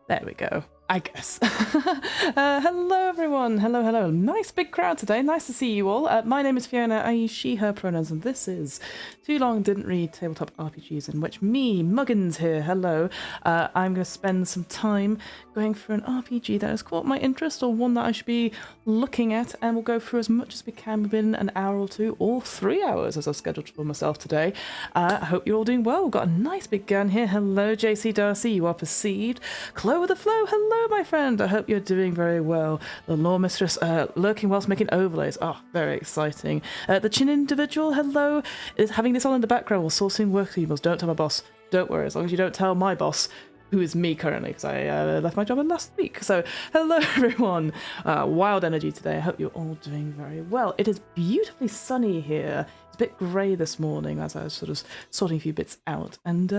There we go. I guess. Hello, everyone. Hello. Nice big crowd today. Nice to see you all. My name is Fiona. I use she, her pronouns, and this is Too Long Didn't Read Tabletop RPGs, in which me, Muggins here, hello, I'm going to spend some time going through an RPG that has caught my interest, or one that I should be looking at, and we'll go through as much as we can within an hour or two, or 3 hours, as I've scheduled for myself today. I hope you're all doing well. We've got a nice big gun here. Hello, JC Darcy. You are perceived. Chloe with the flow. Hello, my friend. I hope you're doing very well. The law mistress lurking whilst making overlays. Oh, very exciting. The chin individual, hello, is having this on in the background while sourcing work emails. Don't tell my boss. Don't worry, as long as you don't tell my boss, who is me currently, because I left my job last week. So hello, everyone. Wild energy today. I hope you're all doing very well. It is beautifully sunny here. It's a bit grey this morning as I was sort of sorting a few bits out. And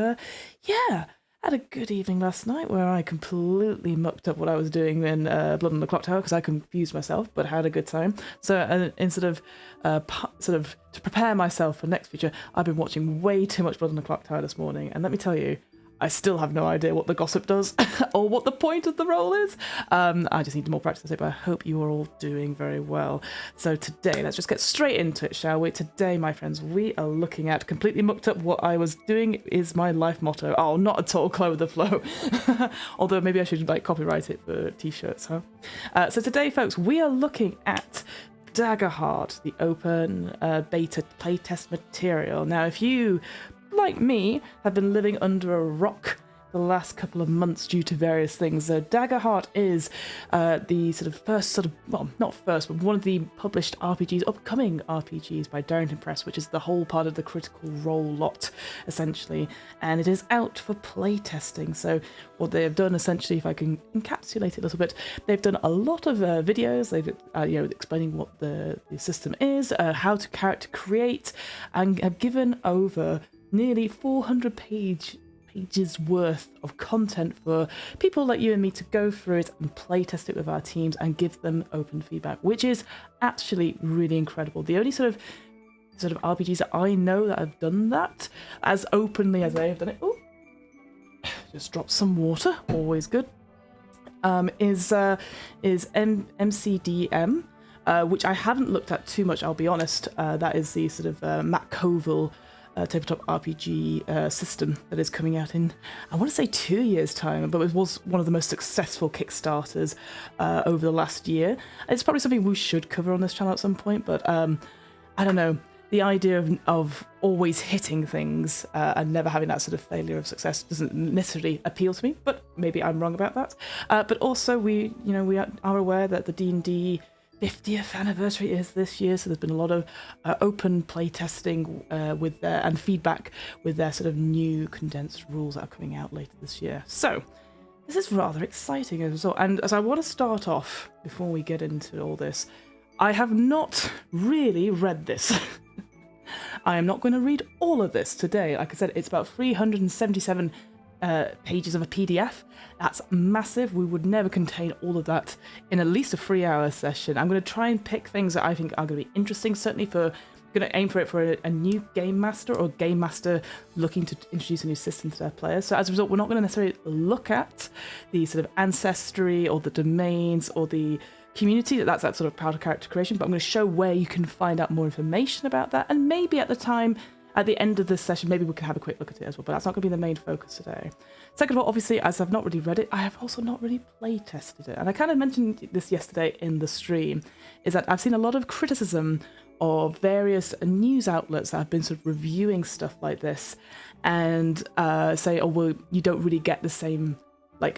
yeah, had a good evening last night where I completely mucked up what I was doing in Blood on the Clock Tower because I confused myself, but had a good time. So instead of to prepare myself for next feature, I've been watching way too much Blood on the Clock Tower this morning, and let me tell you, I still have no idea what the gossip does or what the point of the role is. I just need more practice with it, but I hope you are all doing very well. So today, let's just get straight into it, shall we? Today, my friends, we are looking at completely mucked up what I was doing is my life motto. Oh, not at all, Chloe with the flow. Although maybe I should copyright it for t-shirts, huh? So today, folks, we are looking at Daggerheart, the open beta playtest material. Now, if you, like me, have been living under a rock the last couple of months due to various things. Daggerheart is the not first, but one of the published RPGs, upcoming RPGs by Darrington Press, which is the whole part of the Critical Role lot, essentially. And it is out for playtesting. So what they have done, essentially, if I can encapsulate it a little bit, they've done a lot of videos, they've explaining what the system is, how to character create, and have given over nearly 400 pages worth of content for people like you and me to go through it and play test it with our teams and give them open feedback, which is actually really incredible. The only sort of RPGs that I know that have done that as openly as they have done it, just drop some water, always good, is MCDM, which I haven't looked at too much, I'll be honest. That is the sort of Matt Colville tabletop RPG system that is coming out in, I want to say 2 years' time, but it was one of the most successful Kickstarters over the last year. It's probably something we should cover on this channel at some point, but I don't know. The idea of always hitting things and never having that sort of failure of success doesn't necessarily appeal to me, but maybe I'm wrong about that. But also we are aware that the D&D 50th anniversary is this year, so there's been a lot of open playtesting with their and feedback with their sort of new condensed rules that are coming out later this year. So this is rather exciting as well. And as I want to start off, before we get into all this, I have not really read this. I am not going to read all of this today. Like I said, it's about 377 pages of a PDF. That's massive. We would never contain all of that in at least a 3-hour session. I'm going to try and pick things that I think are going to be interesting, certainly for going to aim for a new game master or game master looking to introduce a new system to their players. So as a result, we're not going to necessarily look at the sort of ancestry or the domains or the community, that's that sort of part of character creation, but I'm going to show where you can find out more information about that, and maybe at the end of this session, maybe we can have a quick look at it as well, but that's not going to be the main focus today. Second of all, obviously, as I've not really read it, I have also not really play tested it. And I kind of mentioned this yesterday in the stream, is that I've seen a lot of criticism of various news outlets that have been sort of reviewing stuff like this and say, oh, well, you don't really get the same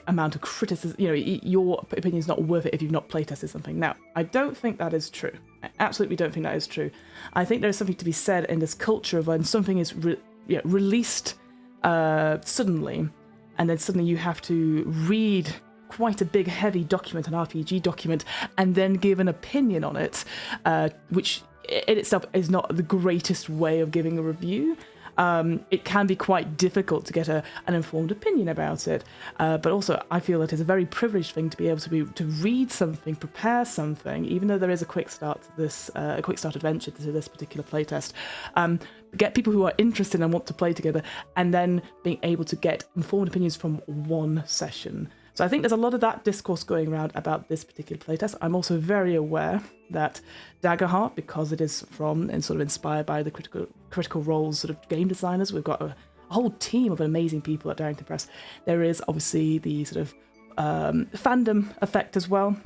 amount of criticism, your opinion is not worth it if you've not playtested something. Now, I don't think that is true. I absolutely don't think that is true. I think there's something to be said in this culture of when something is released suddenly, and then suddenly you have to read quite a big, heavy document, an RPG document, and then give an opinion on it, which in itself is not the greatest way of giving a review. It can be quite difficult to get an informed opinion about it, but also I feel that it's a very privileged thing to be able to read something, prepare something, even though there is a quick start to this, a quick start adventure to this particular playtest. Get people who are interested and want to play together, and then being able to get informed opinions from one session. So I think there's a lot of that discourse going around about this particular playtest. I'm also very aware that Daggerheart, because it is from and sort of inspired by the Critical Role's sort of game designers, we've got a whole team of amazing people at Darrington Press. There is obviously the sort of fandom effect as well.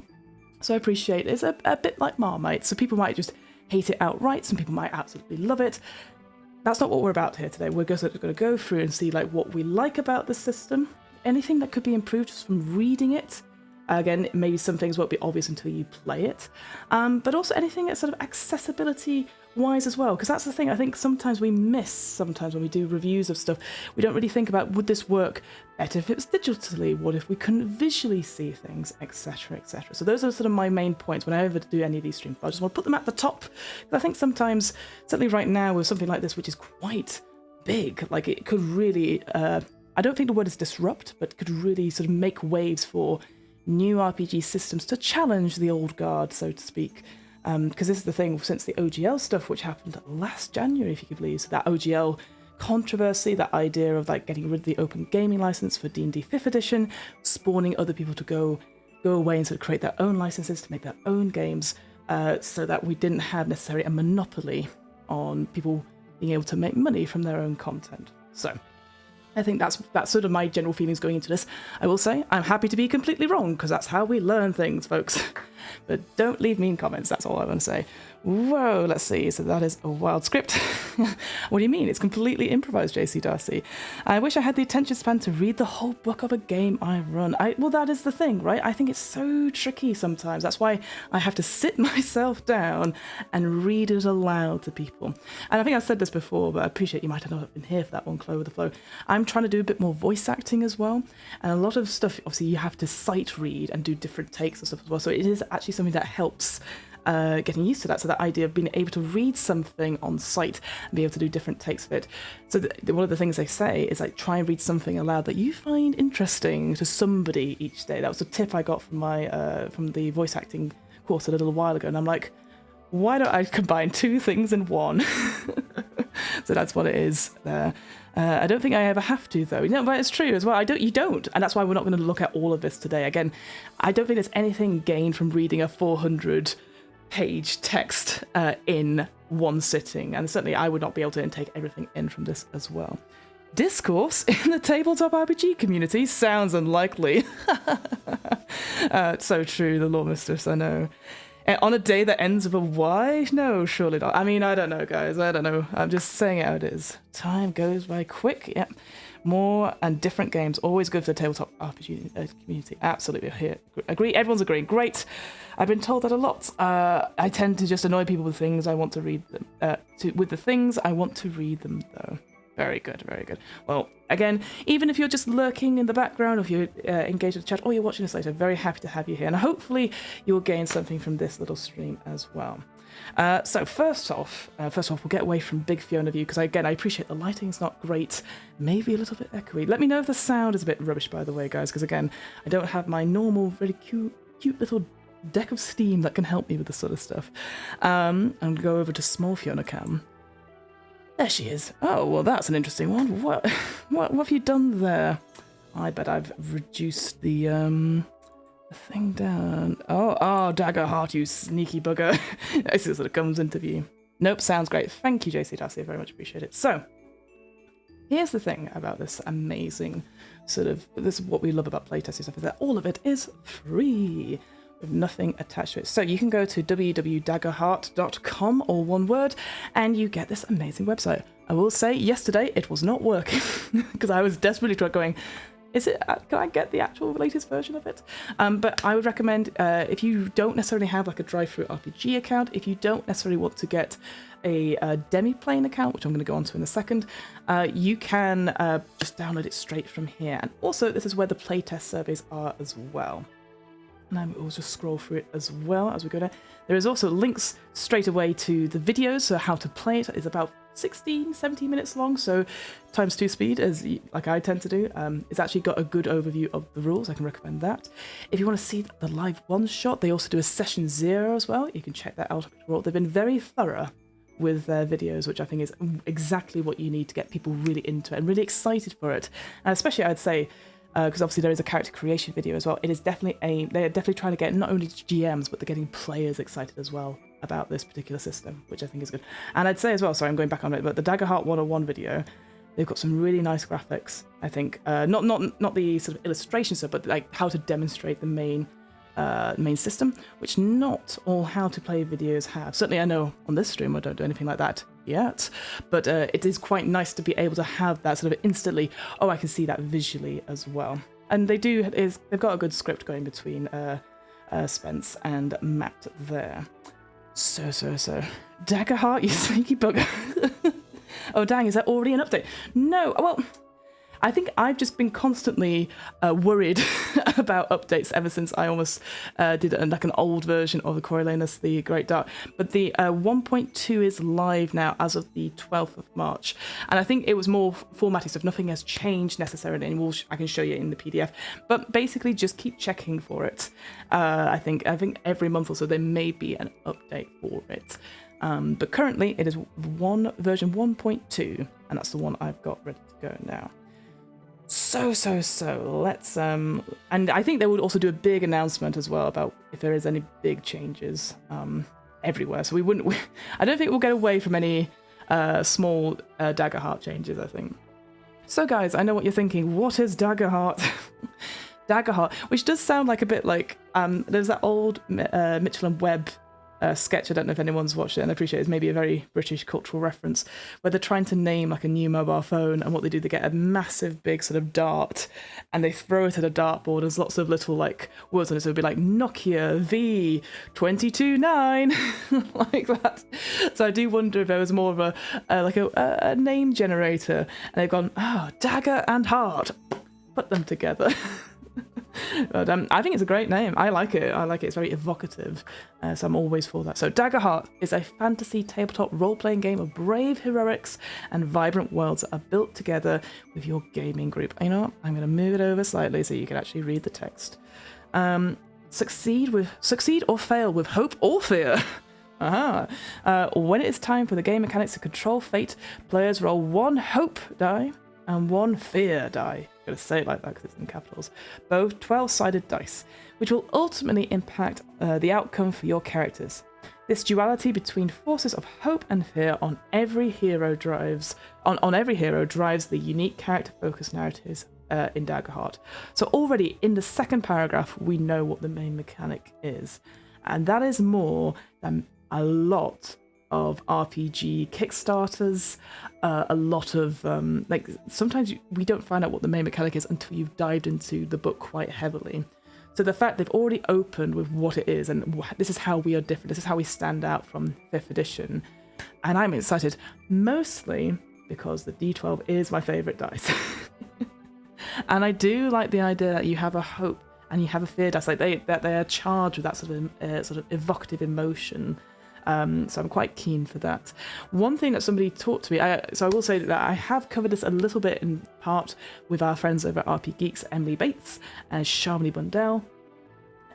So I appreciate it's a bit like Marmite. So people might just hate it outright. Some people might absolutely love it. That's not what we're about here today. We're just going to go through and see like what we like about the system, anything that could be improved just from reading it. Again, maybe some things won't be obvious until you play it, but also anything that's sort of accessibility wise as well, because that's the thing I think sometimes we miss sometimes when we do reviews of stuff. We don't really think about, would this work better if it was digitally? What if we couldn't visually see things, etc, etc. So those are sort of my main points when I ever do any of these streams. I just want to put them at the top, because I think sometimes, certainly right now with something like this, which is quite big, like it could really, I don't think the word is disrupt, but could really sort of make waves for new RPG systems to challenge the old guard, so to speak. Because this is the thing, since the OGL stuff, which happened last January, if you could believe, so that OGL controversy, that idea of like getting rid of the open gaming license for D&D 5th edition, spawning other people to go away and sort of create their own licenses to make their own games, so that we didn't have necessarily a monopoly on people being able to make money from their own content. So I think that's sort of my general feelings going into this. I will say I'm happy to be completely wrong, because that's how we learn things, folks. But don't leave mean comments, that's all I want to say. Whoa, let's see. So that is a wild script. What do you mean? It's completely improvised, JC Darcy. I wish I had the attention span to read the whole book of a game I run. Well, that is the thing, right? I think it's so tricky sometimes. That's why I have to sit myself down and read it aloud to people. And I think I've said this before, but I appreciate you might have not been here for that one, Chloe with the Flow. I'm trying to do a bit more voice acting as well. And a lot of stuff, obviously, you have to sight read and do different takes and stuff as well. So it is actually something that helps getting used to that. So that idea of being able to read something on site and be able to do different takes of it. So one of the things they say is like, try and read something aloud that you find interesting to somebody each day. That was a tip I got from my from the voice acting course a little while ago, and I'm like, why don't I combine two things in one? So that's what it is there. I don't think I ever have to, though. No, but it's true as well. You don't. And that's why we're not going to look at all of this today. Again, I don't think there's anything gained from reading a 400-page text in one sitting. And certainly I would not be able to take everything in from this as well. Discourse in the tabletop RPG community sounds unlikely. It's so true, the Law Mistress, I know. On a day that ends with a Y? No, surely not. I mean, I don't know, guys. I don't know. I'm just saying it how it is. Time goes by quick. Yep. More and different games. Always good for the tabletop RPG community. Absolutely. Here. Agree. Everyone's agreeing. Great. I've been told that a lot. I tend to just annoy people with things I want to read them. With the things I want to read them, though. Very good, very good. Well, again, even if you're just lurking in the background, or if you're engaged with the chat, or you're watching this later, very happy to have you here. And hopefully you'll gain something from this little stream as well. So first off, we'll get away from Big Fiona view, because again, I appreciate the lighting's not great, maybe a little bit echoey. Let me know if the sound is a bit rubbish, by the way, guys, because again, I don't have my normal, very cute little deck of steam that can help me with this sort of stuff. And go over to small Fiona cam. There she is. Oh, well, that's an interesting one. What have you done there? I bet I've reduced the thing down. Oh, Daggerheart, you sneaky bugger. This is what it comes into view. Nope, sounds great. Thank you, JC Darcy. I very much appreciate it. So, here's the thing about this amazing this is what we love about playtesting stuff, is that all of it is free, with nothing attached to it. So you can go to www.daggerheart.com, all one word, and you get this amazing website. I will say, yesterday it was not working, because I was desperately going, can I get the actual latest version of it? But I would recommend, if you don't necessarily have like a drive-through RPG account, if you don't necessarily want to get a demi-plane account, which I'm going to go on to in a second, you can just download it straight from here. And also, this is where the playtest surveys are as well. And we'll just scroll through it as well as we go there. There is also links straight away to the videos, so how to play it is about 17 minutes long, so times 2 speed, as like I tend to do. It's actually got a good overview of the rules. I can recommend that. If you want to see the live one-shot, they also do a session 0 as well. You can check that out. They've been very thorough with their videos, which I think is exactly what you need to get people really into it and really excited for it. And especially, I'd say, because obviously there is a character creation video as well. It is definitely they're definitely trying to get not only GMs, but they're getting players excited as well about this particular system, which I think is good. And I'd say as well, sorry, I'm going back on it, but the Daggerheart 101 video, they've got some really nice graphics, I think. Not the sort of illustration stuff, but like how to demonstrate the main system, which not all how to play videos have. Certainly I know on this stream I don't do anything like that yet, but it is quite nice to be able to have that sort of instantly, oh, I can see that visually as well. And they've got a good script going between Spence and Matt there. So. Daggerheart, you sneaky bugger. Oh, dang, is that already an update? No, well, I think I've just been constantly worried about updates ever since I almost did like an old version of the Coriolanus, the Great Dark. But the 1.2 is live now as of the 12th of March. And I think it was more formatting stuff. Nothing has changed necessarily, and I can show you in the PDF. But basically, just keep checking for it. I think every month or so there may be an update for it. But currently it is version 1.2, and that's the one I've got ready to go now. So let's and I think they would also do a big announcement as well about if there is any big changes everywhere. So I don't think we'll get away from any small Daggerheart changes, I think. So guys, I know what you're thinking. What is Daggerheart? Daggerheart, which does sound like a bit like there's that old Mitchell and Webb sketch. I don't know if anyone's watched it, and I appreciate it's maybe a very British cultural reference, where they're trying to name like a new mobile phone, and what they do, they get a massive big sort of dart and they throw it at a dartboard. There's lots of little like words on it, so it'd be like Nokia V229 like that. So I do wonder if there was more of a name generator, and they've gone, Dagger and Heart, put them together. But I think it's a great name. I like it. It's very evocative, so I'm always for that. So Daggerheart is a fantasy tabletop role-playing game of brave heroics and vibrant worlds that are built together with your gaming group. You know what? I'm going to move it over slightly so you can actually read the text. Succeed or fail with hope or fear. When it is time for the game mechanics to control fate, players roll 1 hope die and 1 fear die. I'm going to say it like that because it's in capitals. Both 12-sided dice, which will ultimately impact the outcome for your characters. This duality between forces of hope and fear on every hero drives the unique character-focused narratives in Daggerheart. So already in the second paragraph, we know what the main mechanic is, and that is more than a lot of RPG Kickstarters, a lot of like sometimes we don't find out what the main mechanic is until you've dived into the book quite heavily. So the fact they've already opened with what it is, and this is how we are different, this is how we stand out from 5th edition, and I'm excited mostly because the D12 is my favourite dice. And I do like the idea that you have a hope and you have a fear dice, like they are charged with that sort of evocative emotion. So I'm quite keen for that. One thing that somebody taught to me, so I will say that I have covered this a little bit in part with our friends over at RP Geeks, Emily Bates and Sharmini Bundell,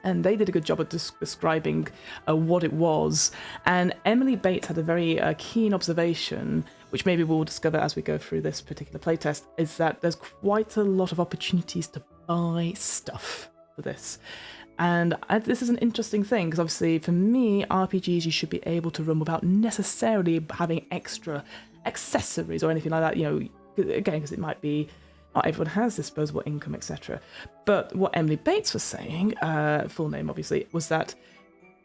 and they did a good job of describing what it was. And Emily Bates had a very keen observation, which maybe we'll discover as we go through this particular playtest, is that there's quite a lot of opportunities to buy stuff for this. And this is an interesting thing, because obviously for me, RPGs you should be able to run without necessarily having extra accessories or anything like that, you know, again, because it might be not everyone has disposable income, etc. But what Emily Bates was saying, full name obviously, was that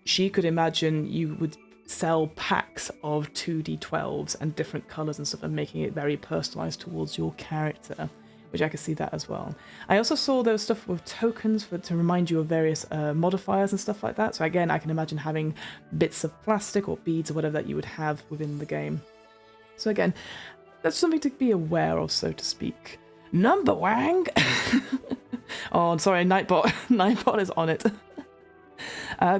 she could imagine you would sell packs of 2d12s and different colours and stuff, and making it very personalised towards your character, which I could see that as well. I also saw there was stuff with tokens to remind you of various modifiers and stuff like that. So again, I can imagine having bits of plastic or beads or whatever that you would have within the game. So again, that's something to be aware of, so to speak. Number Wang! Oh, sorry, Nightbot. Nightbot is on it.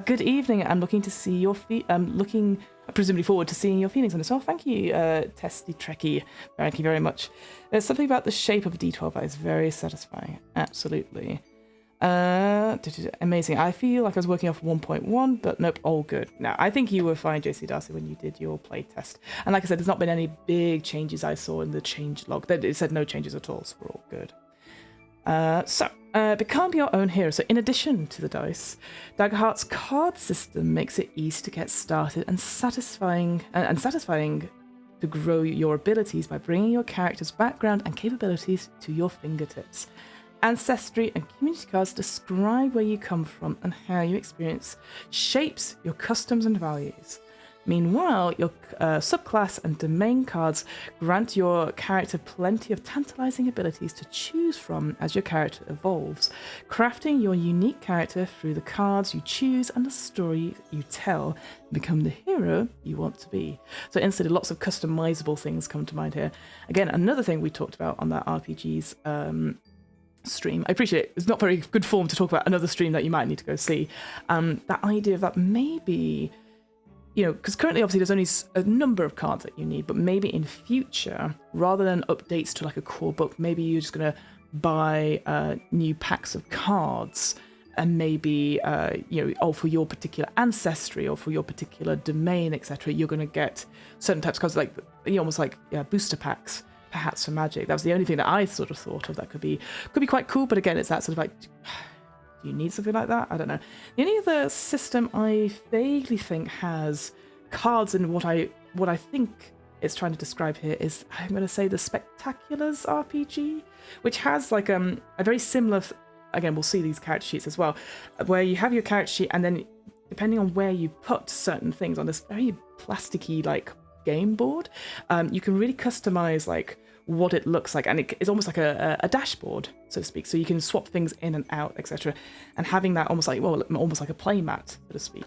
Good evening. I'm looking to see your looking presumably forward to seeing your feelings on this. Oh, thank you, Testy Trekkie. Thank you very much. There's something about the shape of a D12 that is very satisfying. Absolutely. Amazing. I feel like I was working off 1.1, but nope, all good. Now, I think you were fine, JC Darcy, when you did your playtest. And like I said, there's not been any big changes I saw in the change log. It said no changes at all, so we're all good. Become your own hero. So in addition to the dice, Daggerheart's card system makes it easy to get started and satisfying to grow your abilities by bringing your character's background and capabilities to your fingertips. Ancestry and community cards describe where you come from and how you experience shapes your customs and values. Meanwhile, your subclass and domain cards grant your character plenty of tantalizing abilities to choose from as your character evolves, crafting your unique character through the cards you choose and the story you tell, and become the hero you want to be. So instantly, lots of customizable things come to mind here. Again, another thing we talked about on that RPGs stream. I appreciate it's not very good form to talk about another stream that you might need to go see. That idea of that maybe, because currently obviously there's only a number of cards that you need, but maybe in future, rather than updates to like a core book, maybe you're just going to buy new packs of cards, and maybe for your particular ancestry or for your particular domain, etc., you're going to get certain types of cards, like almost like booster packs, perhaps for Magic. That was the only thing that I sort of thought of that could be quite cool. But again, it's that sort of like, do you need something like that? I don't know. The only other system I vaguely think has cards in what I think it's trying to describe here is, I'm going to say, the Spectaculars RPG, which has like a very similar. Again, we'll see these character sheets as well, where you have your character sheet, and then depending on where you put certain things on this very plasticky like game board, you can really customize like what it looks like, and it's almost like a dashboard, so to speak, so you can swap things in and out, etc., and having that almost like a play mat, so to speak.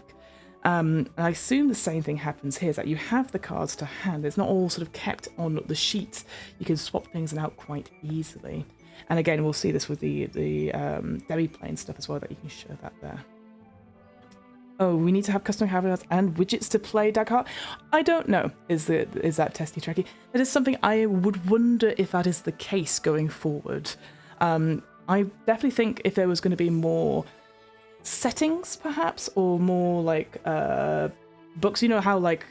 And I assume the same thing happens here, is that you have the cards to hand. It's not all sort of kept on the sheet. You can swap things out quite easily, and again we'll see this with the demi-plane stuff as well, that you can show that there. Oh, we need to have custom avatars and widgets to play Daggerheart? I don't know, is that testy tricky? That is something I would wonder if that is the case going forward. I definitely think if there was going to be more settings, perhaps, or more like books, how like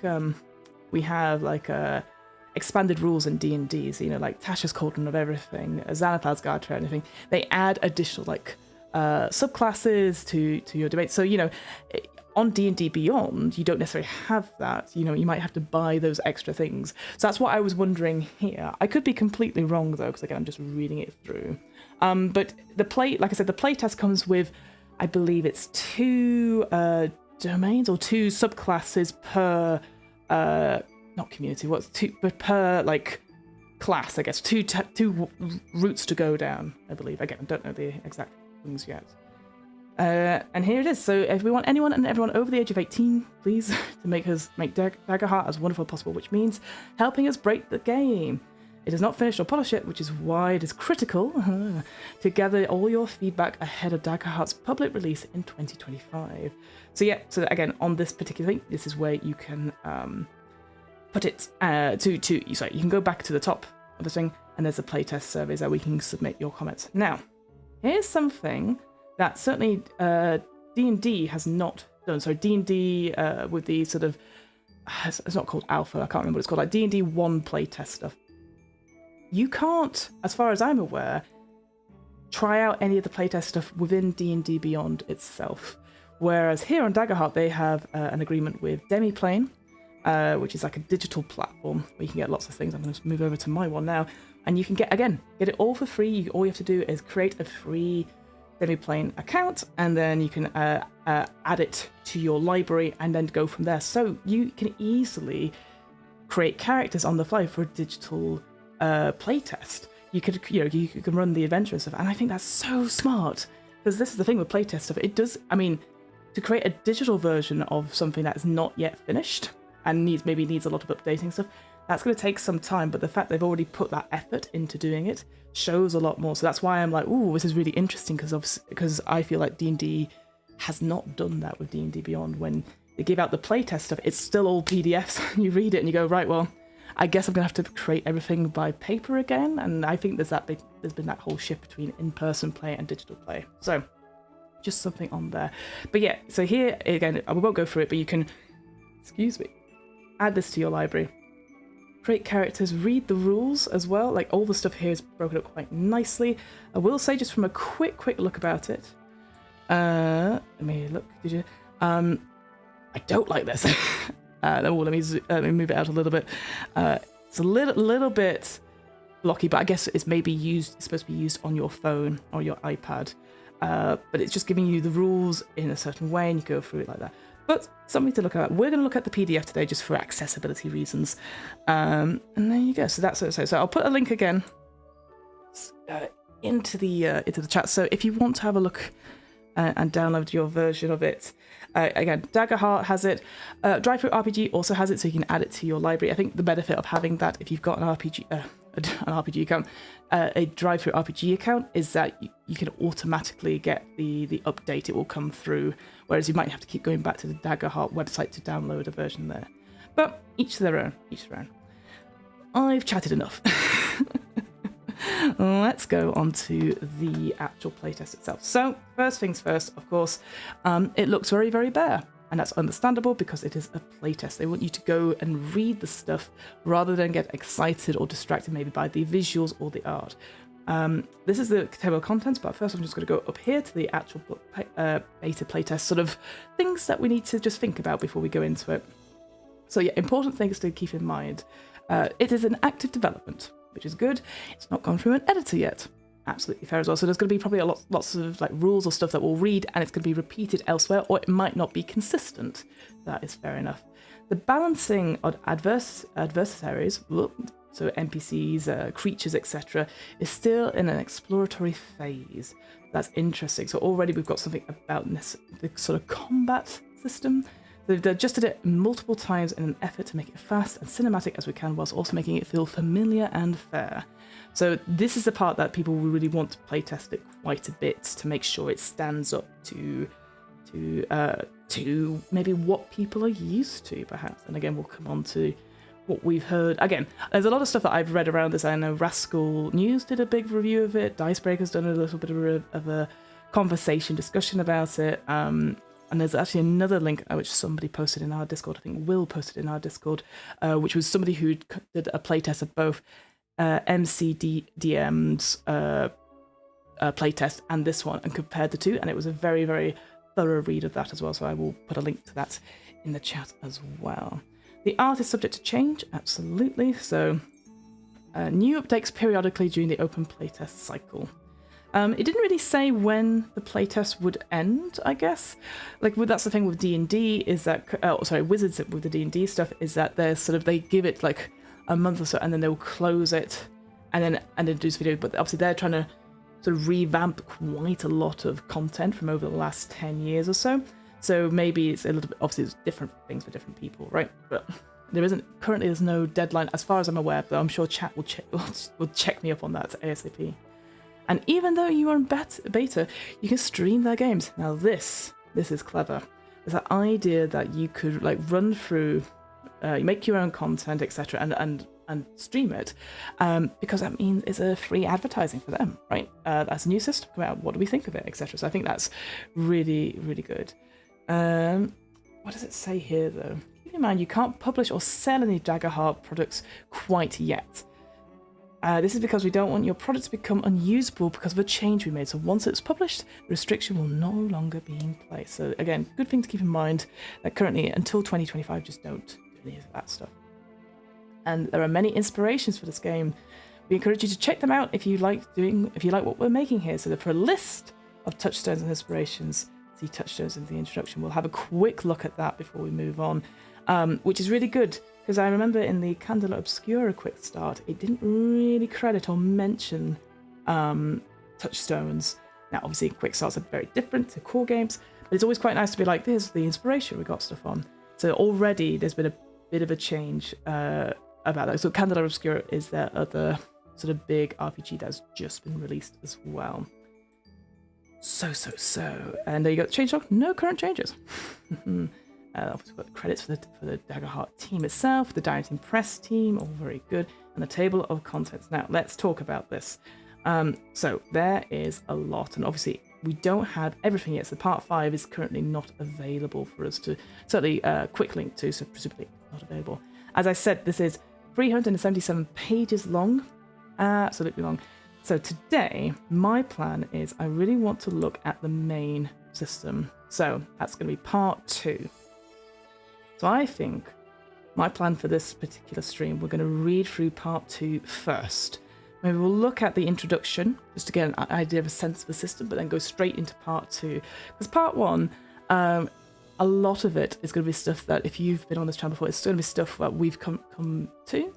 we have like expanded rules in D&Ds, like Tasha's Cauldron of Everything, Xanathar's Guide to Anything. They add additional like subclasses to your debate. So, on D&D Beyond, you don't necessarily have that. You might have to buy those extra things. So that's what I was wondering here. I could be completely wrong, though, because, again, I'm just reading it through. But like I said, the playtest comes with, I believe it's 2 domains or 2 subclasses per, not community, but per, like, class, I guess. 2 routes to go down, I believe. Again, I don't know the exact things yet. And here it is. So if we want anyone over the age of 18, please, to make Daggerheart as wonderful as possible, which means helping us break the game. It is not finished or polished yet, which is why it is critical to gather all your feedback ahead of Daggerheart's public release in 2025. So again, on this particular thing, this is where you can put it you can go back to the top of the thing, and there's a playtest surveys that we can submit your comments. Now, here's something that certainly D&D has not done. So D&D with the sort of, it's not called alpha, I can't remember what it's called, like D&D 1 playtest stuff. You can't, as far as I'm aware, try out any of the playtest stuff within D&D Beyond itself. Whereas here on Daggerheart, they have an agreement with Demiplane, which is like a digital platform where you can get lots of things. I'm going to move over to my one now. And you can get it all for free. All you have to do is create a free Demiplane account, and then you can add it to your library and then go from there. So you can easily create characters on the fly for a digital playtest. You can run the adventure and stuff, and I think that's so smart, because this is the thing with playtest stuff. It does, to create a digital version of something that is not yet finished and needs a lot of updating stuff, that's going to take some time, but the fact they've already put that effort into doing it shows a lot more. So that's why I'm like, ooh, this is really interesting, because I feel like D&D has not done that with D&D Beyond. When they give out the playtest stuff, it's still all PDFs. You read it and you go, right, well, I guess I'm going to have to create everything by paper again. And I think there's been that whole shift between in-person play and digital play. So just something on there. But yeah, so here, again, I won't go through it, but you can, add this to your library, create characters, read the rules as well. Like all the stuff here is broken up quite nicely. I will say just from a quick look about it. Let me look. Did you? I don't like this. Let me move it out a little bit. It's a little bit blocky, but I guess it's supposed to be used on your phone or your iPad. But it's just giving you the rules in a certain way, and you go through it like that. But something to look at. We're going to look at the PDF today just for accessibility reasons. And there you go. So that's what it says. So I'll put a link again into the chat. So if you want to have a look and download your version of it, again, Daggerheart has it. Drive-through RPG also has it, so you can add it to your library. I think the benefit of having that, if you've got an RPG account, a drive-through RPG account, is that you can automatically get the update. It will come through, whereas you might have to keep going back to the Daggerheart website to download a version there. But each to their own. I've chatted enough. Let's go on to the actual playtest itself. So first things first, of course, it looks very, very bare. And that's understandable because it is a playtest. They want you to go and read the stuff rather than get excited or distracted maybe by the visuals or the art. This is the table of contents, but first I'm just going to go up here to the actual beta playtest, sort of things that we need to just think about before we go into it. So yeah, important things to keep in mind. It is an active development, which is good. It's not gone through an editor yet. Absolutely fair as well. So there's going to be probably lots of like rules or stuff that we'll read, and it's going to be repeated elsewhere, or it might not be consistent. That is fair enough. The balancing of adversaries, so NPCs, creatures, etc., is still in an exploratory phase. That's interesting. So already we've got something about the sort of combat system. They've adjusted it multiple times in an effort to make it fast and cinematic as we can, whilst also making it feel familiar and fair. So this is the part that people really want to playtest it quite a bit to make sure it stands up to maybe what people are used to, perhaps. And again, we'll come on to what we've heard. Again, there's a lot of stuff that I've read around this. I know Rascal News did a big review of it. Dicebreaker's done a little bit of a conversation discussion about it. And there's actually another link which somebody posted in our Discord. I think Will posted in our Discord, which was somebody who did a playtest of both MCDM's playtest and this one, and compared the two. And it was a very, very thorough read of that as well. So I will put a link to that in the chat as well. The art is subject to change, absolutely. So new updates periodically during the open playtest cycle. It didn't really say when the playtest would end, I guess. Like, that's the thing with D&D is that, Wizards with the D&D stuff is that they give it like a month or so, and then they'll close it, and then do this video. But obviously they're trying to sort of revamp quite a lot of content from over the last 10 years or so. So maybe it's a little bit, obviously it's different things for different people, right? But there's no deadline as far as I'm aware, but I'm sure chat will check me up on that ASAP. And even though you are in beta, you can stream their games. Now this is clever. It's that idea that you could like run through, you make your own content, etc., and stream it, because that means it's a free advertising for them, right? That's a new system come out. What do we think of it, etc.? So I think that's really, really good. What does it say here though? Keep in mind you can't publish or sell any Daggerheart products quite yet. This is because we don't want your product to become unusable because of a change we made. So once it's published, the restriction will no longer be in place. So again, good thing to keep in mind that currently until 2025, just don't do any of that stuff. And there are many inspirations for this game. We encourage you to check them out if you like what we're making here. So for a list of touchstones and inspirations, see touchstones in the introduction. We'll have a quick look at that before we move on, which is really good. Because I remember in the Candela Obscura quick start, it didn't really credit or mention touchstones. Now, obviously, quick starts are very different to core games, but it's always quite nice to be like, there's the inspiration we got stuff on. So already there's been a bit of a change about that. So Candela Obscura is their other sort of big RPG that's just been released as well. So. And there you go, change log, no current changes. Obviously we've got credits for the Daggerheart team itself, the Daggerheart Press team, all very good, and the table of contents. Now, let's talk about this. So there is a lot, and obviously we don't have everything yet, so part 5 is currently not available for us to, certainly quick link to, so presumably not available. As I said, this is 377 pages long. Absolutely long. So today, my plan is I really want to look at the main system. So that's going to be part 2. So I think my plan for this particular stream, we're going to read through part 2 first. Maybe we'll look at the introduction, just to get an idea of a sense of the system, but then go straight into part 2. Because part 1, a lot of it is going to be stuff that, if you've been on this channel before, it's going to be stuff that we've come to.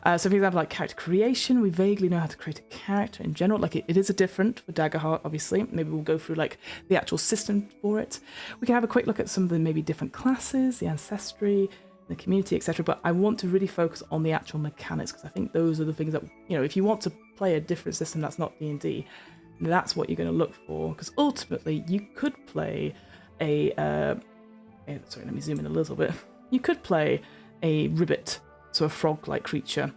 So for example, like character creation, we vaguely know how to create a character in general. Like it is a different for Daggerheart, obviously. Maybe we'll go through like the actual system for it. We can have a quick look at some of the maybe different classes, the ancestry, the community, etc. But I want to really focus on the actual mechanics, because I think those are the things that, you know, if you want to play a different system that's not D&D, that's what you're going to look for. Because ultimately, you could play a sorry, let me zoom in a little bit. You could play a ribbit, so a frog-like creature.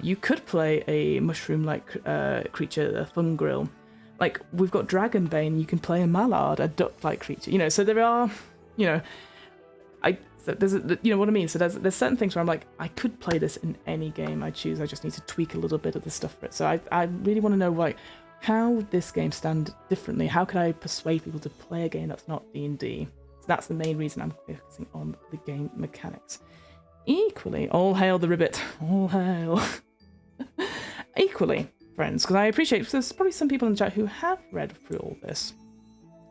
You could play a mushroom-like creature, a fungril. Like, we've got Dragonbane, you can play a mallard, a duck-like creature. You know, so there are, you know, you know what I mean? So there's certain things where I'm like, I could play this in any game I choose. I just need to tweak a little bit of the stuff for it. So I really want to know, like, how would this game stand differently? How could I persuade people to play a game that's not D&D? So that's the main reason I'm focusing on the game mechanics. Equally, all hail the ribbit. All hail. Equally, friends, because I appreciate there's probably some people in the chat who have read through all this.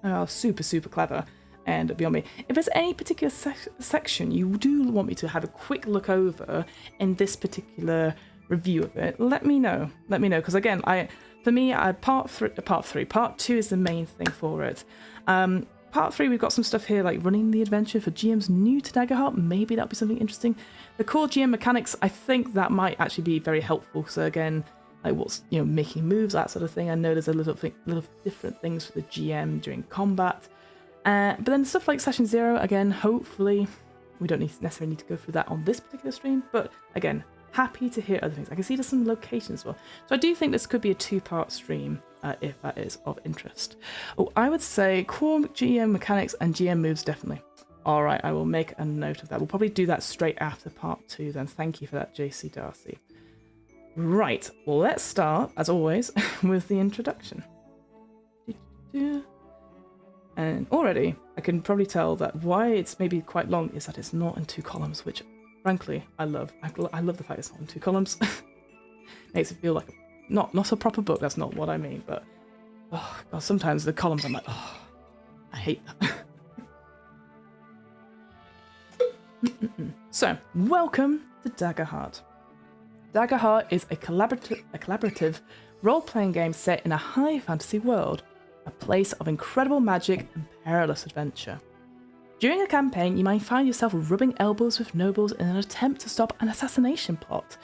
Oh, super, super clever. And beyond me, if there's any particular section you do want me to have a quick look over in this particular review of it, let me know. Let me know, because again, part 2 is the main thing for it. Part 3, we've got some stuff here like running the adventure for GMs new to Daggerheart. Maybe that'll be something interesting. The core GM mechanics, I think that might actually be very helpful. So again, like what's, you know, making moves, that sort of thing. I know there's a little different things for the GM during combat. But then stuff like Session 0, again, hopefully we don't necessarily need to go through that on this particular stream. But again, happy to hear other things. I can see there's some locations as well. So I do think this could be a 2-part stream. If that is of interest. Oh, I would say core GM mechanics and GM moves, definitely. All right, I will make a note of that. We'll probably do that straight after part 2 then. Thank you for that, JC Darcy. Right, well, let's start, as always, with the introduction. And already, I can probably tell that why it's maybe quite long is that it's not in 2 columns, which, frankly, I love. I love the fact it's not in 2 columns. Makes it feel like not a proper book, that's not what I mean, but oh god, sometimes the columns I'm like, oh, I hate that. So, welcome to Daggerheart. Daggerheart is a collaborative role-playing game set in a high fantasy world, a place of incredible magic and perilous adventure. During a campaign, you might find yourself rubbing elbows with nobles in an attempt to stop an assassination plot,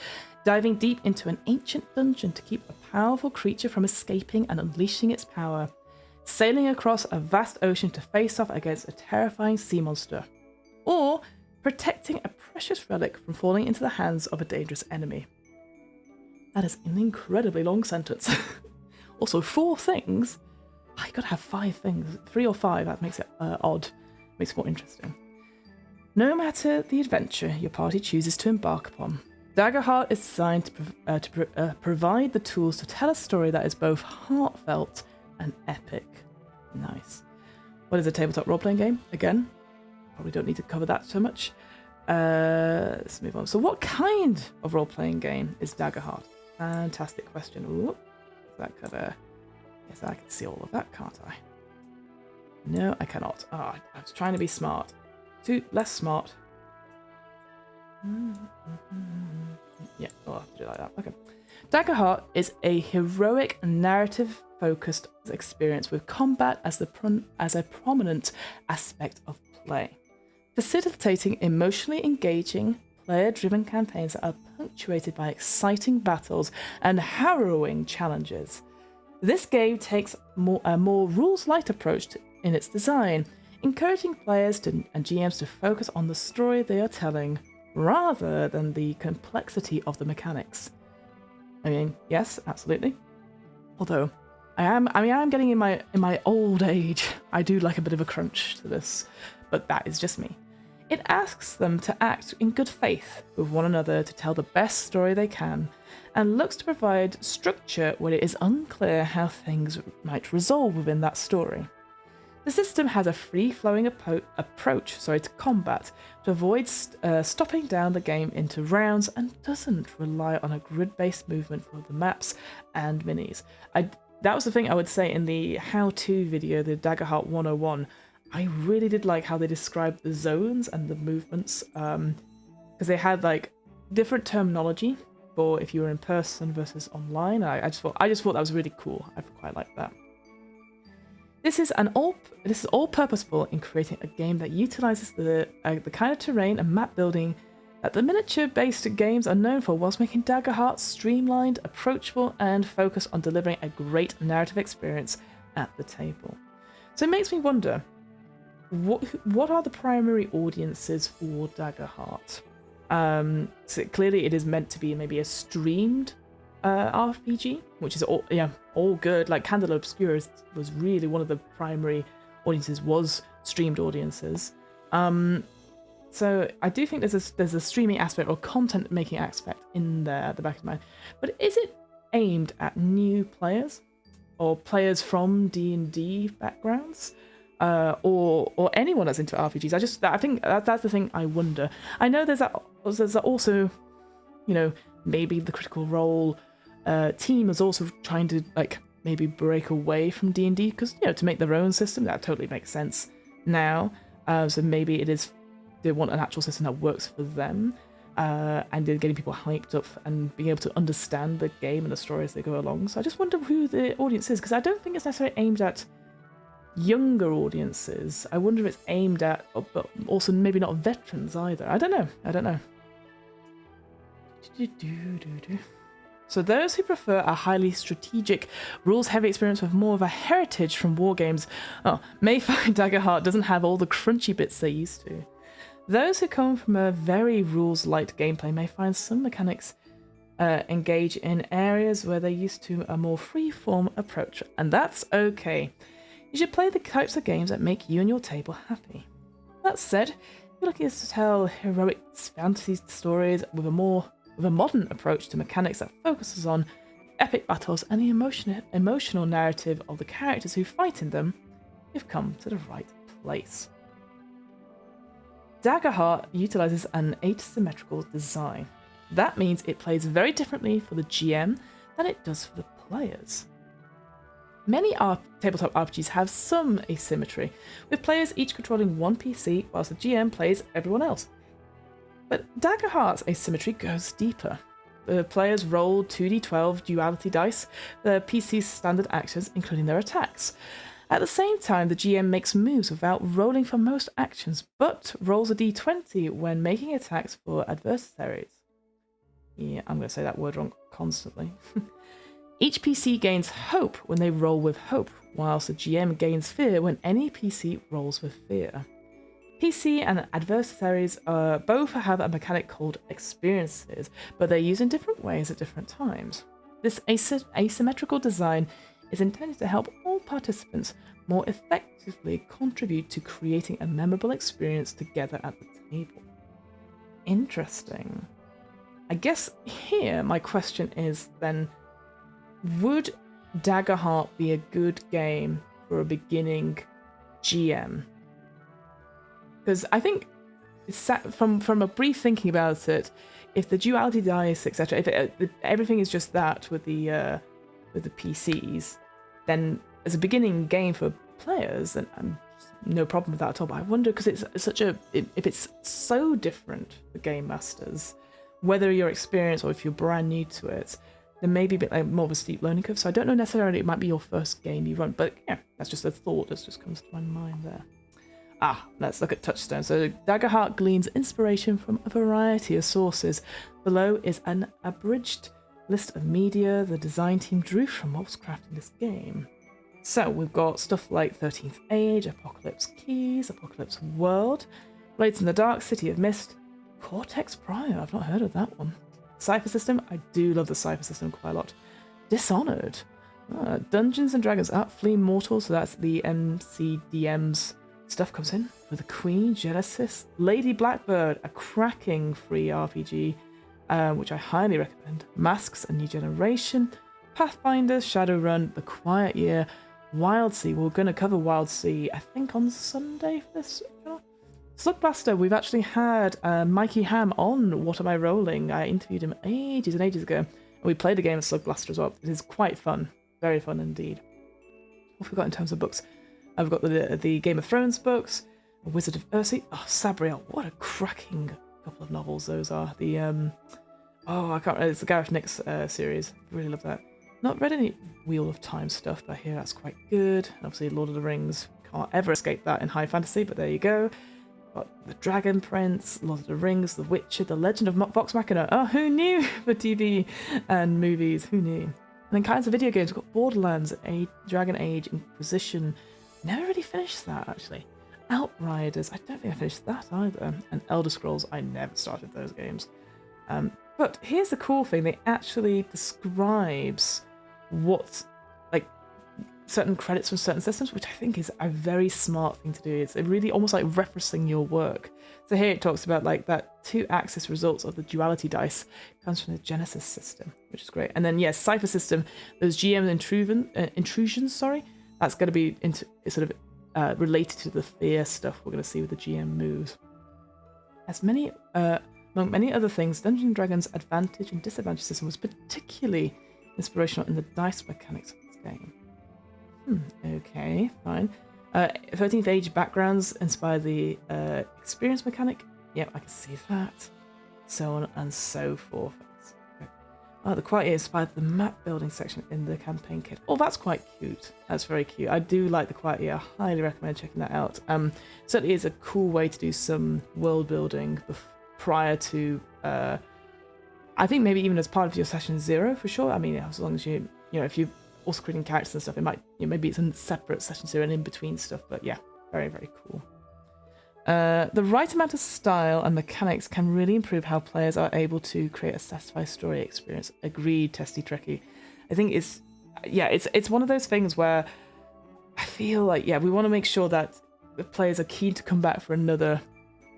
diving deep into an ancient dungeon to keep a powerful creature from escaping and unleashing its power, sailing across a vast ocean to face off against a terrifying sea monster, or protecting a precious relic from falling into the hands of a dangerous enemy. That is an incredibly long sentence. Also, 4 things? I gotta have 5 things. 3 or 5, that makes it odd. Makes it more interesting. No matter the adventure your party chooses to embark upon, Daggerheart is designed to provide the tools to tell a story that is both heartfelt and epic. Nice. What is a tabletop role-playing game? Again, probably don't need to cover that so much. Let's move on. So what kind of role-playing game is Daggerheart? Fantastic question. Ooh, that cover. Yes, I can see all of that, can't I? No, I cannot. Oh, I was trying to be smart. Too less smart. Yeah, I'll have to do it like that. Okay. Daggerheart is a heroic, narrative-focused experience with combat as a prominent aspect of play, facilitating emotionally engaging, player-driven campaigns that are punctuated by exciting battles and harrowing challenges. This game takes a more rules-light approach in its design, encouraging players and GMs to focus on the story they are telling, rather than the complexity of the mechanics. I mean, yes, absolutely. Although I am getting in my old age. I do like a bit of a crunch to this, but that is just me. It asks them to act in good faith with one another to tell the best story they can, and looks to provide structure when it is unclear how things might resolve within that story. The system has a free-flowing approach to combat to avoid stopping down the game into rounds, and doesn't rely on a grid-based movement for the maps and minis. That was the thing I would say in the how-to video, the Daggerheart 101. I really did like how they described the zones and the movements, because they had like different terminology for if you were in person versus online. I just thought that was really cool. I quite like that. This is all purposeful in creating a game that utilizes the kind of terrain and map building that the miniature-based games are known for, whilst making Daggerheart streamlined, approachable, and focused on delivering a great narrative experience at the table. So it makes me wonder, what are the primary audiences for Daggerheart? So clearly it is meant to be maybe a streamed RPG, which is all good. Like Candle Obscura was really one of the primary audiences, was streamed audiences. So I do think there's a streaming aspect or content making aspect in there at the back of my mind. But is it aimed at new players or players from D&D backgrounds? Or anyone that's into RPGs? I think that's the thing I wonder. I know there's also, maybe the Critical Role team is also trying to like maybe break away from D&D, because to make their own system, that totally makes sense now. So maybe they want an actual system that works for them, and they're getting people hyped up and being able to understand the game and the story as they go along. So I just wonder who the audience is, because I don't think it's necessarily aimed at younger audiences. I wonder if it's aimed at, but also maybe not veterans either. I don't know. So those who prefer a highly strategic, rules-heavy experience with more of a heritage from wargames, may find Daggerheart doesn't have all the crunchy bits they used to. Those who come from a very rules-light gameplay may find some mechanics engage in areas where they're used to a more free-form approach, and that's okay. You should play the types of games that make you and your table happy. That said, if you're looking to tell heroic fantasy stories with a modern approach to mechanics that focuses on epic battles and the emotional narrative of the characters who fight in them, you've come to the right place. Daggerheart utilizes an asymmetrical design. That means it plays very differently for the GM than it does for the players. Many tabletop RPGs have some asymmetry, with players each controlling one PC whilst the GM plays everyone else. But Daggerheart's asymmetry goes deeper. The players roll 2d12 duality dice, the PC's standard actions, including their attacks. At the same time, the GM makes moves without rolling for most actions, but rolls a d20 when making attacks for adversaries. Yeah, I'm going to say that word wrong constantly. Each PC gains hope when they roll with hope, whilst the GM gains fear when any PC rolls with fear. PC and adversaries both have a mechanic called experiences, but they're used in different ways at different times. This asymmetrical design is intended to help all participants more effectively contribute to creating a memorable experience together at the table. Interesting. I guess here my question is then, would Daggerheart be a good game for a beginning GM? Because I think from a brief thinking about it, if the duality dice, etc., if everything is just that with the PCs, then as a beginning game for players, then I'm no problem with that at all. But I wonder, because it's if it's so different for game masters, whether you're experienced or if you're brand new to it, then maybe a bit like more of a steep learning curve. So I don't know necessarily it might be your first game you run, but yeah, that's just a thought that just comes to my mind there. Let's look at Touchstone. So Daggerheart gleans inspiration from a variety of sources. Below is an abridged list of media the design team drew from what was crafting this game. So we've got stuff like 13th Age, Apocalypse Keys, Apocalypse World, Blades in the Dark, City of Mist, Cortex Prior, I've not heard of that one. Cypher System, I do love the Cypher System quite a lot. Dishonored, Dungeons and Dragons, Flee Mortal, so that's the MCDM's stuff comes in with the Queen, Genesis, Lady Blackbird, a cracking free RPG, which I highly recommend. Masks, a new generation. Pathfinder, Shadowrun, The Quiet Year, Wildsea. We're going to cover Wildsea, I think, on Sunday for this channel. Slugblaster, we've actually had Mikey Ham on What Am I Rolling? I interviewed him ages and ages ago. And we played a game of Slugblaster as well. It is quite fun. Very fun indeed. What have we got in terms of books? I've got the Game of Thrones books, Wizard of Earthsea. Oh, Sabriel, what a cracking couple of novels those are. The, I can't remember, it's the Gareth Nix series. Really love that. Not read any Wheel of Time stuff, but I hear that's quite good. Obviously, Lord of the Rings, can't ever escape that in high fantasy, but there you go. Got the Dragon Prince, Lord of the Rings, The Witcher, The Legend of Vox Machina. Oh, who knew? For TV and movies, who knew? And then kinds of video games, we've got Borderlands, Dragon Age, Inquisition. Never really finished that, actually. Outriders, I don't think I finished that either. And Elder Scrolls, I never started those games. But here's the cool thing, they actually describes what, like, certain credits from certain systems, which I think is a very smart thing to do. It's really almost like referencing your work. So here it talks about like that 2-axis results of the duality dice comes from the Genesis system, which is great. And then yes, Cypher system, those GM intrusions, that's going to be related to the fear stuff we're going to see with the GM moves. Among many other things, Dungeons & Dragons' advantage and disadvantage system was particularly inspirational in the dice mechanics of this game. Okay, fine. 13th Age backgrounds inspire the experience mechanic. Yep, I can see that. So on and so forth. Oh, the Quiet Year inspired the map building section in the campaign kit. Oh, that's quite cute. That's very cute. I do like the Quiet Year. I highly recommend checking that out. Certainly is a cool way to do some world building prior to, I think maybe even as part of your session 0 for sure. I mean, as long as you if you also creating characters and stuff, it might, maybe it's a separate session 0 and in between stuff, but yeah, very, very cool. The right amount of style and mechanics can really improve how players are able to create a satisfying story experience. Agreed, Testy Trekkie. I think it's one of those things where I feel like, we want to make sure that the players are keen to come back for another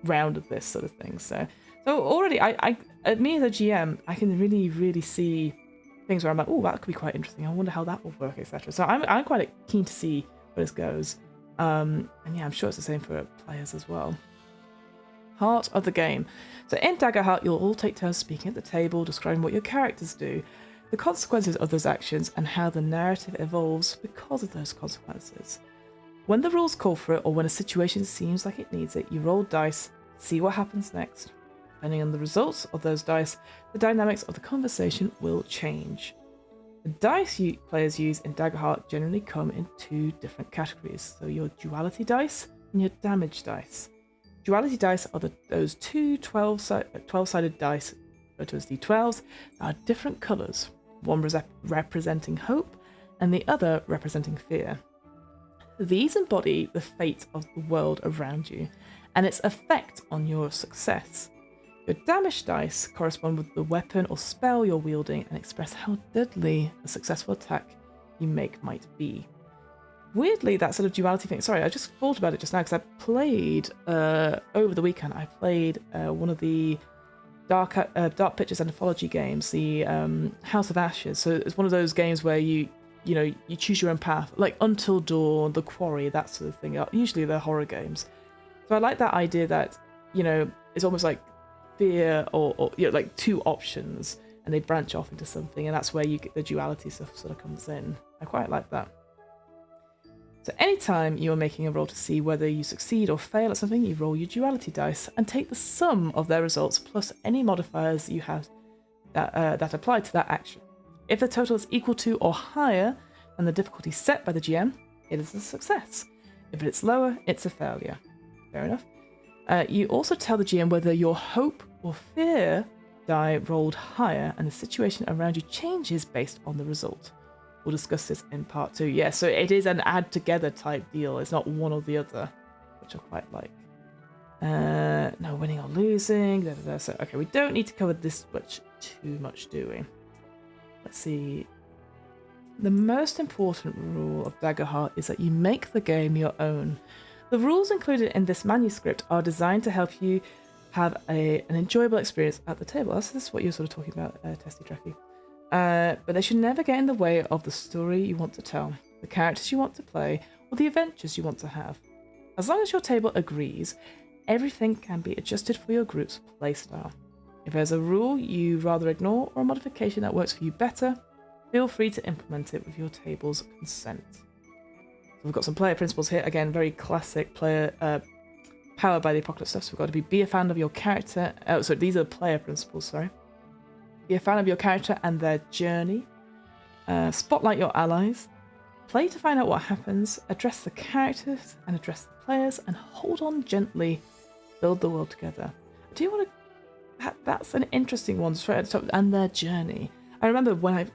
round of this sort of thing. So already, me as a GM, I can really, really see things where I'm like, oh, that could be quite interesting. I wonder how that will work, etc. So I'm quite keen to see where this goes. And yeah, I'm sure it's the same for players as well. Heart of the game. So in Daggerheart, you'll all take turns speaking at the table, describing what your characters do, the consequences of those actions, and how the narrative evolves because of those consequences. When the rules call for it, or when a situation seems like it needs it, you roll dice, see what happens next. Depending on the results of those dice, the dynamics of the conversation will change. The dice players use in Daggerheart generally come in 2 different categories. So your duality dice and your damage dice. Duality dice are those 2 12-sided dice, referred to as D12s, that are different colours. One representing hope and the other representing fear. These embody the fate of the world around you and its effect on your success. Your damage dice correspond with the weapon or spell you're wielding and express how deadly a successful attack you make might be. Weirdly, that sort of duality thing, sorry, I just thought about it just now because I played, over the weekend, I played one of the Dark Pictures anthology games, the House of Ashes. So it's one of those games where you choose your own path, like Until Dawn, The Quarry, that sort of thing. Usually they're horror games. So I like that idea that, it's almost like fear or like 2 options and they branch off into something, and that's where you get the duality stuff sort of comes in. I quite like that. So anytime you are making a roll to see whether you succeed or fail at something, you roll your duality dice and take the sum of their results plus any modifiers you have that apply to that action. If the total is equal to or higher than the difficulty set by the GM, it is a success. If it's lower, it's a failure. Fair enough. You also tell the GM whether your hope or fear die rolled higher and the situation around you changes based on the result. We'll discuss this in part 2. Yeah, so it is an add together type deal. It's not one or the other, which I quite like. No winning or losing. So, okay, we don't need to cover this too much, do we? Let's see. The most important rule of Daggerheart is that you make the game your own. The rules included in this manuscript are designed to help you have an enjoyable experience at the table. This is what you're sort of talking about, Testy Trekkie. But they should never get in the way of the story you want to tell, the characters you want to play, or the adventures you want to have. As long as your table agrees, everything can be adjusted for your group's playstyle. If there's a rule you rather ignore or a modification that works for you better, feel free to implement it with your table's consent. So we've got some player principles here. Again, very classic player powered by the apocalypse stuff. So we've got to be a fan of your character. Oh, so these are player principles, sorry. Be a fan of your character and their journey. Spotlight your allies. Play to find out what happens. Address the characters and address the players. And hold on gently. Build the world together. Do you want to... That's an interesting one, straight at the top. And their journey. I remember when I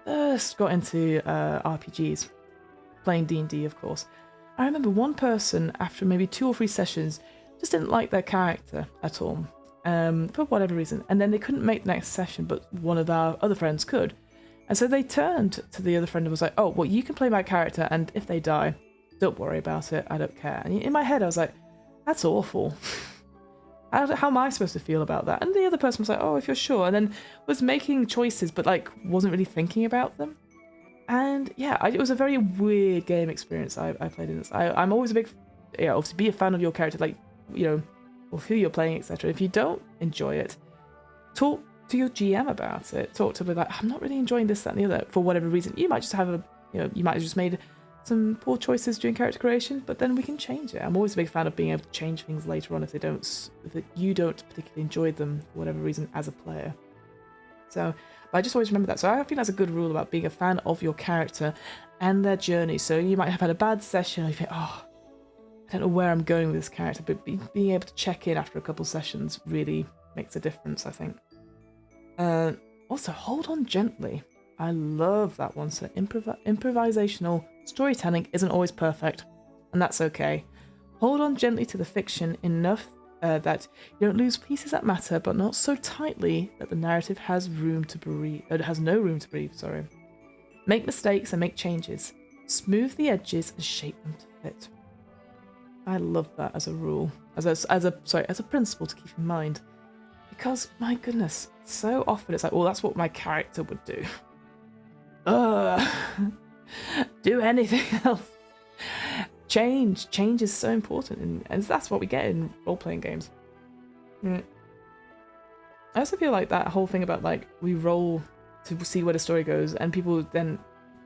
first got into RPGs, playing D&D, of course. I remember one person, after maybe 2 or 3 sessions, just didn't like their character at all. For whatever reason. And then they couldn't make the next session, but one of our other friends could. And so they turned to the other friend and was like, oh, well, you can play my character, and if they die, don't worry about it, I don't care. And in my head, I was like, that's awful. How am I supposed to feel about that? And the other person was like, oh, if you're sure. And then was making choices, but like wasn't really thinking about them. And yeah, it was a very weird game experience I played in this. I'm always a big, obviously be a fan of your character, like, or who you're playing, etc. If you don't enjoy it, talk to your GM about it. Talk to them like, I'm not really enjoying this, that, and the other for whatever reason. You might just have you might have just made some poor choices during character creation, but then we can change it. I'm always a big fan of being able to change things later on if you don't particularly enjoy them for whatever reason as a player. So I just always remember that. So I think that's a good rule about being a fan of your character and their journey. So you might have had a bad session, or you think, oh, I don't know where I'm going with this character, but being able to check in after a couple sessions really makes a difference, I think. Also, hold on gently. I love that one. So improvisational storytelling isn't always perfect, and that's okay. Hold on gently to the fiction enough that you don't lose pieces that matter, but not so tightly that the narrative has room to breathe. It has no room to breathe. Sorry. Make mistakes and make changes. Smooth the edges and shape them to fit. I love that as a rule, as a principle to keep in mind, because my goodness, so often it's like, well, that's what my character would do. Do anything else. Change is so important, and that's what we get in role-playing games. I also feel like that whole thing about like we roll to see where the story goes, and people then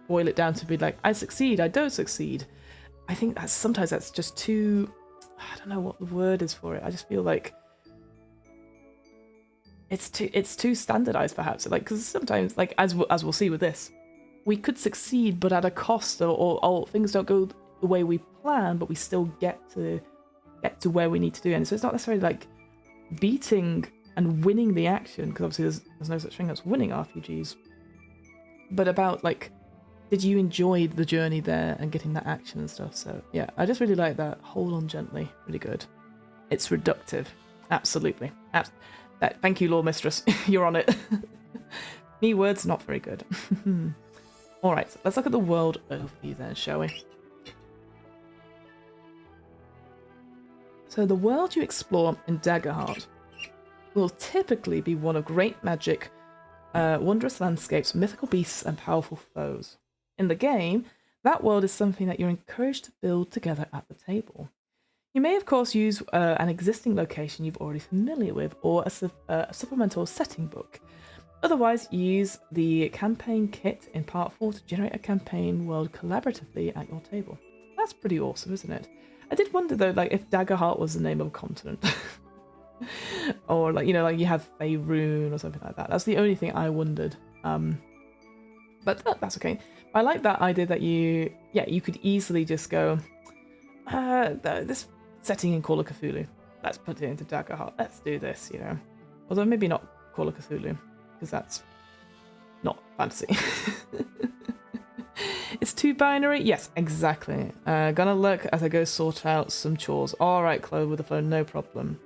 boil it down to be like, I succeed, I don't succeed. I think that sometimes that's just too, I don't know what the word is for it. I just feel like it's too standardized, perhaps. Like, because sometimes, like as we'll see with this, we could succeed, but at a cost, or things don't go the way we plan, but we still get to where we need to do. And so it's not necessarily like beating and winning the action, because obviously there's no such thing as winning RPGs, but about like, did you enjoy the journey there and getting that action and stuff? So yeah, I just really like that. Hold on gently, really good. It's reductive, absolutely. Thank you, Lore Mistress. You're on it. Me words not very good. All right, so let's look at the world overview then, shall we? So the world you explore in Daggerheart will typically be one of great magic, wondrous landscapes, mythical beasts, and powerful foes. In the game, that world is something that you're encouraged to build together at the table. You may, of course, use an existing location you're already familiar with, or a supplemental setting book. Otherwise, use the campaign kit in Part 4 to generate a campaign world collaboratively at your table. That's pretty awesome, isn't it? I did wonder, though, like if Daggerheart was the name of a continent. Or, like, like you have Faerun or something like that. That's the only thing I wondered. But that's okay. I like that idea that you could easily just go, this setting in Call of Cthulhu, let's put it into Daggerheart, let's do this, Although maybe not Call of Cthulhu, because that's not fantasy. It's too binary? Yes, exactly. Gonna look as I go sort out some chores. Alright, Chloe with the phone, no problem.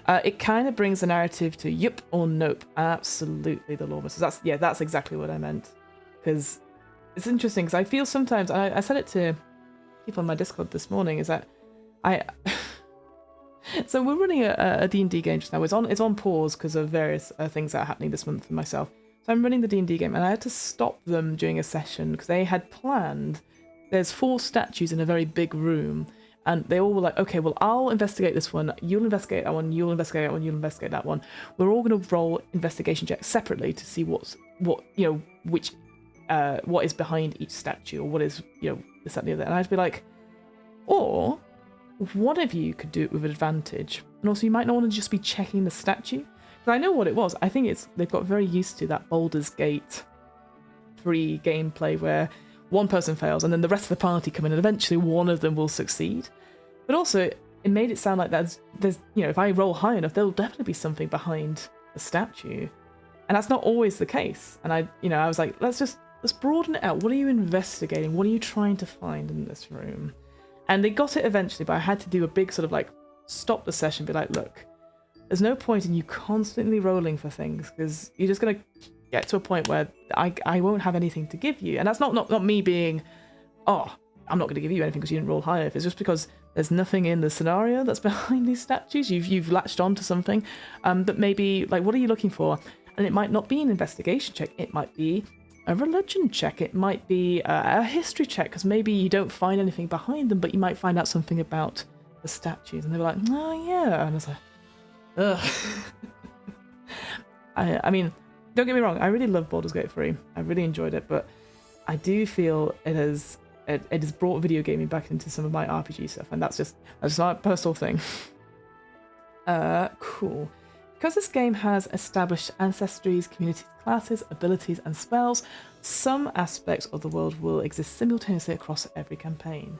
It kind of brings the narrative to yup or nope. Absolutely, the lore. So that's exactly what I meant. Because it's interesting, because I feel sometimes, and I said it to people on my Discord this morning, is that I so we're running a D&D game just now. It's on pause because of various things that are happening this month for myself. So I'm running the D&D game, and I had to stop them during a session because they had planned. There's 4 statues in a very big room, and they all were like, "Okay, well, I'll investigate this one. You'll investigate that one. You'll investigate that one. You'll investigate that one. We're all going to roll investigation checks separately to see what is behind each statue, or what is this, that, and the other." And I'd be like, or one of you could do it with advantage, and also you might not want to just be checking the statue. Because I know what it was. I think they've got very used to that Baldur's Gate 3 gameplay where one person fails and then the rest of the party come in and eventually one of them will succeed. But also, it made it sound like there's if I roll high enough, there'll definitely be something behind the statue. And that's not always the case. And I was like, let's broaden it out. What are you investigating? What are you trying to find in this room? And they got it eventually, but I had to do a big sort of like stop the session, be like, look, there's no point in you constantly rolling for things because you're just going to get to a point where I won't have anything to give you. And that's not me being, oh, I'm not going to give you anything because you didn't roll high enough. It's just because there's nothing in the scenario that's behind these statues. You've latched onto something that maybe, like, what are you looking for? And it might not be an investigation check. It might be a religion check. It might be a history check because maybe you don't find anything behind them, but you might find out something about the statues. And they were like, oh, yeah. And I was like, ugh. I mean, don't get me wrong, I really love Baldur's Gate 3. I really enjoyed it, but I do feel it has brought video gaming back into some of my RPG stuff, and that's just my personal thing. Cool. Because this game has established ancestries, communities, classes, abilities, and spells, some aspects of the world will exist simultaneously across every campaign.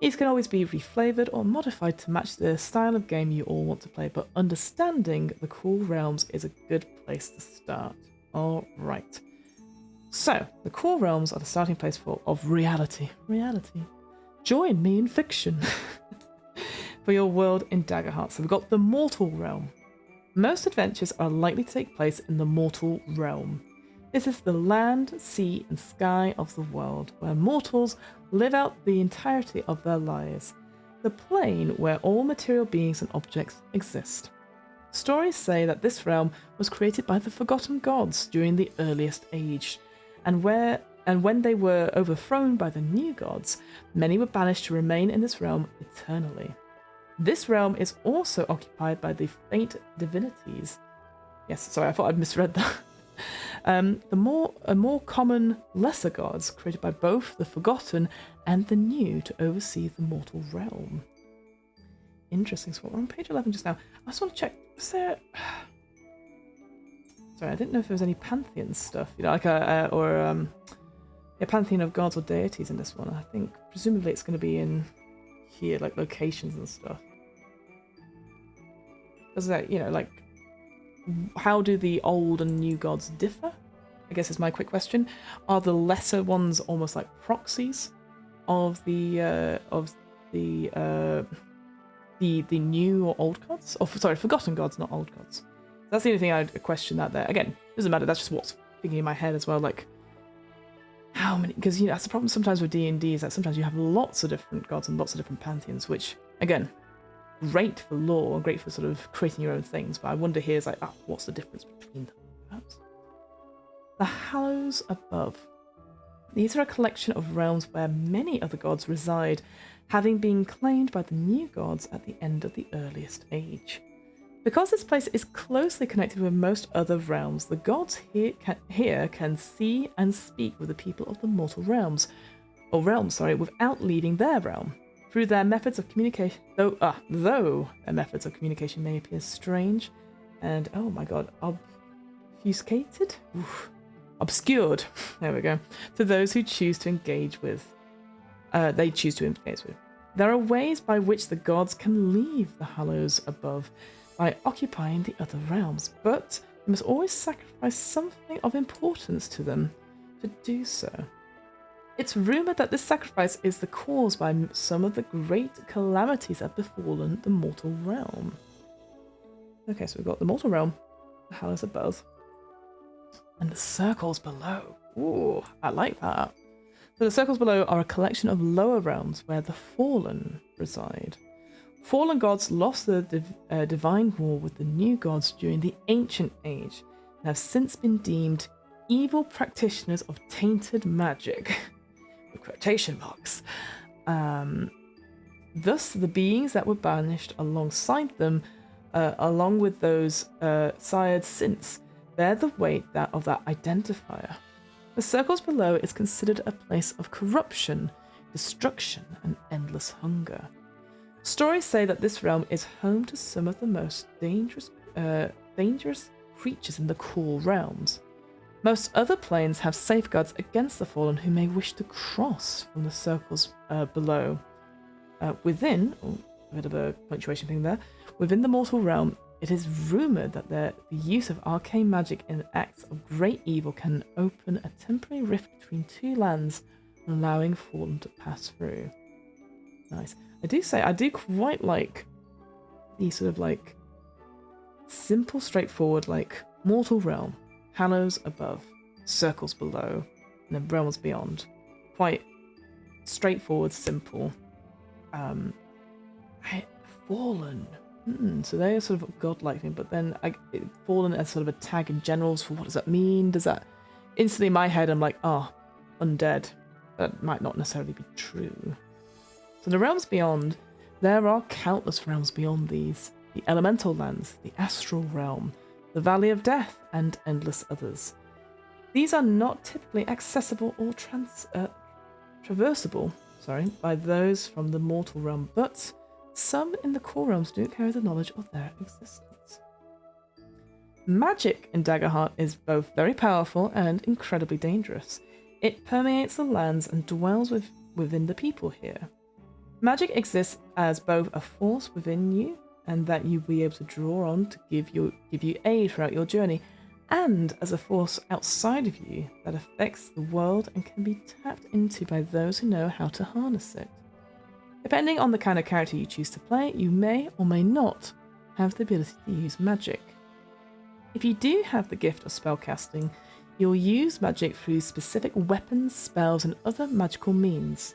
These can always be reflavoured or modified to match the style of game you all want to play, but understanding the core realms is a good place to start. Alright. So, the core realms are the starting place of reality. Join me in fiction. For your world in Daggerheart. So we've got the mortal realm. Most adventures are likely to take place in the mortal realm. This is the land, sea, and sky of the world, where mortals live out the entirety of their lives. The plane where all material beings and objects exist. Stories say that this realm was created by the forgotten gods during the earliest age, and when they were overthrown by the new gods, many were banished to remain in this realm eternally. This realm is also occupied by the faint divinities. Yes, sorry, I thought I'd misread that. More common lesser gods created by both the forgotten and the new to oversee the mortal realm. Interesting. So we're on page 11 just now. I just want to check. Was there? Sorry, I didn't know if there was any pantheon stuff. Like a pantheon of gods or deities in this one. I think presumably it's going to be in here, like locations and stuff. Does that, like, how do the old and new gods differ? I guess is my quick question. Are the lesser ones almost like proxies of the new or old gods? Oh, sorry, forgotten gods, not old gods. That's the only thing I'd question that there. Again, doesn't matter. That's just what's thinking in my head as well. Like, how many? Because that's the problem sometimes with D&D is that sometimes you have lots of different gods and lots of different pantheons, which again, great for lore and great for sort of creating your own things. But I wonder here is like, what's the difference between them? Perhaps? The Hallows Above. These are a collection of realms where many other gods reside, having been claimed by the new gods at the end of the earliest age. Because this place is closely connected with most other realms, the gods here can see and speak with the people of the mortal realms, without leaving their realm. Through their methods of communication, though their methods of communication may appear strange and, oh my god, obfuscated? Obscured, there we go, to those who choose to engage with. There are ways by which the gods can leave the Hallows Above by occupying the other realms, but you must always sacrifice something of importance to them to do so. It's rumoured that this sacrifice is the cause by some of the great calamities that have befallen the mortal realm. Okay, so we've got the mortal realm, the Hallows Above, and the circles below. Ooh, I like that. So the circles below are a collection of lower realms where the fallen reside. Fallen gods lost the divine war with the new gods during the Ancient Age and have since been deemed evil practitioners of tainted magic. With quotation marks. Thus, the beings that were banished alongside them, along with those sired since, bear the weight of that identifier. The circles below is considered a place of corruption, destruction, and endless hunger. Stories say that this realm is home to some of the most dangerous creatures in the core realms. Most other planes have safeguards against the fallen who may wish to cross from the circles below. Within, a bit of a punctuation thing there, within the mortal realm, it is rumoured that the use of arcane magic in acts of great evil can open a temporary rift between two lands, allowing fallen to pass through. Nice. I do quite like these sort of like simple, straightforward, like mortal realm, hallows above, circles below, and then realms beyond. Quite straightforward, simple. Fallen. So they are sort of a godlike thing, but then fallen as sort of a tag in general. So what does that mean? Does that instantly in my head I'm like, undead. That might not necessarily be true. So the realms beyond, there are countless realms beyond these. The elemental lands, the astral realm, the Valley of Death, and endless others. These are not typically accessible or traversable by those from the mortal realm, but some in the core realms do carry the knowledge of their existence. Magic in Daggerheart is both very powerful and incredibly dangerous. It permeates the lands and dwells within the people here. Magic exists as both a force within you and that you'll be able to draw on to give you aid throughout your journey, and as a force outside of you that affects the world and can be tapped into by those who know how to harness it. Depending on the kind of character you choose to play, you may or may not have the ability to use magic. If you do have the gift of spellcasting, you'll use magic through specific weapons, spells, and other magical means.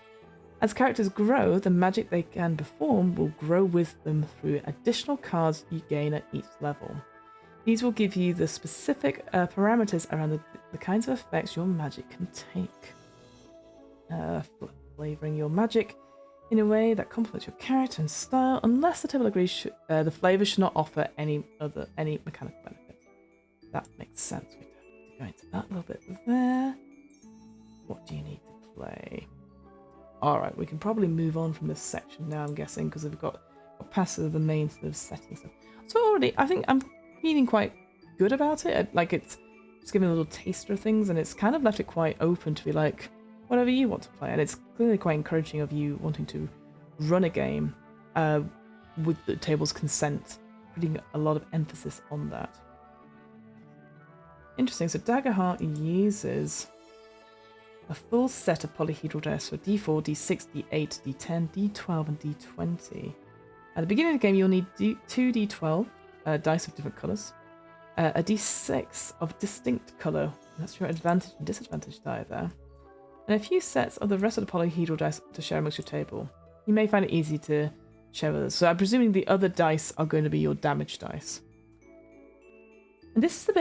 As characters grow, the magic they can perform will grow with them through additional cards you gain at each level. These will give you the specific parameters around the kinds of effects your magic can take. Flavouring your magic in a way that complements your character and style, unless the table agrees the flavour should not offer any mechanical benefit. That makes sense. We don't need to go into that little bit there. What do you need to play? Alright, we can probably move on from this section now, I'm guessing, because we've got past the main sort of setting stuff. So already, I think I'm feeling quite good about it. Like, it's just giving a little taster of things, and it's kind of left it quite open to be like, whatever you want to play. And it's clearly quite encouraging of you wanting to run a game with the table's consent, putting a lot of emphasis on that. Interesting, so Daggerheart uses a full set of polyhedral dice for D4, D6, D8, D10, D12, and D20. At the beginning of the game, you'll need 2 D12 dice of different colours, a D6 of distinct colour, that's your advantage and disadvantage die there, and a few sets of the rest of the polyhedral dice to share amongst your table. You may find it easy to share with others, so I'm presuming the other dice are going to be your damage dice. And this was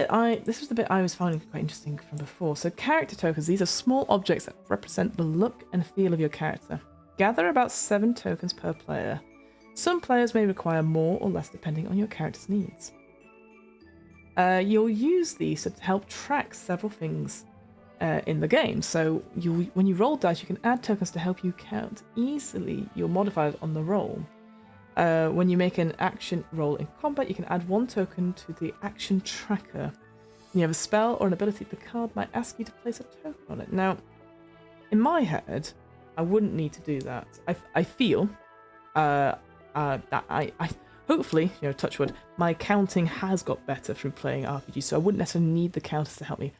the bit I was finding quite interesting from before. So character tokens, these are small objects that represent the look and feel of your character. Gather about 7 tokens per player. Some players may require more or less depending on your character's needs. You'll use these to help track several things in the game. So when you roll dice, you can add tokens to help you count easily your modifiers on the roll. When you make an action roll in combat, you can add 1 token to the action tracker. When you have a spell or an ability, the card might ask you to place a token on it. Now, in my head, I wouldn't need to do that. I feel that I hopefully, touch wood, my counting has got better through playing RPGs, so I wouldn't necessarily need the counters to help me.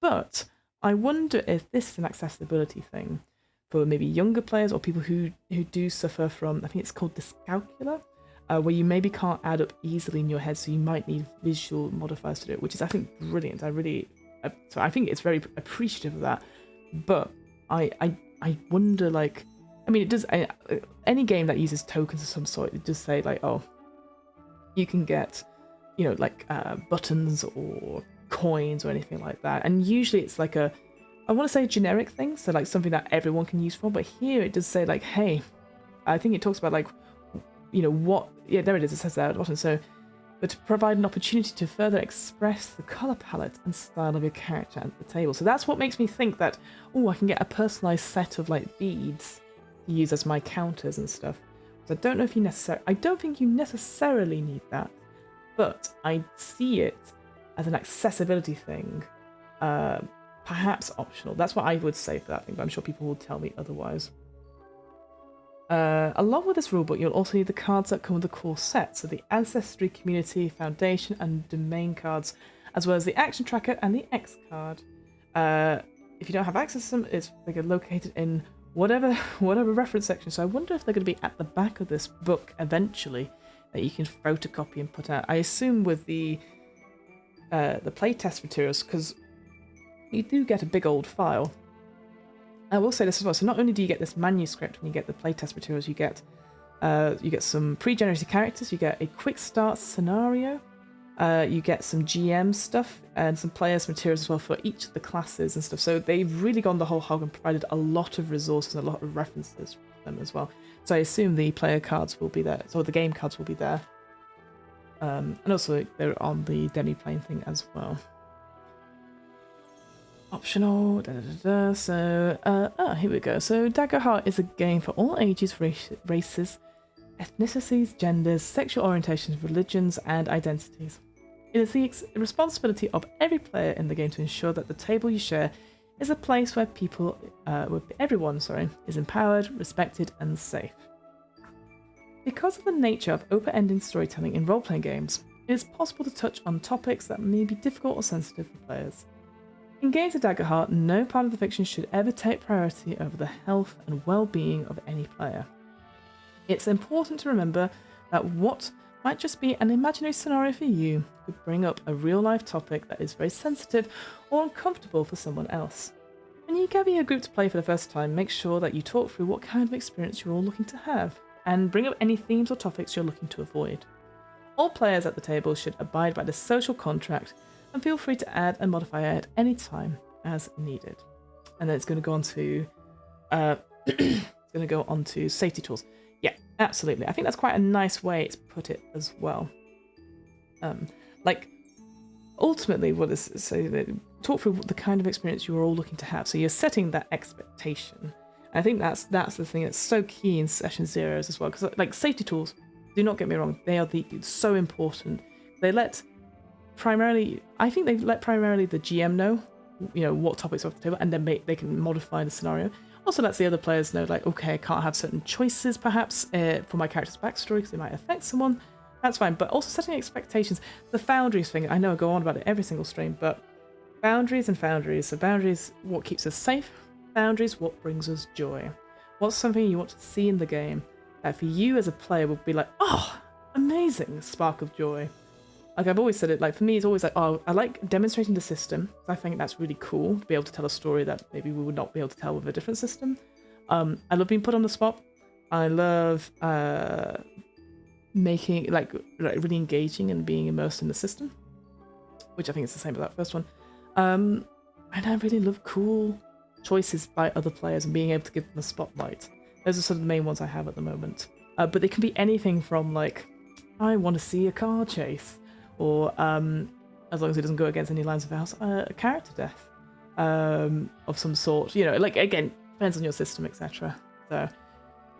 But I wonder if this is an accessibility thing for maybe younger players or people who do suffer from, I think it's called dyscalculia, where you maybe can't add up easily in your head, so you might need visual modifiers to do it, which is, I think, brilliant. So I think it's very appreciative of that. But I wonder, like, I mean, it does. Any game that uses tokens of some sort, it does say like, oh, you can get, you know, like buttons or coins or anything like that. And usually it's like I want to say generic thing, so like something that everyone can use for. But here it does say like, hey, I think it talks about like, you know, what? Yeah, there it is. It says there at the bottom. So, but to provide an opportunity to further express the color palette and style of your character at the table. So that's what makes me think that, oh, I can get a personalized set of like beads to use as my counters and stuff. So I don't know if you I don't think you necessarily need that, but I see it as an accessibility thing, perhaps optional. That's what I would say for that thing, but I'm sure people will tell me otherwise. Along with this rulebook, you'll also need the cards that come with the core set, so the Ancestry, Community, Foundation, and Domain cards, as well as the Action Tracker and the X card. If you don't have access to them, they're located in whatever reference section. So I wonder if they're going to be at the back of this book eventually, that you can photocopy and put out. I assume with the playtest materials, because you do get a big old file. I will say this as well. So not only do you get this manuscript when you get the playtest materials, you get some pre-generated characters, you get a quick start scenario, you get some GM stuff and some players materials as well for each of the classes and stuff. So they've really gone the whole hog and provided a lot of resources and a lot of references for them as well. So I assume the player cards will be there, so the game cards will be there, and also they're on the demi playing thing as well. Optional, So, here we go. So, Daggerheart is a game for all ages, races, ethnicities, genders, sexual orientations, religions, and identities. It is the responsibility of every player in the game to ensure that the table you share is a place where everyone is empowered, respected, and safe. Because of the nature of open-ended storytelling in role-playing games, it is possible to touch on topics that may be difficult or sensitive for players. In games of Daggerheart, no part of the fiction should ever take priority over the health and well-being of any player. It's important to remember that what might just be an imaginary scenario for you could bring up a real-life topic that is very sensitive or uncomfortable for someone else. When you gather your group to play for the first time, make sure that you talk through what kind of experience you're all looking to have, and bring up any themes or topics you're looking to avoid. All players at the table should abide by the social contract, and feel free to add and modify it at any time as needed. And then it's going to go on to safety tools. Yeah, absolutely. I think that's quite a nice way to put it as well. Like, ultimately, talk through the kind of experience you're all looking to have. So you're setting that expectation. And I think that's the thing that's so key in session zeros as well. Because like safety tools, do not get me wrong, they are so important. They let primarily the GM know, you know, what topics are off the table, and then they can modify the scenario. Also lets the other players know, like, okay, I can't have certain choices perhaps for my character's backstory because they might affect someone. That's fine. But also setting expectations. The boundaries thing, I know I go on about it every single stream, but boundaries and foundries. So boundaries, what keeps us safe. Boundaries, what brings us joy. What's something you want to see in the game that for you as a player would be like, oh, amazing, spark of joy. Like I've always said it, like for me it's always like, oh, I like demonstrating the system. I think that's really cool to be able to tell a story that maybe we would not be able to tell with a different system. I love being put on the spot. I love making like really engaging and being immersed in the system, which I think is the same with that first one. And I really love cool choices by other players and being able to give them a spotlight. Those are sort of the main ones I have at the moment. But they can be anything from like, I want to see a car chase. Or, as long as it doesn't go against any lines of the house, a character death of some sort. You know, like, again, depends on your system, etc. So,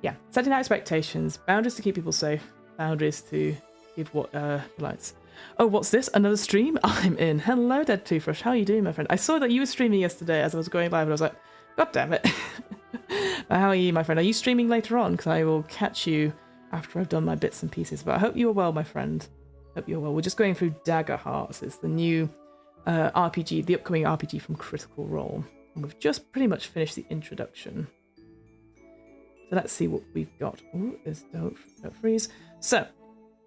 yeah, setting out expectations, boundaries to keep people safe, boundaries to give what lights. Oh, what's this? Another stream? I'm in. Hello, Dead Toothbrush. How are you doing, my friend? I saw that you were streaming yesterday as I was going live, and I was like, God damn it. How are you, my friend? Are you streaming later on? Because I will catch you after I've done my bits and pieces. But I hope you are well, my friend. Hope you're well. We're just going through Daggerheart. It's the new RPG, the upcoming RPG from Critical Role. And we've just pretty much finished the introduction. So let's see what we've got. Ooh, don't freeze. So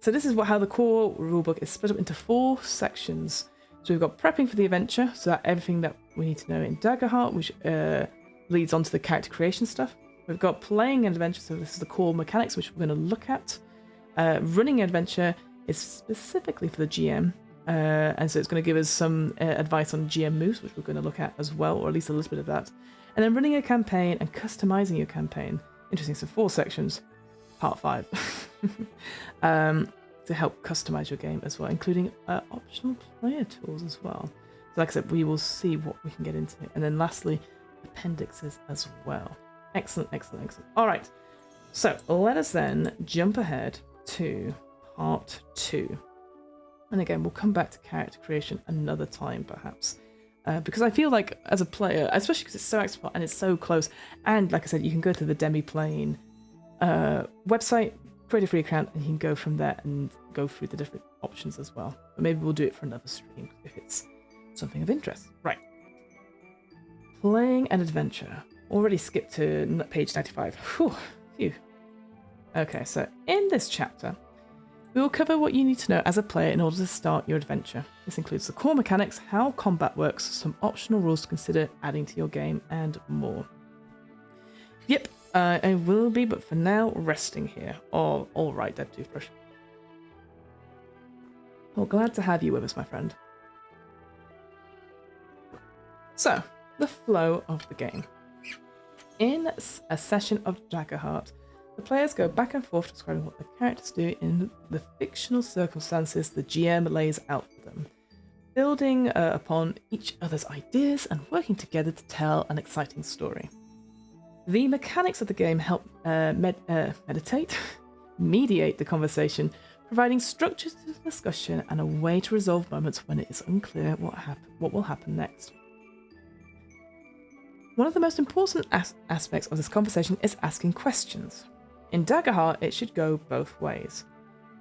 this is how the core rulebook is split up into 4 sections. So we've got prepping for the adventure, so that everything that we need to know in Daggerheart, which leads on to the character creation stuff. We've got playing an adventure, so this is the core mechanics which we're going to look at. Running an adventure is specifically for the GM, and so it's going to give us some advice on GM moves, which we're going to look at as well, or at least a little bit of that. And then running a campaign and customizing your campaign. Interesting, so 4 sections, part 5, to help customize your game as well, including optional player tools as well. So like I said, we will see what we can get into. And then lastly, appendixes as well. Excellent, excellent, excellent. All right, so let us then jump ahead to part 2. And again, we'll come back to character creation another time, perhaps. Because I feel like, as a player, especially because it's so accessible and it's so close, and like I said, you can go to the Demiplane website, create a free account, and you can go from there and go through the different options as well. But maybe we'll do it for another stream if it's something of interest. Right. Playing an adventure. Already skipped to page 95. Phew. Okay, so in this chapter, we will cover what you need to know as a player in order to start your adventure. This includes the core mechanics, how combat works, some optional rules to consider adding to your game, and more. Yep, I will be, but for now, resting here. Oh, all right, Dead Toothbrush. Well, glad to have you with us, my friend. So, the flow of the game. In a session of Daggerheart, the players go back and forth describing what the characters do in the fictional circumstances the GM lays out for them, building upon each other's ideas and working together to tell an exciting story. The mechanics of the game help mediate the conversation, providing structure to the discussion and a way to resolve moments when it is unclear what will happen next. One of the most important aspects of this conversation is asking questions. In Daggerheart, it should go both ways.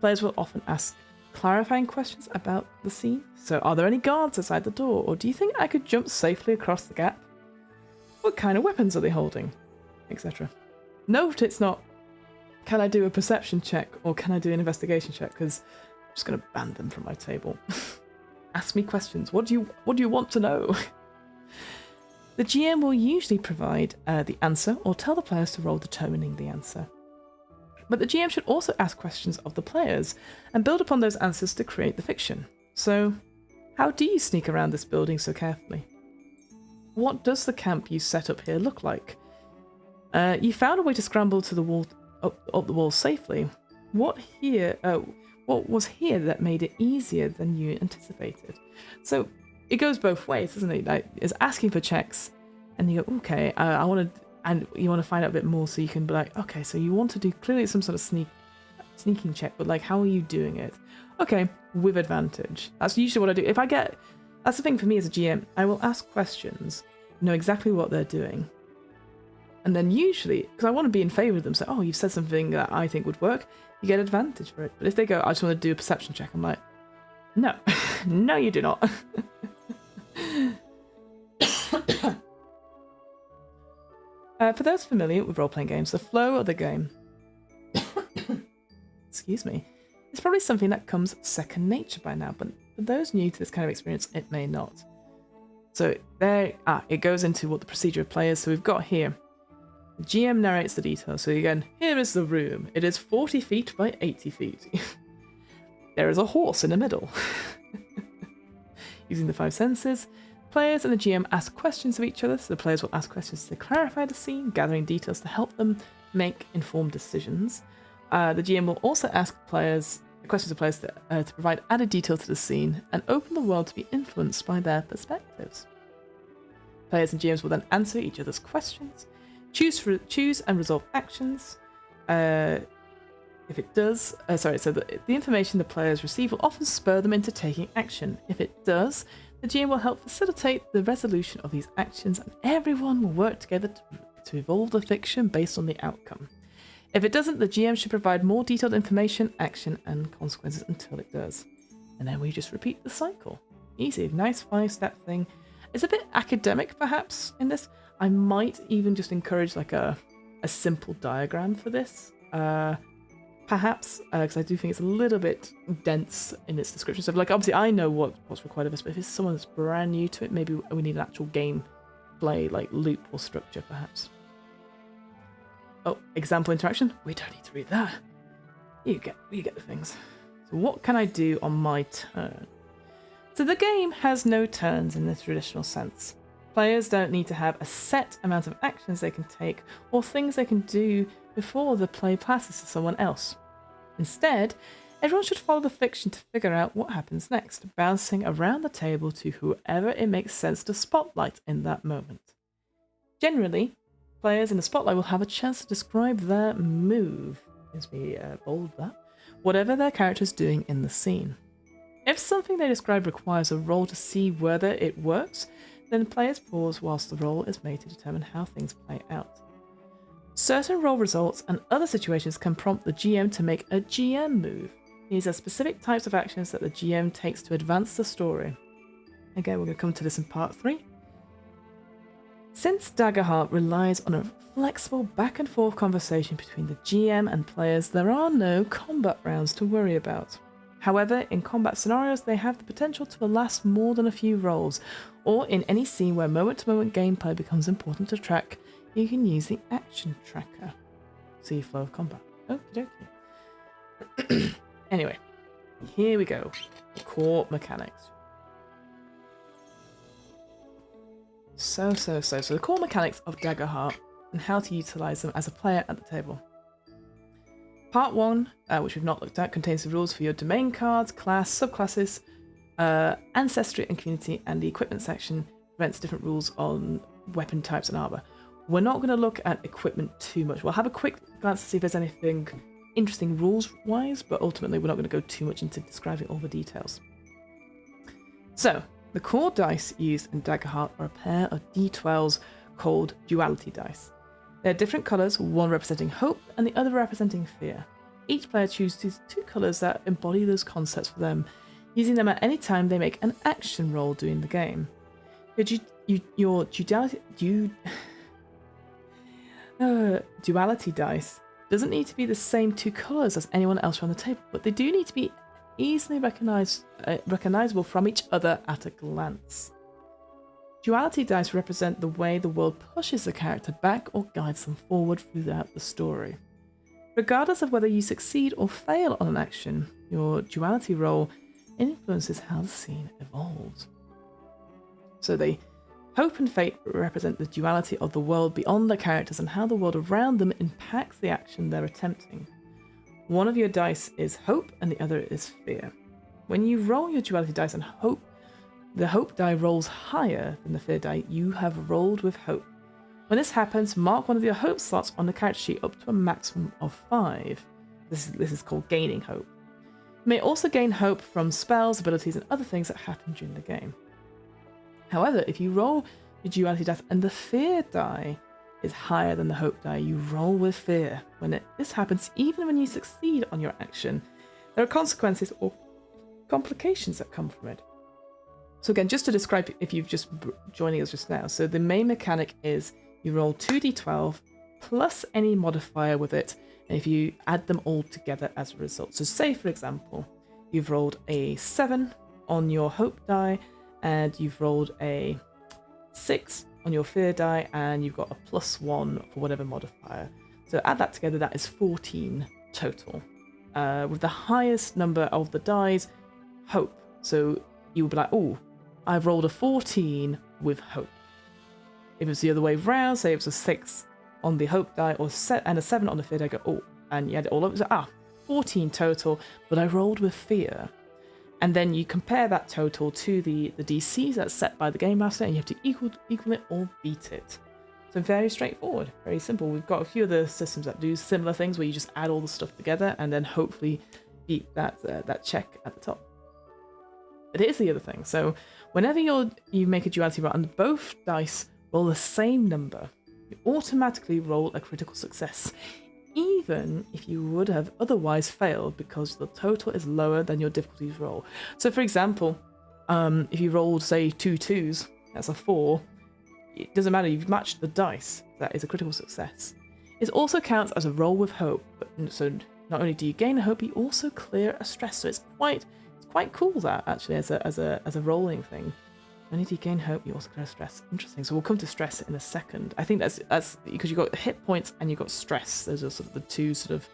Players will often ask clarifying questions about the scene. So, are there any guards outside the door? Or do you think I could jump safely across the gap? What kind of weapons are they holding? Etc. Note it's not, can I do a perception check or can I do an investigation check? Because I'm just going to ban them from my table. Ask me questions. What do you want to know? The GM will usually provide the answer or tell the players to roll determining the answer. But the GM should also ask questions of the players and build upon those answers to create the fiction. So, how do you sneak around this building so carefully? What does the camp you set up here look like? You found a way to scramble to the wall, up the wall safely. What was here that made it easier than you anticipated? So, it goes both ways, doesn't it? Like, it's asking for checks, and you go, okay, I want to, and you want to find out a bit more, so you can be like, okay, so you want to do clearly some sort of sneaking check, but like, how are you doing it? Okay, with advantage. That's usually what I do. That's the thing for me as a GM. I will ask questions, know exactly what they're doing, and then usually, because I want to be in favour of them, so oh, you've said something that I think would work, you get advantage for it. But if they go, I just want to do a perception check, I'm like, no, no, you do not. For those familiar with role-playing games, the flow of the game, excuse me, is probably something that comes second nature by now, but for those new to this kind of experience, it may not. So there, it goes into what the procedure of play is. So we've got here, the GM narrates the details. So again, here is the room. It is 40 feet by 80 feet. There is a horse in the middle. Using the 5 senses, players and the GM ask questions of each other, so the players will ask questions to clarify the scene, gathering details to help them make informed decisions. The GM will also ask questions of players to provide added detail to the scene and open the world to be influenced by their perspectives. Players and GMs will then answer each other's questions, choose and resolve actions. If it does, so the information the players receive will often spur them into taking action. If it does, the GM will help facilitate the resolution of these actions, and everyone will work together to evolve the fiction based on the outcome. If it doesn't, the GM should provide more detailed information, action, and consequences until it does. And then we just repeat the cycle. Easy, nice 5-step thing. It's a bit academic, perhaps, in this. I might even just encourage like a simple diagram for this. Perhaps, because I do think it's a little bit dense in its description. So, like, obviously, I know what's required of us, but if it's someone that's brand new to it, maybe we need an actual game play, like loop or structure, perhaps. Oh, example interaction. We don't need to read that. You get the things. So what can I do on my turn? So the game has no turns in the traditional sense. Players don't need to have a set amount of actions they can take or things they can do before the play passes to someone else. Instead, everyone should follow the fiction to figure out what happens next, bouncing around the table to whoever it makes sense to spotlight in that moment. Generally, players in the spotlight will have a chance to describe their move, gives me bold that, whatever their character is doing in the scene. If something they describe requires a roll to see whether it works, then players pause whilst the roll is made to determine how things play out. Certain roll results and other situations can prompt the GM to make a GM move. These are specific types of actions that the GM takes to advance the story. Again, we're going to come to this in part 3. Since Daggerheart relies on a flexible back and forth conversation between the GM and players, there are no combat rounds to worry about. However, in combat scenarios, they have the potential to last more than a few rolls, or in any scene where moment-to-moment gameplay becomes important to track, you can use the action tracker. See flow of combat. Okie dokie. Anyway, here we go. Core mechanics. So the core mechanics of Daggerheart and how to utilize them as a player at the table. Part 1, which we've not looked at, contains the rules for your domain cards, class, subclasses, ancestry and community, and the equipment section presents different rules on weapon types and armor. We're not going to look at equipment too much. We'll have a quick glance to see if there's anything interesting rules-wise, but ultimately we're not going to go too much into describing all the details. So, the core dice used in Daggerheart are a pair of D12s called duality dice. They're different colours, one representing hope and the other representing fear. Each player chooses 2 colours that embody those concepts for them, using them at any time they make an action roll during the game. Your duality dice doesn't need to be the same 2 colours as anyone else around the table, but they do need to be easily recognisable from each other at a glance. Duality dice represent the way the world pushes the character back or guides them forward throughout the story. Regardless of whether you succeed or fail on an action, your duality roll influences how the scene evolves. So the hope and fate represent the duality of the world beyond the characters and how the world around them impacts the action they're attempting. One of your dice is hope and the other is fear. When you roll your duality dice and the hope die rolls higher than the fear die, you have rolled with hope. When this happens, mark one of your hope slots on the character sheet up to a maximum of 5. This is called gaining hope. You may also gain hope from spells, abilities, and other things that happen during the game. However, if you roll your duality dice and the fear die is higher than the hope die, you roll with fear. This happens even when you succeed on your action, there are consequences or complications that come from it. So again, just to describe if you've just joining us just now, so the main mechanic is you roll 2d12 plus any modifier with it, and if you add them all together as a result. So say, for example, you've rolled a 7 on your hope die, and you've rolled a 6 on your fear die, and you've got a +1 for whatever modifier. So add that together, that is 14 total. With the highest number of the dies, hope. So you would be like, oh, I've rolled a 14 with hope. If it's the other way round, say it was a 6 on the hope die and a 7 on the fear die, go, oh, and you add it all up, so 14 total, but I rolled with fear. And then you compare that total to the DCs that's set by the game master, and you have to equal it or beat it. So very straightforward, very simple. We've got a few other systems that do similar things where you just add all the stuff together and then hopefully beat that check at the top. But here's the other thing. So whenever you make a duality roll and both dice roll the same number, you automatically roll a critical success, even if you would have otherwise failed because the total is lower than your difficulties roll. So for example, if you rolled, say, 2 2s, that's a 4, it doesn't matter, you've matched the dice, that is a critical success. It also counts as a roll with hope, so not only do you gain a hope, you also clear a stress, so it's quite cool that actually as a rolling thing. When you gain hope, you also get stress. Interesting. So we'll come to stress in a second. I think that's because you've got hit points and you've got stress. Those are sort of the two sort of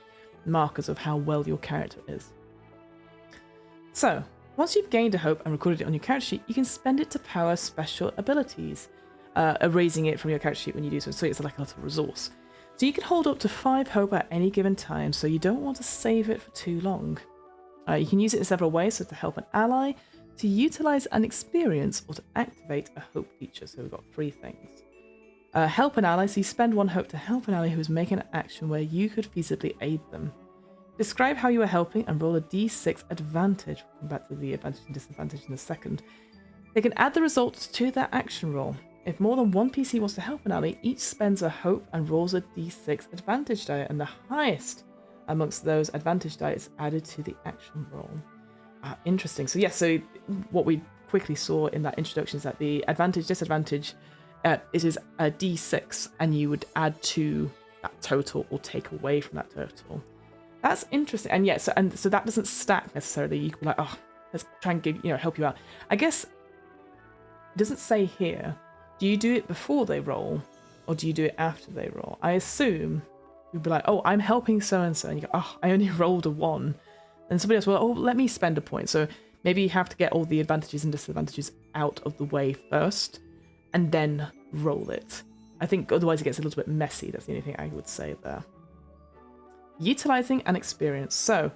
markers of how well your character is. So once you've gained a hope and recorded it on your character sheet, you can spend it to power special abilities, erasing it from your character sheet when you do so. So it's like a little resource. So you can hold up to 5 hope at any given time, so you don't want to save it for too long. You can use it in several ways, so to help an ally, to utilize an experience, or to activate a hope feature. So we've got 3 things. Help an ally, so you spend 1 hope to help an ally who is making an action where you could feasibly aid them. Describe how you are helping and roll a d6 advantage. We'll come back to the advantage and disadvantage in a second. They can add the results to their action roll. If more than 1 PC wants to help an ally, each spends a hope and rolls a d6 advantage die, and the highest amongst those advantage die is added to the action roll. Interesting. So yes, so what we quickly saw in that introduction is that the advantage, disadvantage, it is a d6, and you would add to that total or take away from that total. That's interesting. And yeah, so that doesn't stack necessarily. You could be like, oh, let's try and give, help you out. I guess it doesn't say here. Do you do it before they roll, or do you do it after they roll? I assume you'd be like, oh, I'm helping so-and-so, and you go, oh, I only rolled a 1. And somebody else will, oh, let me spend a point. So maybe you have to get all the advantages and disadvantages out of the way first, and then roll it. I think otherwise it gets a little bit messy. That's the only thing I would say there. Utilizing an experience. So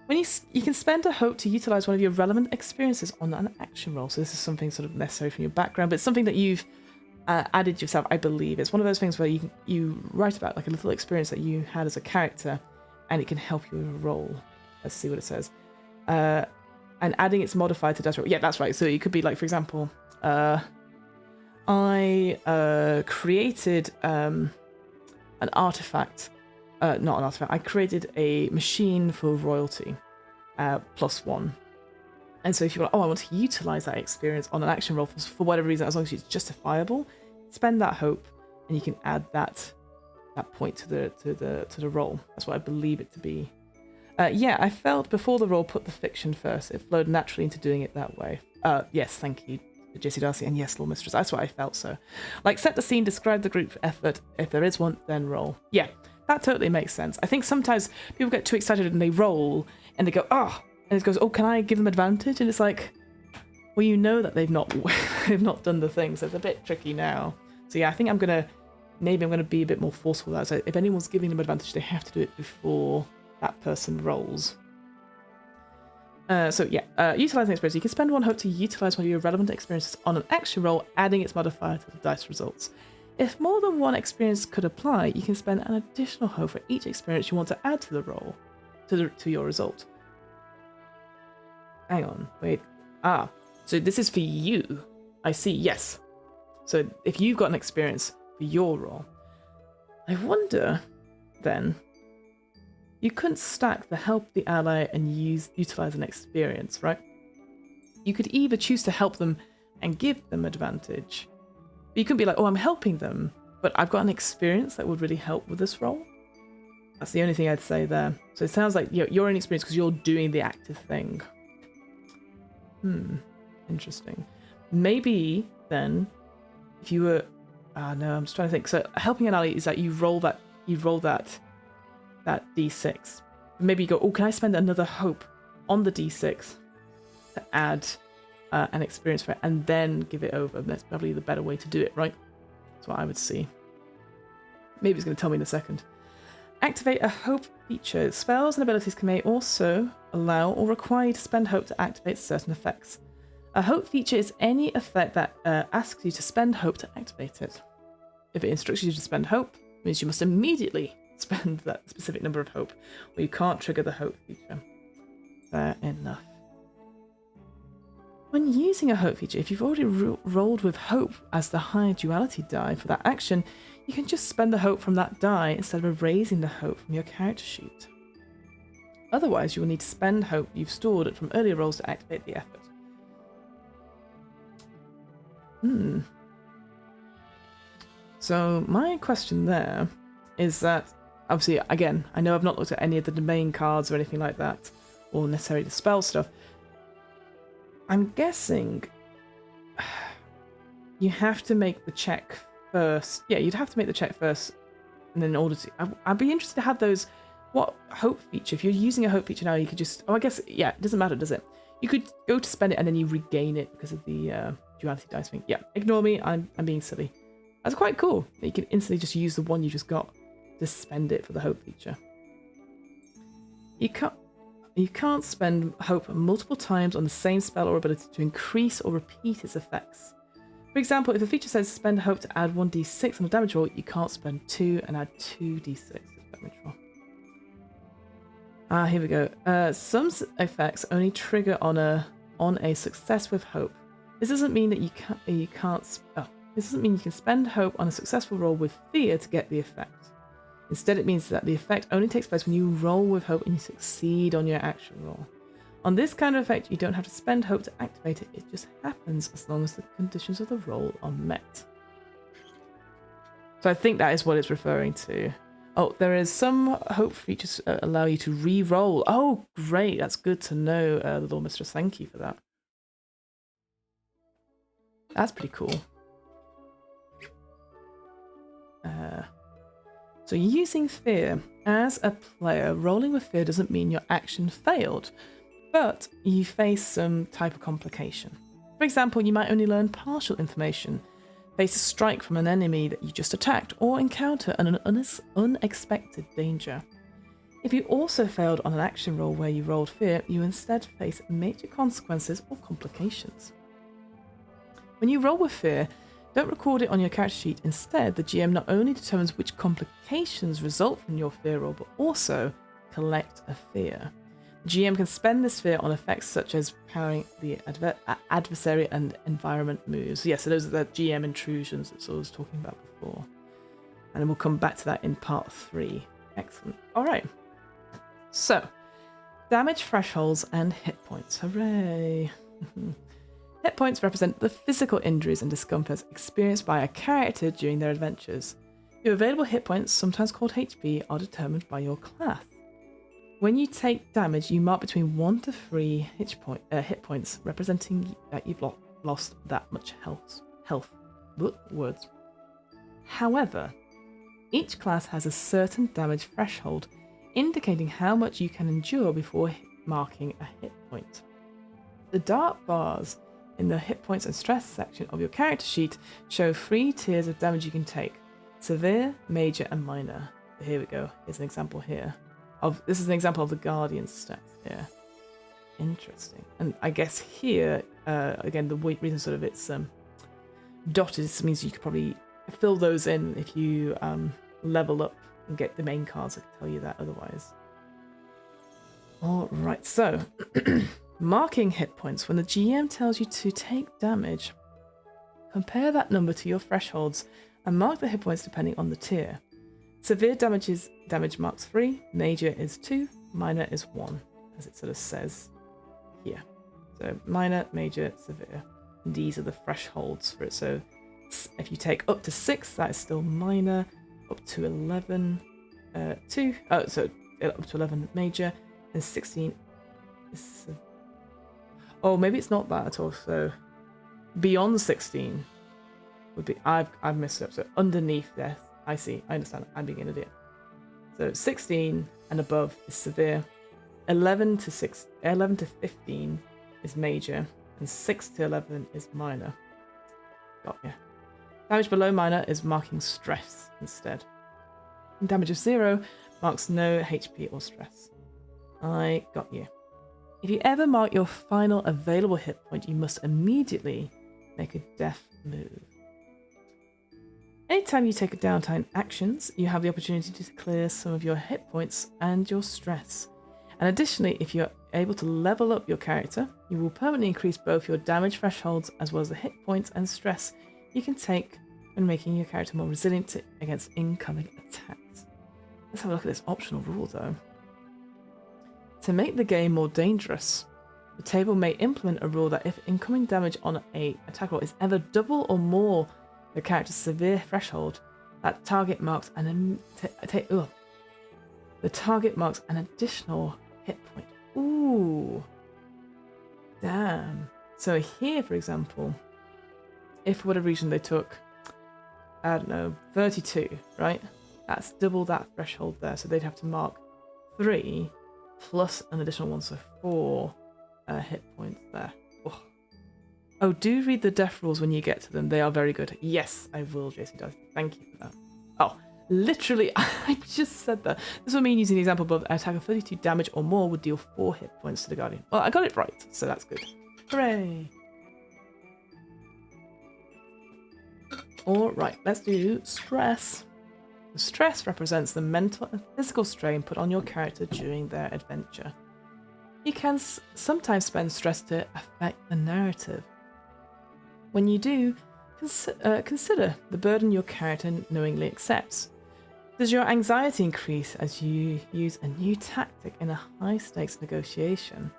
when you can spend a hope to utilize one of your relevant experiences on an action roll. So this is something sort of necessary from your background, but it's something that you've added yourself, I believe. It's one of those things where you write about like a little experience that you had as a character, and it can help you with a roll. Let's see what it says. And adding its modifier to dice roll. Yeah, that's right. So it could be like, for example, I created an artifact. Not an artifact. I created a machine for royalty, +1. And so if you're like, oh, I want to utilize that experience on an action roll for whatever reason, as long as it's justifiable, spend that hope, and you can add that point to the roll. That's what I believe it to be. Yeah, I felt before the roll put the fiction first. It flowed naturally into doing it that way. Yes, thank you, JC Darcy, and yes, Lord Mistress. That's what I felt. So, like, set the scene, describe the group effort. If there is one, then roll. Yeah. That totally makes sense. I think sometimes people get too excited and they roll and they go, oh, and it goes, oh, can I give them advantage? And it's like, well, you know that they've not done the thing, so it's a bit tricky now. So yeah, I think I'm gonna be a bit more forceful with that. So if anyone's giving them advantage, they have to do it before that person rolls. So yeah, utilizing experience. You can spend 1 hope to utilize one of your relevant experiences on an action roll, adding its modifier to the dice results. If more than 1 experience could apply, you can spend an additional hope for each experience you want to add to the roll, to your result. Hang on, wait. So this is for you. I see, yes. So if you've got an experience for your roll, I wonder, then, you couldn't stack the help the ally and utilize an experience, right? You could either choose to help them and give them advantage. You couldn't be like, oh, I'm helping them, but I've got an experience that would really help with this role. That's the only thing I'd say there. So it sounds like you're inexperienced because you're doing the active thing. Interesting. Maybe then, if you were, no, I'm just trying to think. So helping an ally is that you roll that d6. Maybe you go, oh, can I spend another hope on the d6 to add an experience for it, and then give it over? That's probably the better way to do it, right? That's what I would see. Maybe it's going to tell me in a second. Activate a hope feature. Spells and abilities may also allow or require you to spend hope to activate certain effects. A hope feature is any effect that asks you to spend hope to activate it. If it instructs you to spend hope, it means you must immediately spend that specific number of hope, or you can't trigger the hope feature. Fair enough. When using a hope feature, if you've already rolled with hope as the higher duality die for that action, you can just spend the hope from that die instead of erasing the hope from your character sheet. Otherwise, you will need to spend hope you've stored from earlier rolls to activate the effort. So my question there is that, obviously, again, I know I've not looked at any of the domain cards or anything like that, or necessarily the spell stuff. I'm guessing you have to make the check first. Yeah, you'd have to make the check first, and then in order to, I'd be interested to have those. What hope feature? If you're using a hope feature now, you could just. Oh, I guess yeah, it doesn't matter, does it? You could go to spend it and then you regain it because of the duality dice thing. Yeah, ignore me. I'm being silly. That's quite cool. You can instantly just use the one you just got to spend it for the hope feature. You can't spend hope multiple times on the same spell or ability to increase or repeat its effects. For example, if a feature says spend hope to add 1d6 on a damage roll, you can't spend 2 and add 2d6 to the damage roll. Here we go. Some effects only trigger on a success with hope. This doesn't mean that this doesn't mean you can spend hope on a successful roll with fear to get the effect. Instead, it means that the effect only takes place when you roll with hope and you succeed on your action roll. On this kind of effect, you don't have to spend hope to activate it. It just happens as long as the conditions of the roll are met. So I think that is what it's referring to. Oh, there is some hope features allow you to re-roll. Oh, great. That's good to know, Little Mistress. Thank you for that. That's pretty cool. So using fear. As a player, rolling with fear doesn't mean your action failed, but you face some type of complication. For example, you might only learn partial information, face a strike from an enemy that you just attacked, or encounter an unexpected danger. If you also failed on an action roll where you rolled fear, you instead face major consequences or complications. When you roll with fear, don't record it on your character sheet. Instead, the GM not only determines which complications result from your fear roll, but also collect a fear. The GM can spend this fear on effects such as powering the adversary and environment moves. Yeah, so those are the GM intrusions that I was talking about before. And then we'll come back to that in part 3. Excellent. All right. So, damage thresholds and hit points. Hooray. Hit points represent the physical injuries and discomforts experienced by a character during their adventures. Your available hit points, sometimes called HP, are determined by your class. When you take damage, you mark between 1 to 3 hit points, representing that you've lost that much health. Words. However, each class has a certain damage threshold, indicating how much you can endure before marking a hit point. The dark bars in the hit points and stress section of your character sheet show 3 tiers of damage you can take: severe, major, and minor. Here we go. Here's an example here. This is an example of the Guardian stats here. Interesting. And I guess here, again, the reason sort of it's dotted means you could probably fill those in if you level up and get the main cards. I can tell you that otherwise. All right, so marking hit points. When the GM tells you to take damage, compare that number to your thresholds and mark the hit points depending on the tier. Severe damage marks 3, major is 2, minor is 1, as it sort of says here. So minor, major, severe. And these are the thresholds for it. So if you take up to 6, that is still minor. Up to 11, 2. Oh, so up to 11 major, and 16 is. Oh, maybe it's not that at all. So beyond 16 would be. I've messed it up. So underneath there. I see. I understand. I'm being an idiot. So 16 and above is severe. 11 to 15 is major, and 6 to 11 is minor. Got ya. Damage below minor is marking stress instead. And damage of 0 marks no HP or stress. I got you. If you ever mark your final available hit point, you must immediately make a death move. Anytime you take a downtime actions, you have the opportunity to clear some of your hit points and your stress. And additionally, if you're able to level up your character, you will permanently increase both your damage thresholds as well as the hit points and stress you can take when making your character more resilient against incoming attacks. Let's have a look at this optional rule though. To make the game more dangerous, the table may implement a rule that if incoming damage on an attack roll is ever double or more the character's severe threshold, that target marks an additional hit point. Ooh, damn. So here, for example, if for whatever reason they took, I don't know, 32, right? That's double that threshold there, so they'd have to mark 3 plus an additional 1, so 4 hit points there. Oh, do read the death rules when you get to them. They are very good. Yes, I will, JC does. Thank you for that. Oh, literally, I just said that. This will mean using the example above, an attack of 32 damage or more would deal 4 hit points to the Guardian. Well, I got it right, so that's good. Hooray! Alright, let's do stress. Stress represents the mental and physical strain put on your character during their adventure. You can sometimes spend stress to affect the narrative. When you do, consider the burden your character knowingly accepts. Does your anxiety increase as you use a new tactic in a high-stakes negotiation?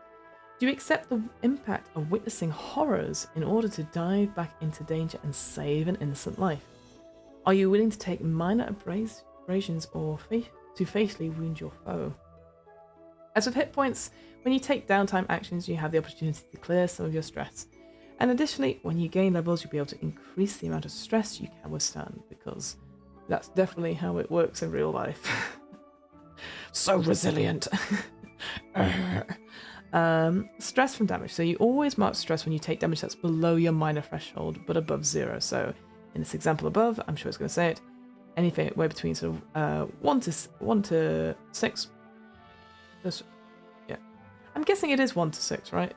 Do you accept the impact of witnessing horrors in order to dive back into danger and save an innocent life? Are you willing to take minor abrasions or to fatally wound your foe? As with hit points, when you take downtime actions, you have the opportunity to clear some of your stress. And additionally, when you gain levels, you'll be able to increase the amount of stress you can withstand, because that's definitely how it works in real life. So resilient. Stress from damage. So you always mark stress when you take damage that's below your minor threshold, but above 0. So in this example above, I'm sure it's going to say it, anything way between sort of 1 to 6. Yeah, I'm guessing it is 1 to 6, right?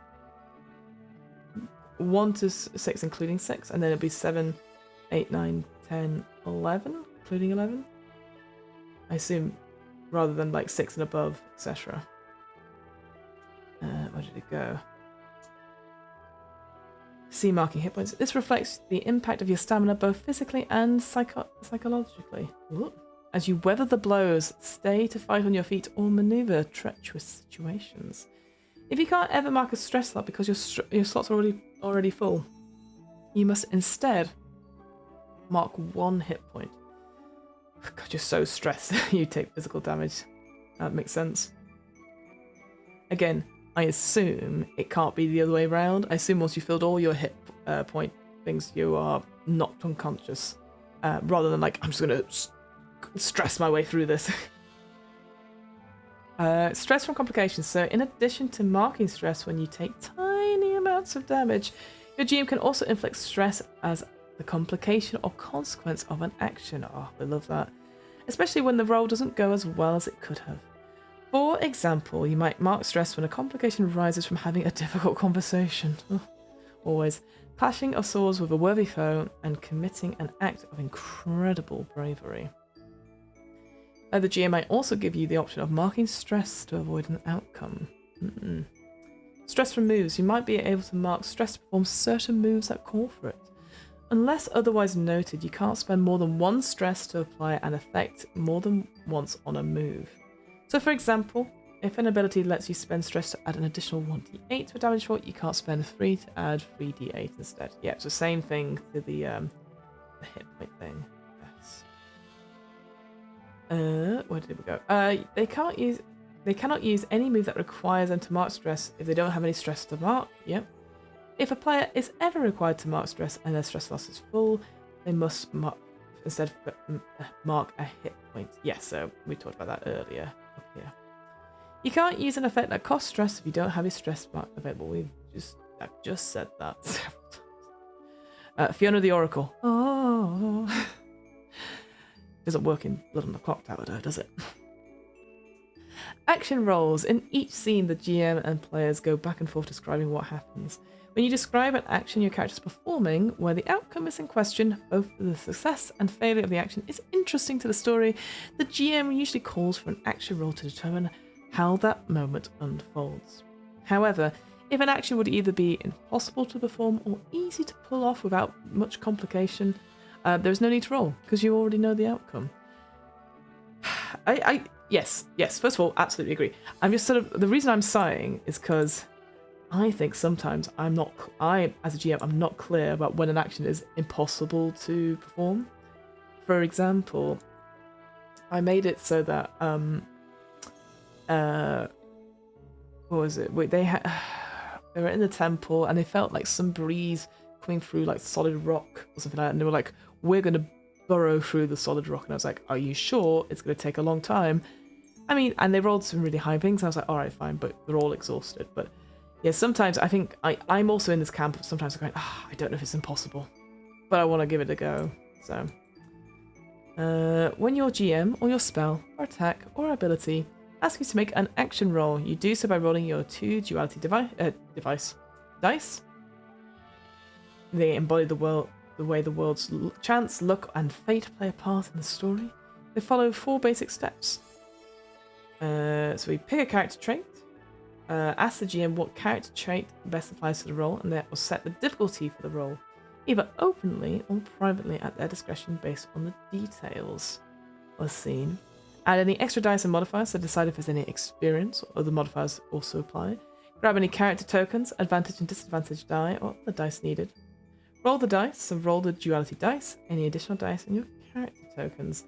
1 to 6 including 6, and then it'll be 7, 8, 9, 10, 11 including 11. I assume, rather than like 6 and above, etc. Where did it go? C, marking hit points. This reflects the impact of your stamina both physically and psychologically. Ooh. As you weather the blows, stay to fight on your feet, or maneuver treacherous situations. If you can't ever mark a stress slot because your slots are already full, you must instead mark 1 hit point. God, you're so stressed you take physical damage. That makes sense. Again, I assume it can't be the other way around. I assume once you filled all your hit point things, you are knocked unconscious, rather than like, I'm just going to stress my way through this. Stress from complications. So in addition to marking stress when you take tiny amounts of damage, your GM can also inflict stress as the complication or consequence of an action. Oh, I love that. Especially when the roll doesn't go as well as it could have. For example, you might mark stress when a complication arises from having a difficult conversation. Always. Clashing of swords with a worthy foe and committing an act of incredible bravery. The GM might also give you the option of marking stress to avoid an outcome. Stress from moves. You might be able to mark stress to perform certain moves that call for it. Unless otherwise noted, you can't spend more than 1 stress to apply an effect more than once on a move. So for example, if an ability lets you spend stress to add an additional 1d8 to a damage roll, you can't spend 3 to add 3d8 instead. Yeah, it's the same thing to the hit point thing. Yes. Where did we go? They cannot use any move that requires them to mark stress if they don't have any stress to mark. Yep. If a player is ever required to mark stress and their stress loss is full, they must instead mark a hit point. Yes, so we talked about that earlier up here. You can't use an effect that costs stress if you don't have a stress mark available. I've just said that several times. Fiona the Oracle. Oh. Doesn't work in Blood on the Clock Tower, does it? Action rolls. In each scene, the GM and players go back and forth describing what happens. When you describe an action your character is performing, where the outcome is in question, both the success and failure of the action is interesting to the story, the GM usually calls for an action roll to determine how that moment unfolds. However, if an action would either be impossible to perform or easy to pull off without much complication, there's no need to roll, because you already know the outcome. Yes, first of all, absolutely agree. I'm just the reason I'm sighing is because I think sometimes as a GM, I'm not clear about when an action is impossible to perform. For example, I made it so that, what was it? They were in the temple and they felt like some breeze coming through like solid rock or something like that, and they were like, we're going to burrow through the solid rock, and I was like, are you sure? It's going to take a long time. I mean, and they rolled some really high things, and I was like, all right, fine, but they're all exhausted. But yeah, sometimes I think I'm also in this camp of sometimes I'm going, I don't know if it's impossible, but I want to give it a go. So when your GM or your spell or attack or ability asks you to make an action roll, you do so by rolling your 2 duality dice. They embody the way the world's chance, luck, and fate play a part in the story. They follow 4 basic steps. So we pick a character trait, ask the GM what character trait best applies to the role, and that will set the difficulty for the role, either openly or privately at their discretion based on the details of the scene. Add any extra dice and modifiers to decide if there's any experience or other modifiers also apply. Grab any character tokens, advantage and disadvantage die, or the dice needed. Roll the dice, so roll the duality dice, any additional dice, and your character tokens.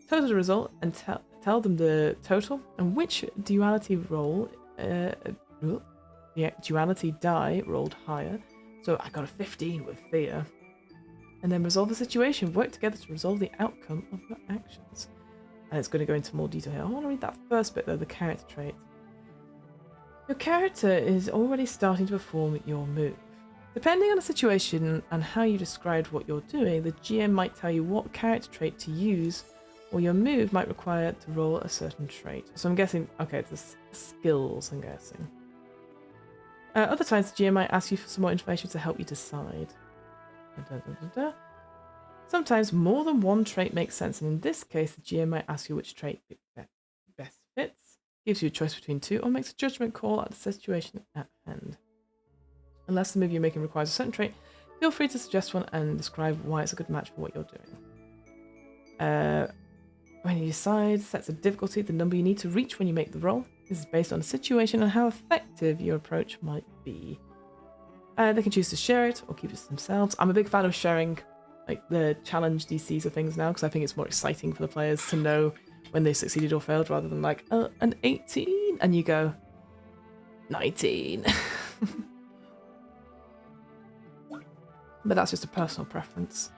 Total the result and tell them the total and which duality roll, duality die rolled higher. So I got a 15 with fear. And then resolve the situation. Work together to resolve the outcome of your actions. And it's going to go into more detail here. I want to read that first bit though, the character trait. Your character is already starting to perform your move. Depending on the situation and how you described what you're doing, the GM might tell you what character trait to use, or your move might require to roll a certain trait. So I'm guessing, okay, it's the skills, I'm guessing. Other times the GM might ask you for some more information to help you decide. Sometimes more than one trait makes sense, and in this case the GM might ask you which trait best fits, gives you a choice between 2, or makes a judgment call at the situation at hand. Unless the move you're making requires a certain trait, feel free to suggest one and describe why it's a good match for what you're doing. When you decide, sets a difficulty, the number you need to reach when you make the roll. This is based on the situation and how effective your approach might be. They can choose to share it or keep it to themselves. I'm a big fan of sharing like the challenge DCs of things now, because I think it's more exciting for the players to know when they succeeded or failed, rather than like, an 18, and you go, 19. But that's just a personal preference.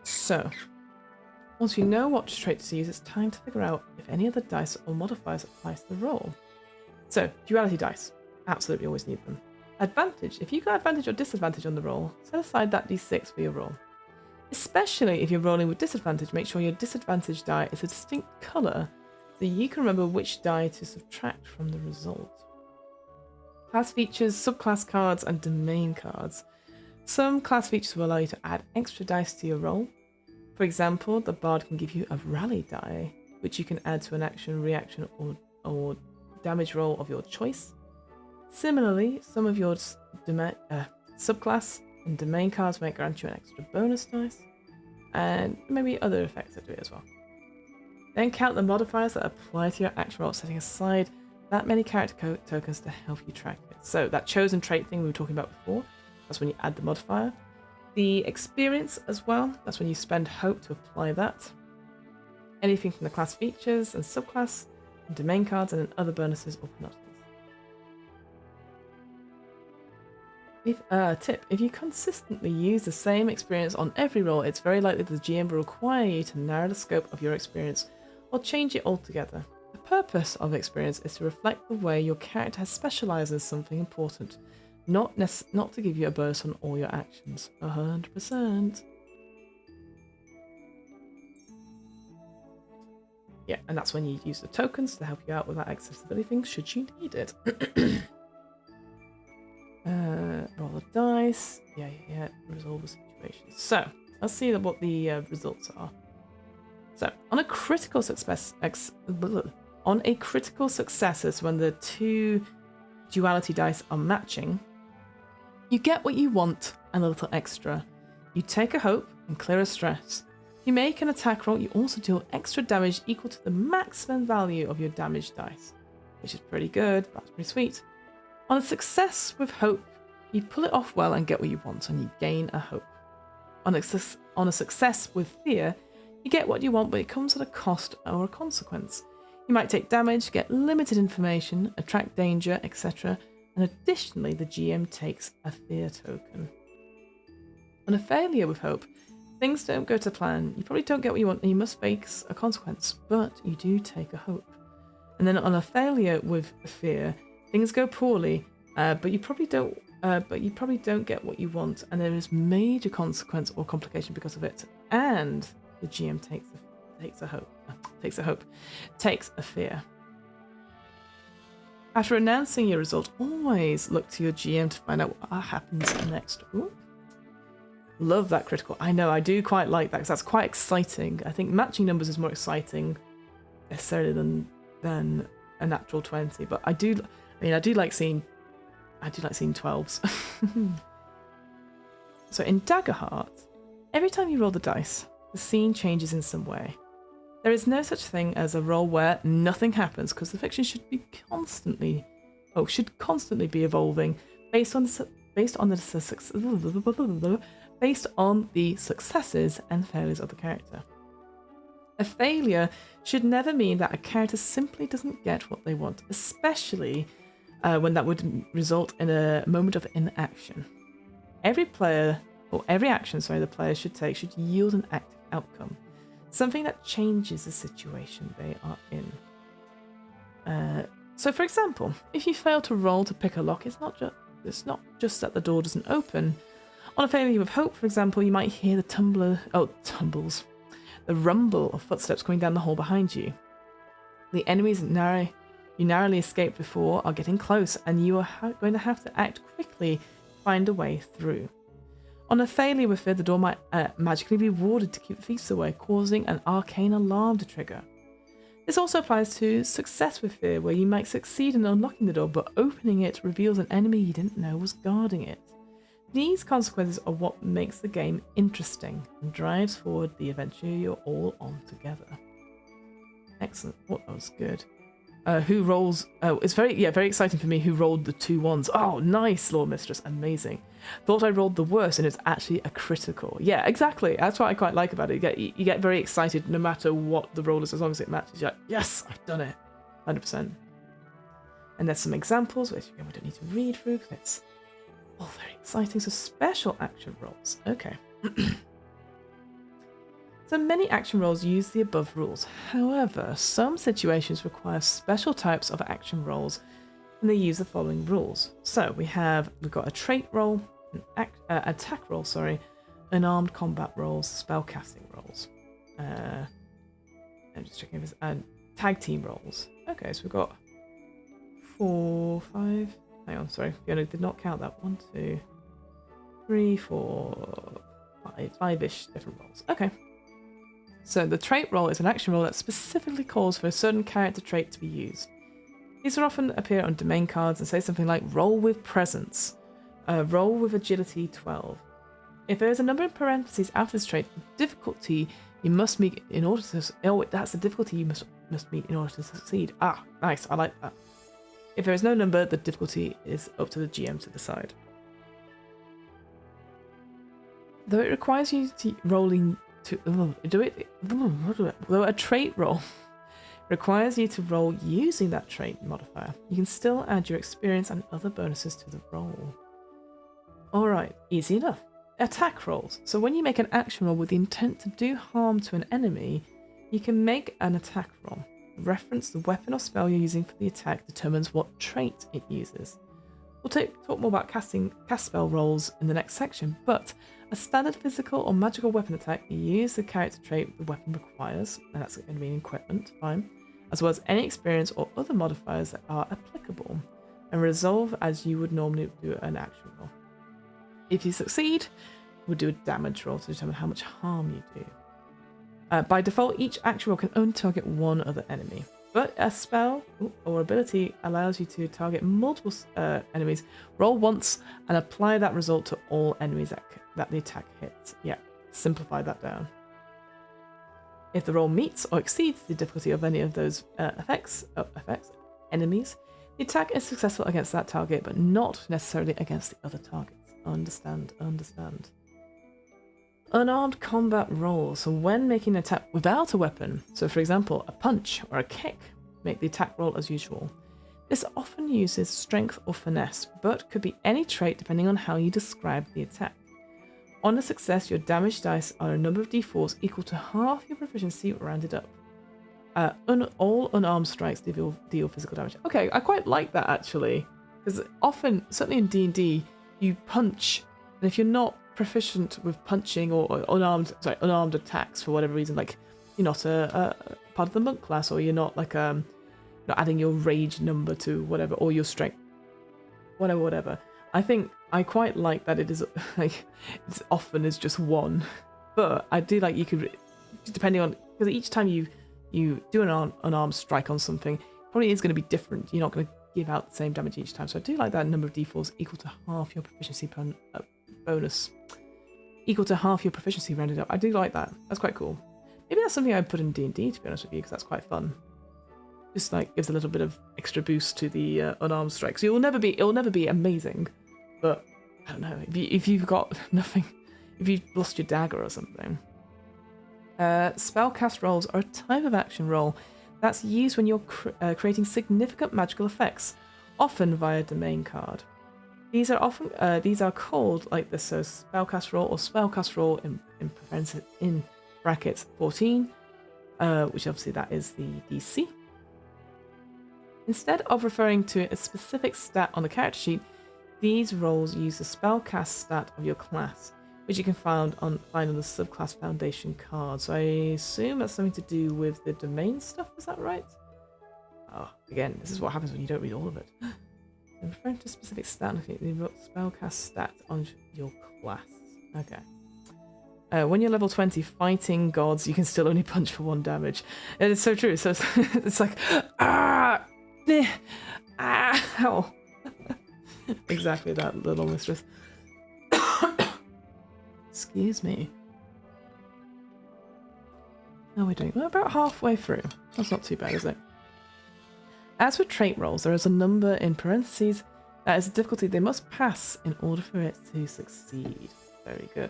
So, once you know what traits to use, it's time to figure out if any other dice or modifiers apply to the roll. So, duality dice. Absolutely always need them. Advantage. If you got advantage or disadvantage on the roll, set aside that d6 for your roll. Especially if you're rolling with disadvantage, make sure your disadvantage die is a distinct colour so you can remember which die to subtract from the result. Class features, subclass cards, and domain cards. Some class features will allow you to add extra dice to your roll. For example, the Bard can give you a rally die, which you can add to an action, reaction, or damage roll of your choice. Similarly, some of your subclass and domain cards might grant you an extra bonus dice, and maybe other effects that do it as well. Then count the modifiers that apply to your action roll, setting aside that many character tokens to help you track it. So that chosen trait thing we were talking about before, that's when you add the modifier. The experience as well, that's when you spend hope to apply that. Anything from the class features and subclass, and domain cards, and then other bonuses or penalties. Tip, if you consistently use the same experience on every roll, it's very likely the GM will require you to narrow the scope of your experience or change it altogether. The purpose of experience is to reflect the way your character has specialised in something important, not to give you a bonus on all your actions. 100%. Yeah, and that's when you use the tokens to help you out with that accessibility thing, should you need it. Roll the dice. Yeah. Resolve the situation. So, let's see what the results are. So, on a critical success is when the 2 duality dice are matching, you get what you want and a little extra. You take a hope and clear a stress. If you make an attack roll, you also deal extra damage equal to the maximum value of your damage dice, which is pretty good. That's pretty sweet. On a success with hope, you pull it off well and get what you want, and you gain a hope. On a success with fear, you get what you want, but it comes at a cost or a consequence. You might take damage, get limited information, attract danger, etc., and additionally the GM takes a fear token. On a failure with hope, things don't go to plan. You probably don't get what you want and you must face a consequence, but you do take a hope. And then on a failure with fear, things go poorly, but you probably don't get what you want, and there is major consequence or complication because of it. And the GM takes a fear. After announcing your result, always look to your GM to find out what happens next. Ooh. Love that critical. I know, I do quite like that because that's quite exciting. I think matching numbers is more exciting necessarily than a natural 20, but I do like seeing 12s. So in Daggerheart, every time you roll the dice, the scene changes in some way. There is no such thing as a roll where nothing happens, because the fiction should constantly be evolving based on the successes and failures of the character. A failure should never mean that a character simply doesn't get what they want, especially when that would result in a moment of inaction. Every action the player should take should yield an active outcome, something that changes the situation they are in. So, for example, if you fail to roll to pick a lock, it's not just that the door doesn't open. On a failure with hope, for example, you might hear the rumble of footsteps coming down the hall behind you. The enemies you narrowly escaped before are getting close, and you are going to have to act quickly to find a way through. On a failure with fear, the door might magically be warded to keep thieves away, causing an arcane alarm to trigger. This also applies to success with fear, where you might succeed in unlocking the door, but opening it reveals an enemy you didn't know was guarding it. These consequences are what makes the game interesting and drives forward the adventure you're all on together. Excellent. Oh, that was good. Who rolls? Oh, it's very exciting for me. Who rolled the 2 1s? Oh, nice, Lord Mistress. Amazing. Thought I rolled the worst, and it's actually a critical. Yeah, exactly. That's what I quite like about it. You get very excited no matter what the roll is, as long as it matches. You're like, yes, I've done it. 100%. And there's some examples, which again, we don't need to read through because it's all very exciting. So special action rolls. Okay. So many action rolls use the above rules. However, some situations require special types of action rolls, and they use the following rules. So we've got a trait roll, an attack roll, unarmed combat rolls, spell casting rolls. I'm just checking if there's tag team rolls. Okay, so we've got 4, 5. Hang on, sorry, Fiona did not count that. 1, 2, 3, 4, 5-ish different rolls. Okay. So the trait roll is an action roll that specifically calls for a certain character trait to be used. These will often appear on domain cards and say something like roll with presence, roll with agility 12. If there is a number in parentheses after this trait, the difficulty you must meet in order to that's the difficulty you must meet in order to succeed. Ah, nice, I like that. If there is no number, the difficulty is up to the GM to decide. Though it requires you to though a trait roll requires you to roll using that trait modifier, you can still add your experience and other bonuses to the roll. Alright, easy enough. Attack rolls. So when you make an action roll with the intent to do harm to an enemy, you can make an attack roll. Reference the weapon or spell you're using for the attack determines what trait it uses. We'll talk more about cast spell rolls in the next section, but a standard physical or magical weapon attack, you use the character trait the weapon requires, and that's going to mean equipment, fine, as well as any experience or other modifiers that are applicable, and resolve as you would normally do an action roll. If you succeed, we'll do a damage roll to determine how much harm you do. By default, each action roll can only target one other enemy, but a spell or ability allows you to target multiple enemies, roll once, and apply that result to all enemies that the attack hits. Yeah, simplify that down. If the roll meets or exceeds the difficulty of any of those enemies, the attack is successful against that target, but not necessarily against the other targets. Understand. Unarmed combat rolls. So when making an attack without a weapon, so for example, a punch or a kick, make the attack roll as usual. This often uses strength or finesse, but could be any trait depending on how you describe the attack. On a success, your damage dice are a number of d4s equal to half your proficiency rounded up. All unarmed strikes deal physical damage. Okay, I quite like that actually, because often, certainly in D&D, you punch, and if you're not proficient with punching or unarmed attacks for whatever reason, like you're not a part of the monk class, or you're not like not adding your rage number to whatever, or your strength, whatever. I think I quite like that it is like it's often is just one, but I do like you could, depending on, because each time you do an unarmed strike on something, probably is going to be different. You're not going to give out the same damage each time. So I do like that number of d4s equal to half your proficiency bonus. Equal to half your proficiency rounded up. I do like that. That's quite cool. Maybe that's something I'd put in D&D, to be honest with you, because that's quite fun. Just like gives a little bit of extra boost to the unarmed strikes. So it'll never be amazing, but I don't know, if you've got nothing, if you've lost your dagger or something. Spellcast rolls are a type of action roll that's used when you're creating significant magical effects, often via domain card. These are called like this, so spellcast roll or spellcast roll in brackets 14, which obviously that is the DC. Instead of referring to a specific stat on the character sheet, these rolls use the spellcast stat of your class, which you can find on the subclass foundation card. So I assume that's something to do with the domain stuff, is that right? Oh, again, this is what happens when you don't read all of it. I'm referring to a specific stat, the spellcast stat on your class. Okay. When you're level 20, fighting gods, you can still only punch for 1 damage. And it's so true. So it's like, ow. Exactly that, little mistress. Excuse me. How are we doing? We're about halfway through. That's not too bad, is it? As with trait rolls, there is a number in parentheses that is a difficulty they must pass in order for it to succeed. Very good.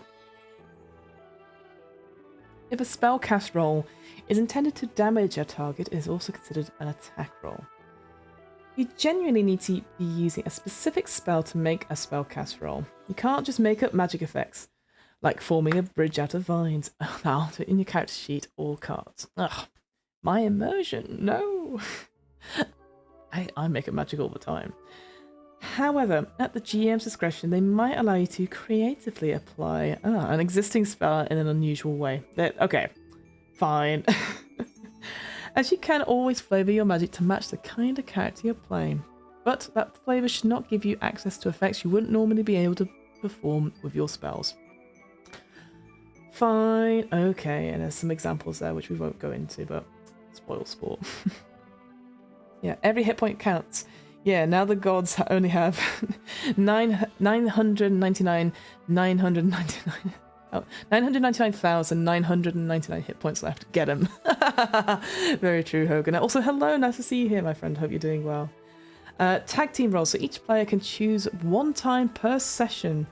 If a spellcast roll is intended to damage a target, it is also considered an attack roll. You genuinely need to be using a specific spell to make a spellcast roll. You can't just make up magic effects, like forming a bridge out of vines. Now, in your character sheet, all cards. Ugh, my immersion, no. I make it magic all the time. However, at the GM's discretion, they might allow you to creatively apply an existing spell in an unusual way. Okay, fine. As you can always flavour your magic to match the kind of character you're playing. But that flavour should not give you access to effects you wouldn't normally be able to perform with your spells. Fine, okay, and there's some examples there which we won't go into, but spoil sport. Yeah, every hit point counts. Yeah, now the gods only have 999,999 hit points left. Get them. Very true, Hogan. Also, hello, nice to see you here, my friend. Hope you're doing well. Tag team roles. So each player can choose 1 time per session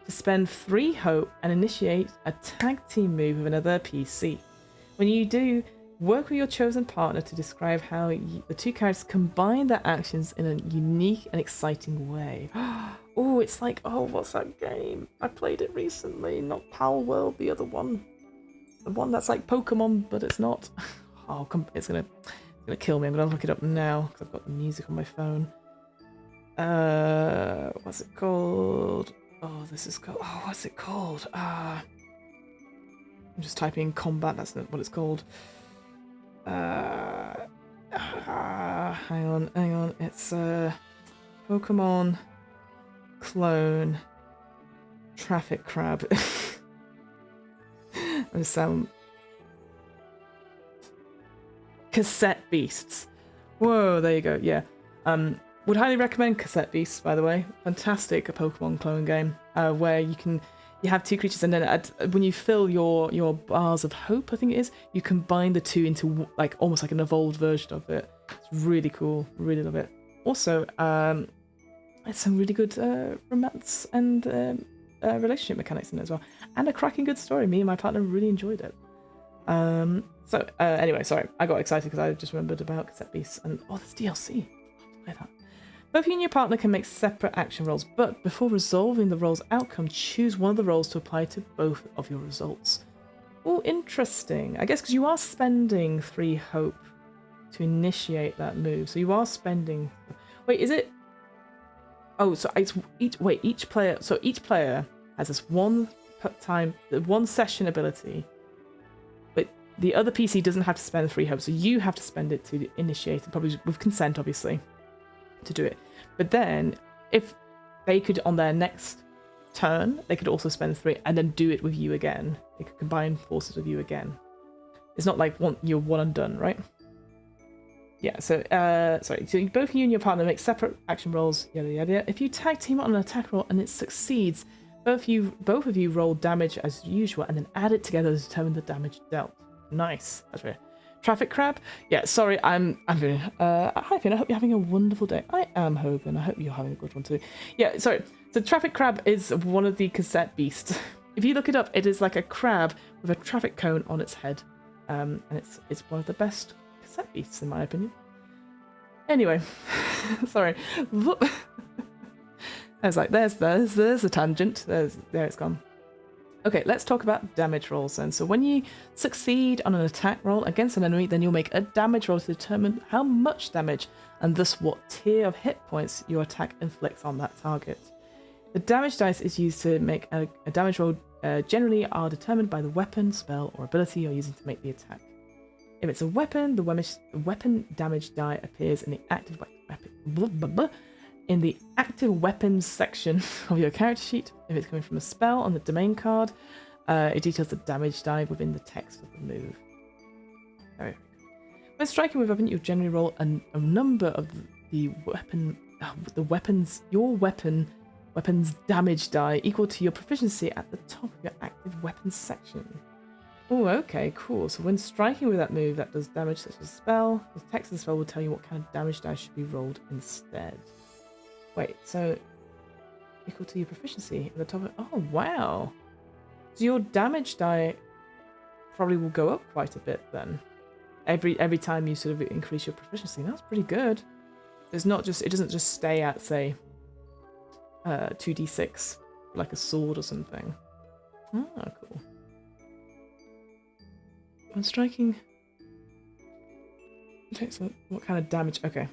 to spend 3 hope and initiate a tag team move with another PC. When you do, work with your chosen partner to describe how the 2 characters combine their actions in a unique and exciting way. Oh, it's like, oh, what's that game? I played it recently. Not Pal World, the other one. The one that's like Pokemon, but it's not. Oh, it's gonna kill me. I'm gonna look it up now because I've got the music on my phone. What's it called? Oh, this is called. Oh, what's it called? I'm just typing in combat. That's not what it's called. Hang on. It's Pokemon clone traffic crab. And some cassette beasts. Whoa, there you go. Yeah. Would highly recommend Cassette Beasts, by the way. Fantastic Pokemon clone game where you have 2 creatures, and then when you fill your bars of hope, I think it is, you combine the 2 into like almost like an evolved version of it. It's really cool. Really love it. Also, it's some really good romance and relationship mechanics in it as well, and a cracking good story. Me and my partner really enjoyed it. Anyway, sorry, I got excited because I just remembered about Cassette Beasts and there's DLC. Like that. Both you and your partner can make separate action rolls, but before resolving the roll's outcome, choose one of the rolls to apply to both of your results. Oh, interesting. I guess because you are spending 3 hope to initiate that move. So you are spending... Wait, is it... Oh, so it's each player... So each player has this one session ability, but the other PC doesn't have to spend 3 hope, so you have to spend it to initiate, probably with consent, obviously, to do it. But then, if they could, on their next turn, they could also spend 3 and then do it with you again. They could combine forces with you again. It's not like you're one and done, right? Yeah, so, sorry, so both you and your partner make separate action rolls, yada yada yada. If you tag team on an attack roll and it succeeds, both of you roll damage as usual and then add it together to determine the damage dealt. Nice. That's right. Traffic crab? Yeah, sorry, I'm doing... hi, Finn, I hope you're having a wonderful day. I am Hogan. I hope you're having a good one too. Yeah, sorry. So traffic crab is one of the cassette beasts. If you look it up, it is like a crab with a traffic cone on its head. And it's one of the best cassette beasts, in my opinion. Anyway, sorry. I was like, there's a tangent. There it's gone. Okay, let's talk about damage rolls then. So when you succeed on an attack roll against an enemy, then you'll make a damage roll to determine how much damage and thus what tier of hit points your attack inflicts on that target. The damage dice is used to make a damage roll. Generally are determined by the weapon, spell, or ability you're using to make the attack. If it's a weapon, the weapon damage die appears in the active weapons section of your character sheet. If it's coming from a spell on the domain card, it details the damage die within the text of the move. Right. When striking with a weapon, you generally roll a number of your weapon's damage die equal to your proficiency at the top of your active weapons section. Oh, okay, cool. So when striking with that move that does damage such as a spell, the text of the spell will tell you what kind of damage die should be rolled instead. Wait, so equal to your proficiency at the top of... Oh, wow. So your damage die probably will go up quite a bit then. Every time you sort of increase your proficiency. That's pretty good. It's not just... It doesn't just stay at, say, 2d6, like a sword or something. Ah, cool. When striking... Okay, so what kind of damage... Okay.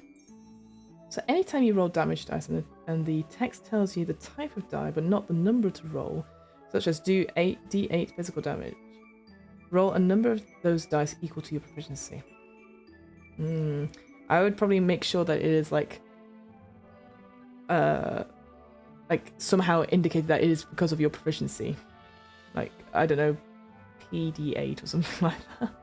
So anytime you roll damage dice and the text tells you the type of die but not the number to roll, such as do d8 physical damage, roll a number of those dice equal to your proficiency. I would probably make sure that it is like somehow indicated that it is because of your proficiency. Like, I don't know, PD8 or something like that.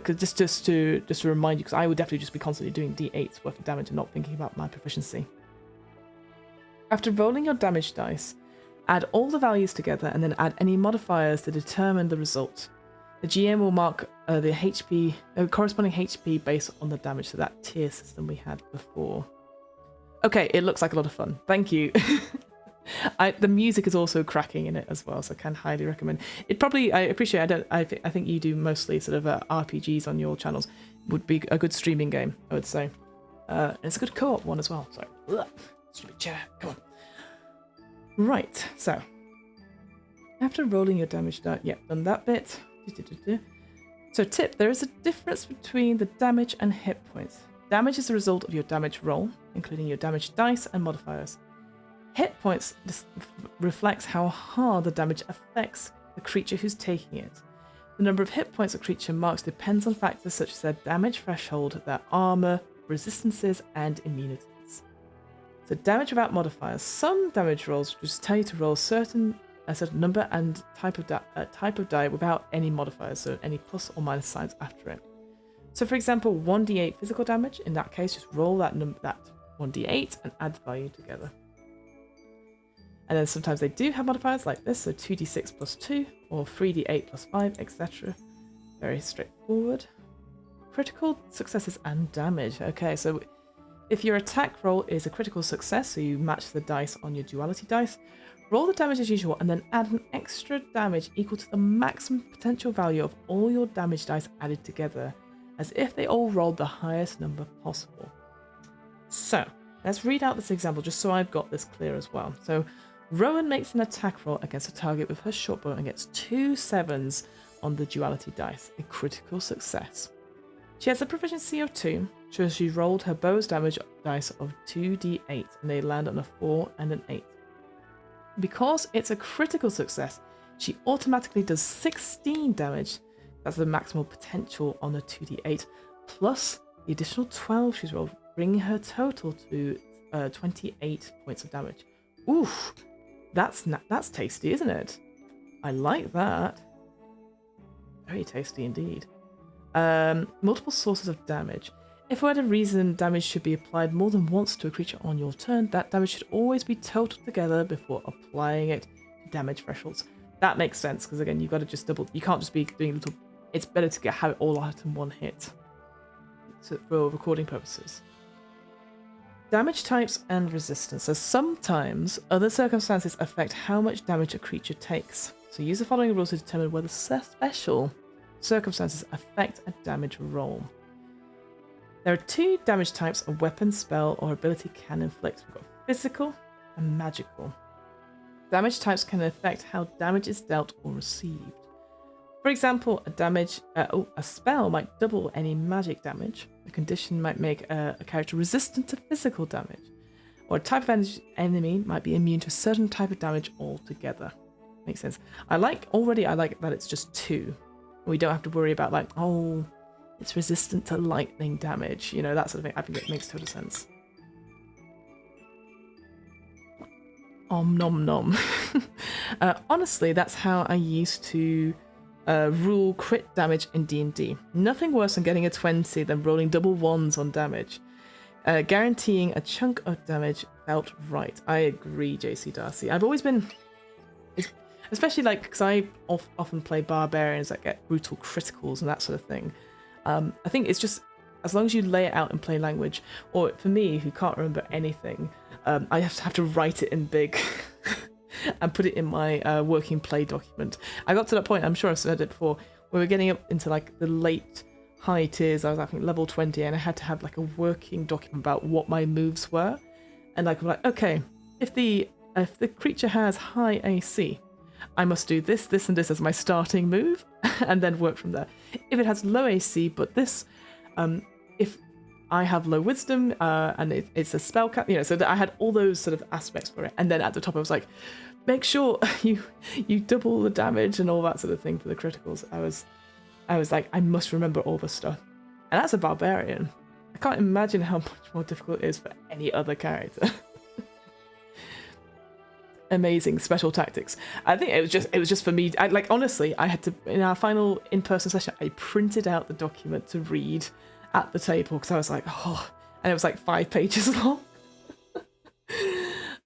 Cause just to remind you, because I would definitely just be constantly doing d8s worth of damage and not thinking about my proficiency. After rolling your damage dice, add all the values together and then add any modifiers to determine the result. The GM will mark the HP, corresponding HP based on the damage, so that tier system we had before. Okay, it looks like a lot of fun. Thank you. The music is also cracking in it as well, so I can highly recommend. It probably, I appreciate. I think you do mostly sort of RPGs on your channels. Would be a good streaming game, I would say. And it's a good co-op one as well. Sorry, stupid chair. Come on. Right. So after rolling your damage die, yeah, done that bit. So tip: there is a difference between the damage and hit points. Damage is the result of your damage roll, including your damage dice and modifiers. Hit points reflects how hard the damage affects the creature who's taking it. The number of hit points a creature marks depends on factors such as their damage threshold, their armor, resistances, and immunities. So damage without modifiers. Some damage rolls just tell you to roll a certain number and type of die without any modifiers, so any plus or minus signs after it. So for example, 1d8 physical damage. In that case, just roll that 1d8 and add the value together. And then sometimes they do have modifiers like this, so 2d6 plus 2, or 3d8 plus 5, etc. Very straightforward. Critical successes and damage. Okay, so if your attack roll is a critical success, so you match the dice on your duality dice, roll the damage as usual and then add an extra damage equal to the maximum potential value of all your damage dice added together, as if they all rolled the highest number possible. So let's read out this example just so I've got this clear as well. So Rowan makes an attack roll against a target with her shortbow and gets 2 7s on the duality dice, a critical success. She has a proficiency of 2, so she rolled her bow's damage dice of 2d8 and they land on a 4 and an 8. Because it's a critical success, she automatically does 16 damage. That's the maximal potential on a 2d8, plus the additional 12 she's rolled, bringing her total to 28 points of damage. Oof, that's tasty, isn't it? I like that. Very tasty indeed. Multiple sources of damage. If for whatever reason damage should be applied more than once to a creature on your turn, that damage should always be totaled together before applying it to damage thresholds. That makes sense, because again, you've got to just double. You can't just be doing little. It's better to have it all out in one hit for recording purposes. Damage types and resistance. So sometimes other circumstances affect how much damage a creature takes. So use the following rules to determine whether special circumstances affect a damage roll. There are 2 damage types a weapon, spell, or ability can inflict. We've got physical and magical. Damage types can affect how damage is dealt or received. For example, a spell might double any magic damage. A condition might make a character resistant to physical damage. Or a type of enemy might be immune to a certain type of damage altogether. Makes sense. I like that it's just 2. We don't have to worry about like, oh, it's resistant to lightning damage. You know, that sort of thing. I think it makes total sense. Om nom nom. Honestly, that's how I used to rule crit damage in D&D. Nothing worse than getting a 20 than rolling double 1s on damage. Guaranteeing a chunk of damage felt right. I agree, JC Darcy. I've always been... Especially like, because I often play barbarians that get brutal criticals and that sort of thing. I think it's just, as long as you lay it out in plain language, or for me, who can't remember anything, I have to write it in big and put it in my working play document. I got to that point, I'm sure I've said it before, where we're getting up into like the late high tiers. I was I think level 20 and I had to have like a working document about what my moves were. And like, I'm like, okay, if the creature has high AC, I must do this, this, and this as my starting move, and then work from there. If it has low AC, but this, if I have low wisdom, and it's a spell cap, you know, so that I had all those sort of aspects for it. And then at the top, I was like, make sure you double the damage and all that sort of thing for the criticals. I was like, I must remember all this stuff. And that's a barbarian. I can't imagine how much more difficult it is for any other character. Amazing special tactics. I think it was just for me. Honestly, I had to, in our final in-person session, I printed out the document to read at the table because I was like, oh, and it was like 5 pages long.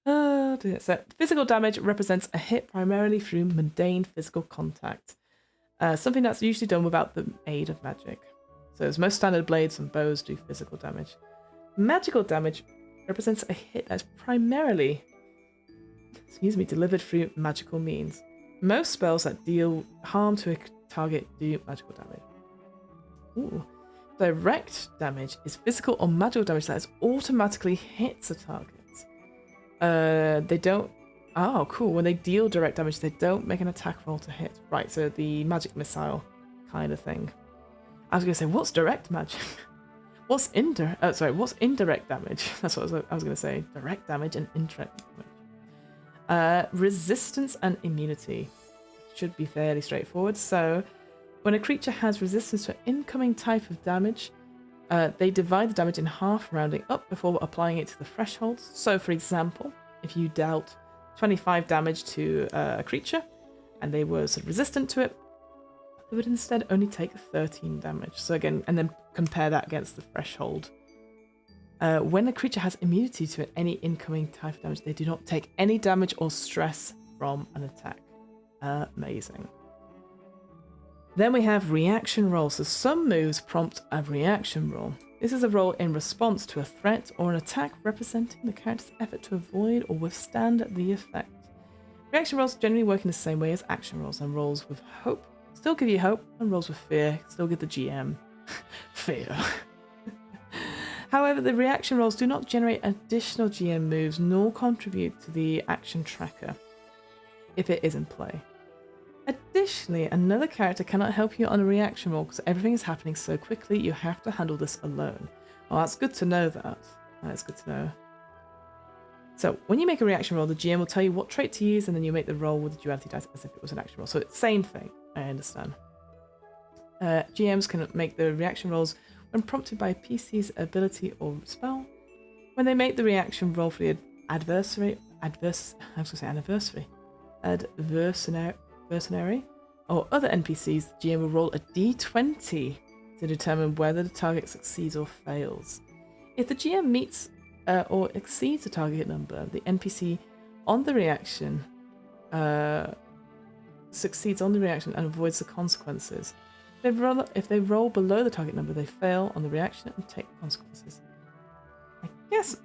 Oh dear. So physical damage represents a hit primarily through mundane physical contact, something that's usually done without the aid of magic. So as most standard blades and bows do physical damage. Magical damage represents a hit that's primarily delivered through magical means. Most spells that deal harm to a target do magical damage. Ooh. Direct damage is physical or magical damage that automatically hits a target. They don't... Oh, cool. When they deal direct damage, they don't make an attack roll to hit. Right, so the magic missile kind of thing. I was going to say, what's direct magic? What's indirect damage? That's what I was going to say. Direct damage and indirect damage. Resistance and immunity should be fairly straightforward. So when a creature has resistance to an incoming type of damage, they divide the damage in half, rounding up before applying it to the thresholds. So for example, if you dealt 25 damage to a creature and they were sort of resistant to it, they would instead only take 13 damage. So again, and then compare that against the threshold. When a creature has immunity to any incoming type of damage, they do not take any damage or stress from an attack. Amazing. Then we have reaction rolls. So some moves prompt a reaction roll. This is a roll in response to a threat or an attack representing the character's effort to avoid or withstand the effect. Reaction rolls generally work in the same way as action rolls, and rolls with hope still give you hope, and rolls with fear still give the GM fear. However, the reaction rolls do not generate additional GM moves nor contribute to the action tracker if it is in play. Additionally, another character cannot help you on a reaction roll because everything is happening so quickly, you have to handle this alone. Oh, that's good to know that. That's good to know. So, when you make a reaction roll, the GM will tell you what trait to use, and then you make the roll with the duality dice as if it was an action roll. So, it's the same thing, I understand. GMs can make the reaction rolls when prompted by a PC's ability or spell. When they make the reaction roll for the adversary, or other NPCs, the GM will roll a d20 to determine whether the target succeeds or fails. If the GM meets or exceeds the target number, the NPC on the reaction succeeds on the reaction and avoids the consequences. If they roll below the target number, they fail on the reaction and take the consequences. I guess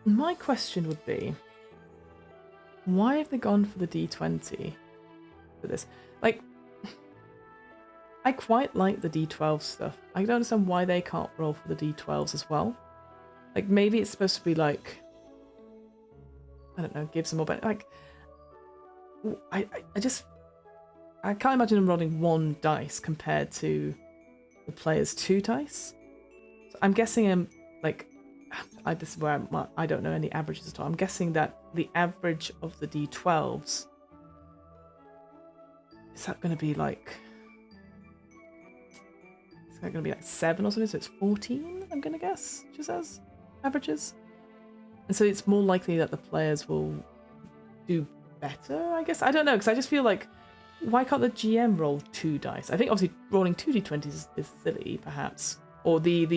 my question would be, why have they gone for the d20 for this? Like, I quite like the d12 stuff. I don't understand why they can't roll for the d12s as well. Like, maybe it's supposed to be like, I don't know, give some more, but like, I can't imagine them rolling 1 dice compared to the player's 2 dice. So I'm guessing this is where I don't know any averages at all. I'm guessing that the average of the d12s, is that going to be like, 7 or something? So it's 14, I'm going to guess, just as averages. And so it's more likely that the players will do better, I guess. I don't know, because I just feel like, why can't the GM roll 2 dice? I think obviously rolling 2 d20s is silly, perhaps. Or the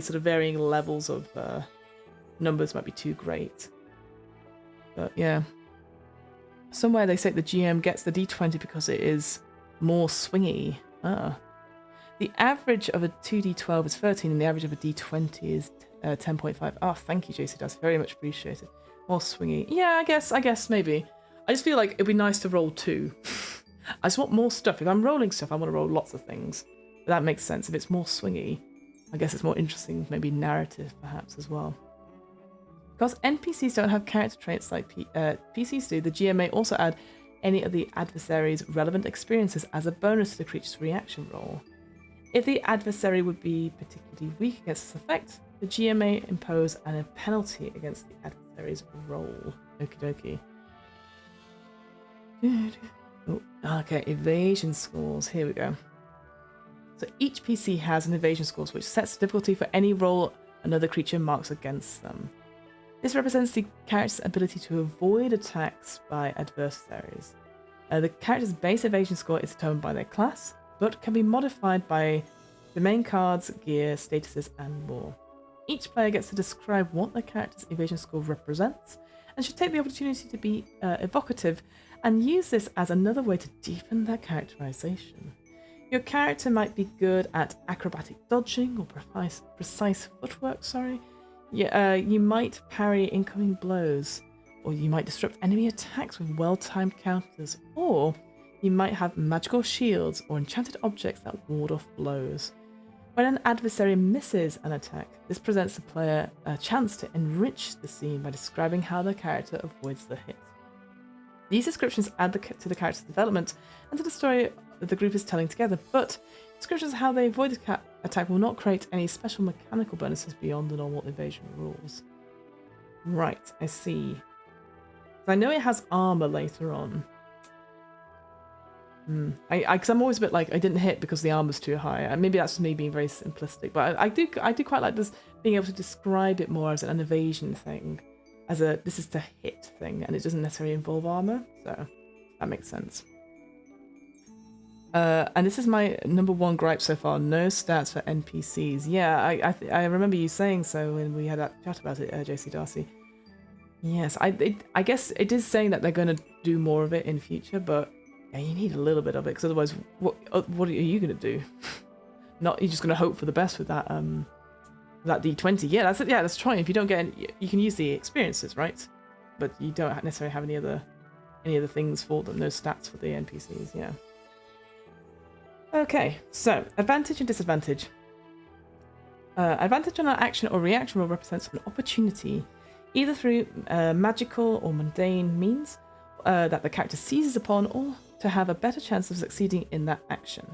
sort of varying levels of numbers might be too great. But yeah. Somewhere they say the GM gets the d20 because it is more swingy. The average of a 2d12 is 13 and the average of a d20 is 10.5. Oh, thank you, JC. That's very much appreciated. More swingy. Yeah, I guess maybe. I just feel like it'd be nice to roll 2. I just want more stuff. If I'm rolling stuff, I want to roll lots of things. But that makes sense. If it's more swingy, I guess it's more interesting, maybe narrative perhaps as well. Because NPCs don't have character traits like PCs do, the GM may also add any of the adversary's relevant experiences as a bonus to the creature's reaction roll. If the adversary would be particularly weak against this effect, the GM may impose a penalty against the adversary's roll. Okie dokie. Oh, okay, evasion scores. Here we go. So each PC has an evasion score which sets the difficulty for any roll another creature marks against them. This represents the character's ability to avoid attacks by adversaries. The character's base evasion score is determined by their class, but can be modified by the main cards, gear, statuses, and more. Each player gets to describe what their character's evasion score represents, and should take the opportunity to be evocative and use this as another way to deepen their characterization. Your character might be good at acrobatic dodging or precise footwork, you might parry incoming blows, or you might disrupt enemy attacks with well-timed counters, or you might have magical shields or enchanted objects that ward off blows. When an adversary misses an attack, this presents the player a chance to enrich the scene by describing how the character avoids the hit. These descriptions add to the character's development and to the story that the group is telling together, but descriptions of how they avoid the attack will not create any special mechanical bonuses beyond the normal evasion rules. Right, I see. I know it has armor later on. Because I'm always a bit like, I didn't hit because the armor's too high. And maybe that's just me being very simplistic, but I do quite like this, being able to describe it more as an evasion thing, as a this is to hit thing, and it doesn't necessarily involve armor, so that makes sense. And this is my number 1 gripe so far: no stats for NPCs. Yeah, I remember you saying so when we had that chat about it, JC Darcy. Yes, I guess it is saying that they're going to do more of it in future, but yeah, you need a little bit of it, because otherwise, what are you going to do? You're just going to hope for the best with that that D20. Yeah, that's it. Yeah, that's trying. If you don't get any, you can use the experiences, right? But you don't necessarily have any other things for them. No stats for the NPCs. Yeah. Okay, so advantage and disadvantage. Advantage on an action or reaction roll represents an opportunity, either through magical or mundane means that the character seizes upon, or to have a better chance of succeeding in that action.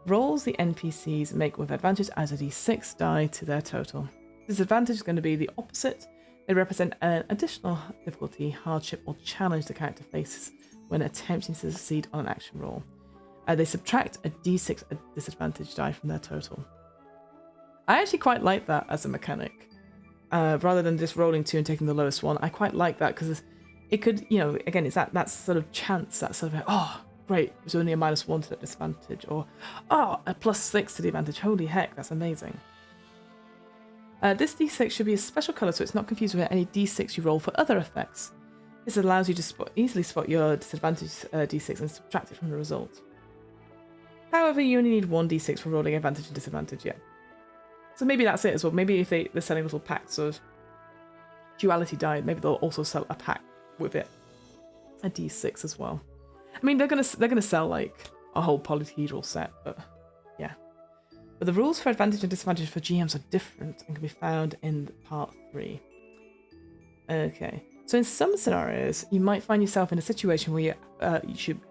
Rolls the NPCs make with advantage as a d6 die to their total. Disadvantage is going to be the opposite. They represent an additional difficulty, hardship, or challenge the character faces when attempting to succeed on an action roll. They subtract a d6 disadvantage die from their total. I actually quite like that as a mechanic. Rather than just rolling 2 and taking the lowest one, I quite like that because it could, you know, again, it's that sort of chance, that sort of, oh, great, it was only a -1 to that disadvantage, or, oh, a +6 to the advantage, holy heck, that's amazing. This d6 should be a special colour so it's not confused with any d6 you roll for other effects. This allows you to easily spot your disadvantage d6 and subtract it from the result. However, you only need 1 d6 for rolling advantage and disadvantage, yeah. So maybe that's it as well. Maybe if they're selling little packs of duality die, maybe they'll also sell a pack with it, a d6 as well. I mean, they're gonna sell like a whole polyhedral set, but yeah. But the rules for advantage and disadvantage for GMs are different and can be found in part 3. Okay, so in some scenarios, you might find yourself in a situation where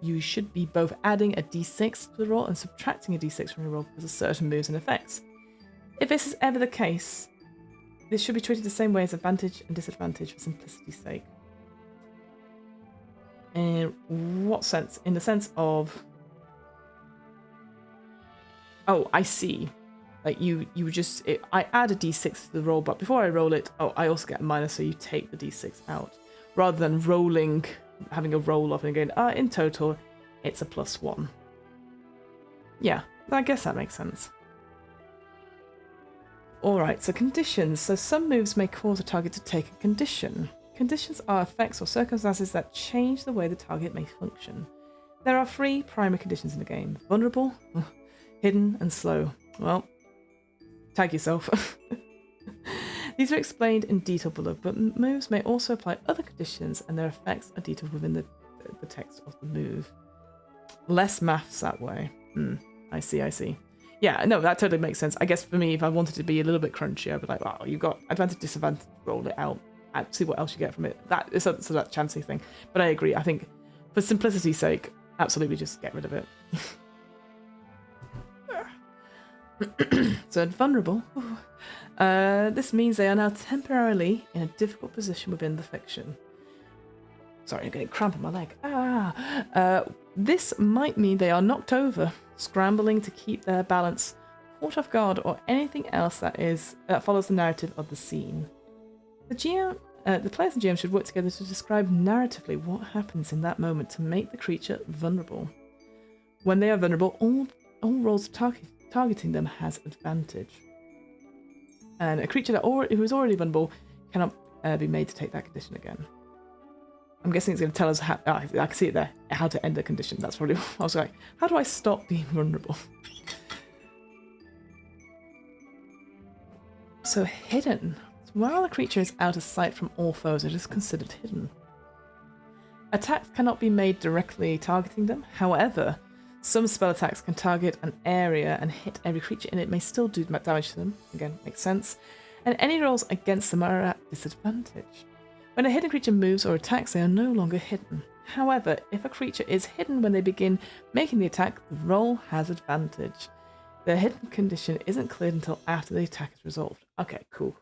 you should be both adding a d6 to the roll and subtracting a d6 from your roll because of certain moves and effects. If this is ever the case, this should be treated the same way as advantage and disadvantage for simplicity's sake. In what sense? In the sense of, oh, I see. Like I add a d6 to the roll, but before I roll it, oh, I also get a minus, so you take the d6 out. Rather than having a roll off and going, in total, it's a +1. Yeah, I guess that makes sense. Alright, so conditions. So some moves may cause a target to take a condition. Conditions are effects or circumstances that change the way the target may function. There are 3 primary conditions in the game: vulnerable, hidden, and slow. Well, tag yourself. These are explained in detail below, but moves may also apply other conditions and their effects are detailed within the text of the move. Less maths that way. I see. Yeah, no, that totally makes sense. I guess for me, if I wanted to be a little bit crunchy, I'd be like, oh, you've got advantage, disadvantage, roll it out, and see what else you get from it. That is so that chancy thing. But I agree. I think for simplicity's sake, absolutely just get rid of it. So vulnerable. This means they are now temporarily in a difficult position within the fiction. Sorry, I'm getting cramp in my leg. This might mean they are knocked over, scrambling to keep their balance, caught off guard, or anything else that follows the narrative of the scene. The players and GM should work together to describe narratively what happens in that moment to make the creature vulnerable. When they are vulnerable, all rolls targeting them has advantage. And a creature who is already vulnerable cannot be made to take that condition again. I'm guessing it's going to tell us how, I can see it there, how to end the condition. That's probably, I was like, how do I stop being vulnerable? So hidden. While the creature is out of sight from all foes, it is considered hidden. Attacks cannot be made directly targeting them. However, some spell attacks can target an area and hit every creature and it may still do damage to them. Again, makes sense. And any rolls against them are at disadvantage. When a hidden creature moves or attacks, they are no longer hidden. However, if a creature is hidden when they begin making the attack, the roll has advantage. The hidden condition isn't cleared until after the attack is resolved. Okay, cool.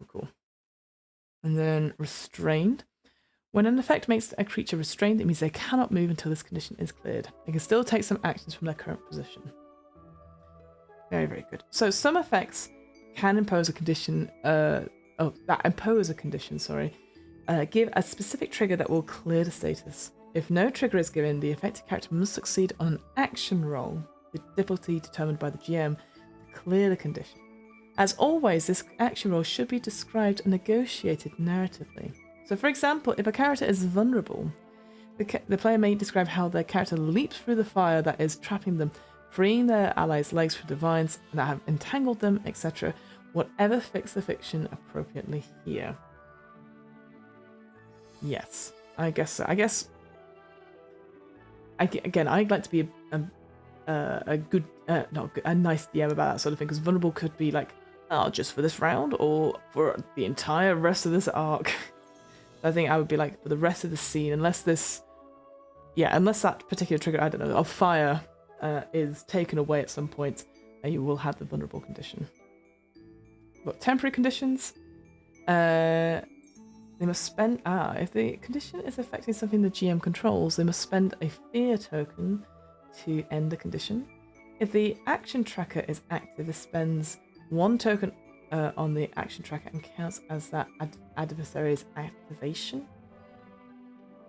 And then restrained. When an effect makes a creature restrained, it means they cannot move until this condition is cleared. They can still take some actions from their current position. Very, very good. So some effects can impose a condition, give a specific trigger that will clear the status. If no trigger is given, the affected character must succeed on an action roll, the difficulty determined by the GM, to clear the condition. As always, this action roll should be described and negotiated narratively. So for example, if a character is vulnerable, the player may describe how their character leaps through the fire that is trapping them, freeing their allies' legs through the vines that have entangled them, etc. Whatever fits the fiction appropriately here. Yes, I guess so. I guess, again, I'd like to be a nice DM about that sort of thing, because vulnerable could be like just for this round or for the entire rest of this arc. I think I would be like, for the rest of the scene, unless that particular trigger, I don't know, of fire is taken away at some point, you will have the vulnerable condition. But temporary conditions, they must spend, if the condition is affecting something the GM controls, they must spend a fear token to end the condition. If the action tracker is active, it spends 1 token on the action tracker and counts as that adversary's activation.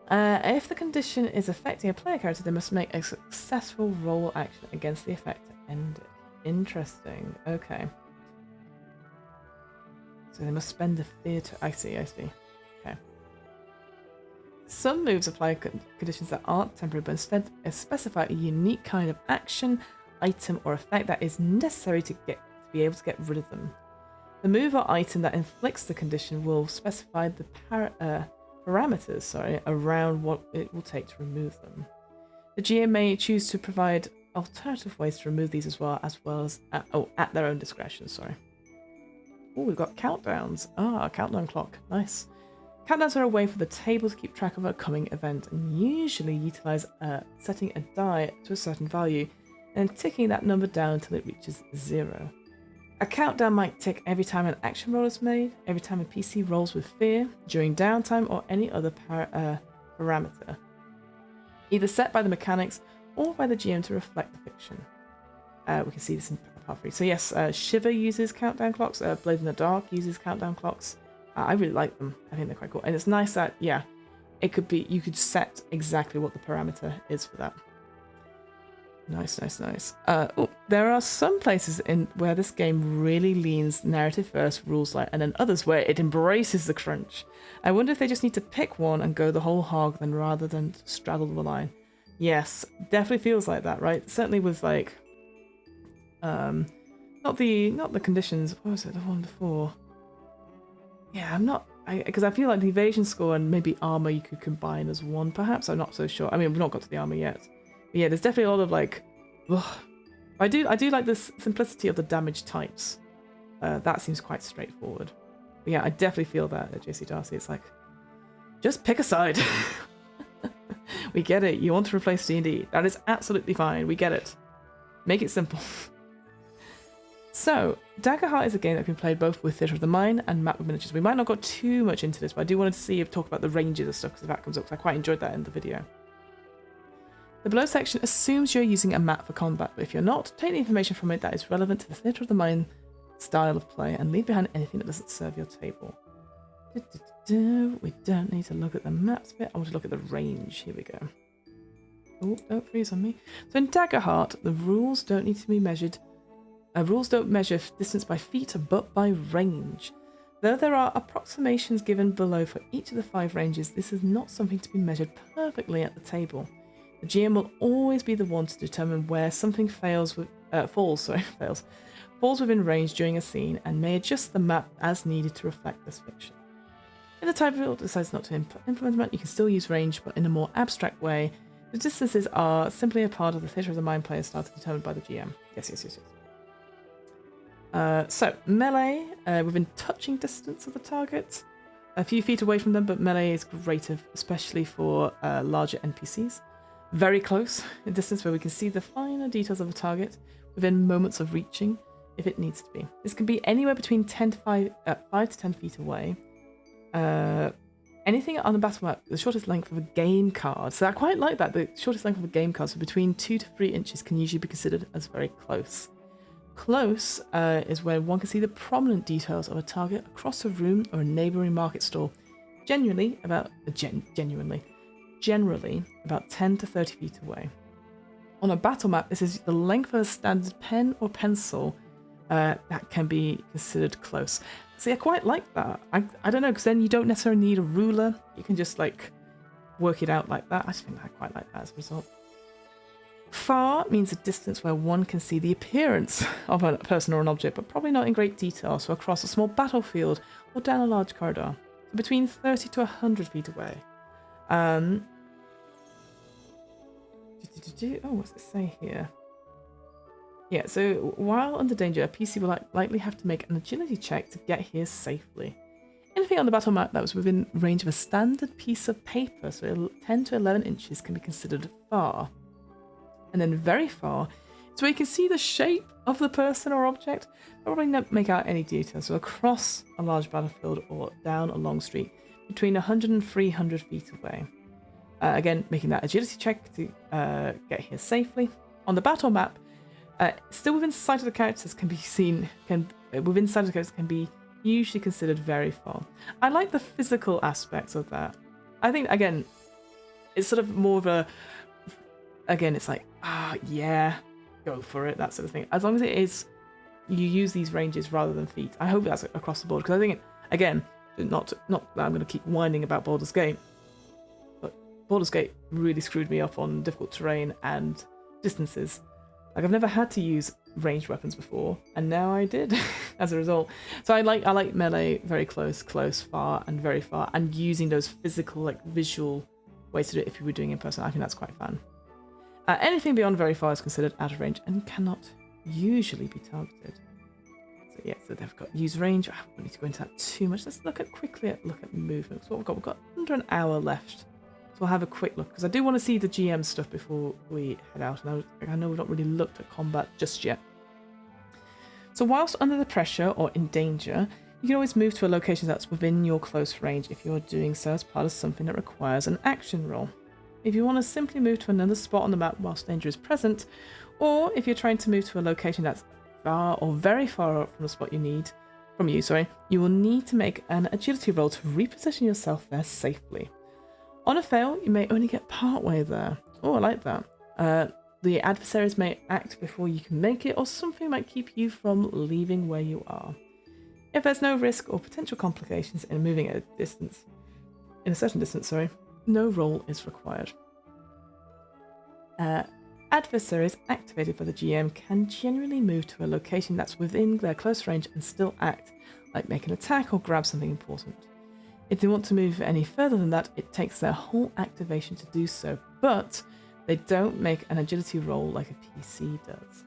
If the condition is affecting a player character, they must make a successful roll action against the effect to end it. Interesting. Okay. So they must spend a fear to... I see. Okay. Some moves apply conditions that aren't temporary, but instead specify a unique kind of action, item, or effect that is necessary to be able to get rid of them. The move or item that inflicts the condition will specify the parameters around what it will take to remove them. The GM may choose to provide alternative ways to remove these as well as at their own discretion. Oh, we've got countdowns. A countdown clock. Nice. Countdowns are a way for the table to keep track of a coming event and usually utilize setting a die to a certain value and ticking that number down until it reaches 0. A countdown might tick every time an action roll is made, every time a PC rolls with fear, during downtime, or any other parameter, either set by the mechanics or by the GM to reflect the fiction. We can see this in part 3. So yes, Shiver uses countdown clocks, Blade in the Dark uses countdown clocks. I really like them. I think they're quite cool. And it's nice that, it could be, you could set exactly what the parameter is for that. Nice. There are some places where this game really leans narrative first, rules light, and then others where it embraces the crunch. I wonder if they just need to pick one and go the whole hog then rather than straddle the line. Yes, definitely feels like that, right? Certainly with like, not the conditions. What was it? The one before? Yeah, because I feel like the evasion score and maybe armor you could combine as one, perhaps. I'm not so sure. I mean, we've not got to the armor yet. But yeah, there's definitely a lot of like, ugh. I do like the simplicity of the damage types. That seems quite straightforward. But yeah, I definitely feel that at JC Darcy. It's like, just pick a side. We get it. You want to replace D&D. That is absolutely fine. We get it. Make it simple. So, Daggerheart is a game that can be played both with Theatre of the Mind and Map with Miniatures. We might not got too much into this, but I do want to talk about the ranges and stuff because if that comes up, because I quite enjoyed that in the video. The below section assumes you're using a map for combat, but if you're not, take the information from it that is relevant to the Theatre of the Mind style of play and leave behind anything that doesn't serve your table. We don't need to look at the maps bit. I want to look at the range. Here we go. Oh, don't freeze on me. So in Daggerheart, the rules don't need to be measured. Rules don't measure distance by feet, but by range. Though there are approximations given below for each of the 5 ranges, this is not something to be measured perfectly at the table. The GM will always be the one to determine where something falls within range during a scene and may adjust the map as needed to reflect this fiction. If the table decides not to implement that, you can still use range, but in a more abstract way. The distances are simply a part of the Theatre of the Mind player style determined by the GM. Yes. So, melee, within touching distance of the target, a few feet away from them, but melee is greater, especially for larger NPCs. Very close, a distance where we can see the finer details of the target, within moments of reaching, if it needs to be. This can be anywhere between 5 to 10 feet away. Anything on the battle map, the shortest length of a game card. So I quite like that, the shortest length of a game card, so between 2 to 3 inches can usually be considered as very close. Close is where one can see the prominent details of a target across a room or a neighbouring market stall, generally about 10 to 30 feet away. On a battle map, this is the length of a standard pen or pencil that can be considered close. See, I quite like that. I don't know, because then you don't necessarily need a ruler. You can just like work it out like that. I just think I quite like that as a result. Far means a distance where one can see the appearance of a person or an object, but probably not in great detail, so across a small battlefield or down a large corridor. So between 30 to 100 feet away. What's it say here? Yeah, so while under danger, a PC will likely have to make an agility check to get here safely. Anything on the battle map that was within range of a standard piece of paper, so 10 to 11 inches, can be considered far. And then very far is where you can see the shape of the person or object, but probably not make out any details. So across a large battlefield or down a long street, between 100 and 300 feet away. Again, making that agility check to get here safely. On the battle map, still within sight of the characters can be seen, within sight of the characters can be usually considered very far. I like the physical aspects of that. I think, again, it's sort of more of a, again, it's like, yeah, go for it, that sort of thing. As long as it is, you use these ranges rather than feet. I hope that's across the board, because I think, again, not that I'm going to keep whining about Baldur's Gate, but Baldur's Gate really screwed me up on difficult terrain and distances. Like, I've never had to use ranged weapons before, and now I did as a result. So I like melee, very close, far, and very far, and using those physical, like, visual ways to do it if you were doing it in person. I think that's quite fun. Anything beyond very far is considered out of range and cannot usually be targeted. So yeah, so they've got use range. I don't need to go into that too much. Let's look at movement. So what we've got under an hour left. So we'll have a quick look, because I do want to see the GM stuff before we head out. And I know we've not really looked at combat just yet. So whilst under the pressure or in danger, you can always move to a location that's within your close range if you're doing so as part of something that requires an action roll. If you want to simply move to another spot on the map whilst danger is present, or if you're trying to move to a location that's far or very far up from the spot you will need to make an agility roll to reposition yourself there safely. On a fail, you may only get part way there. Oh, I like that. The adversaries may act before you can make it, or something might keep you from leaving where you are. If there's no risk or potential complications in moving at a certain distance, no roll is required. Adversaries activated by the GM can generally move to a location that's within their close range and still act, like make an attack or grab something important. If they want to move any further than that, it takes their whole activation to do so, but they don't make an agility roll like a PC does.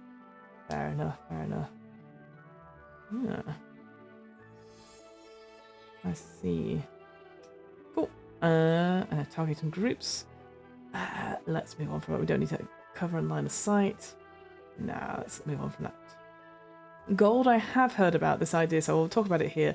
Fair enough. Yeah. I see. Cool. Targeting groups. Let's move on from it. We don't need to cover and line of sight. Nah, let's move on from that. Gold, I have heard about this idea, so we'll talk about it here.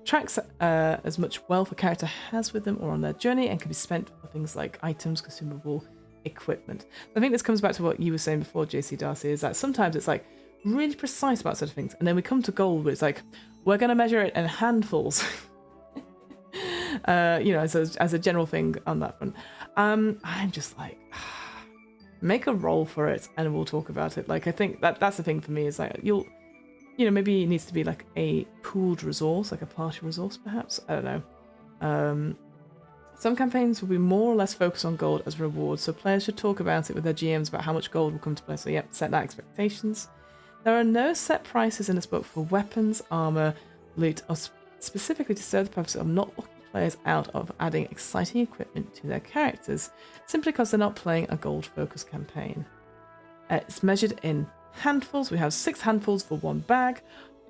Tracks as much wealth a character has with them or on their journey and can be spent for things like items, consumable, equipment. I think this comes back to what you were saying before, JC Darcy, is that sometimes it's like really precise about sort of things, and then we come to gold where it's like, we're going to measure it in handfuls. As a general thing on that front. I'm just like, make a roll for it and we'll talk about it. Like, I think that's the thing for me, is like, maybe it needs to be like a pooled resource, like a party resource perhaps. I don't know. Some campaigns will be more or less focused on gold as a reward, so players should talk about it with their GMs about how much gold will come to play. So set that expectations. There are no set prices in this book for weapons, armor, loot, or specifically to serve the purpose of not locking players out of adding exciting equipment to their characters, simply because they're not playing a gold-focused campaign. It's measured in handfuls. We have 6 handfuls for 1 bag,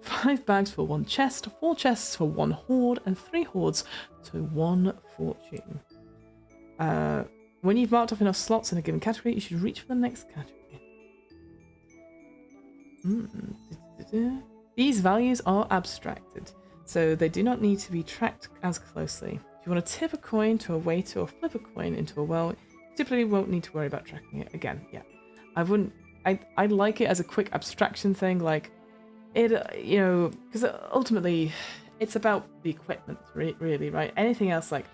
5 bags for 1 chest, 4 chests for 1 hoard, and 3 hoards to 1 fortune. When you've marked off enough slots in a given category, you should reach for the next category. These values are abstracted, so they do not need to be tracked as closely. If you want to tip a coin to a waiter or flip a coin into a well, you typically won't need to worry about tracking it again. Yeah, I like it as a quick abstraction thing, like it, because ultimately it's about the equipment, really, right? Anything else like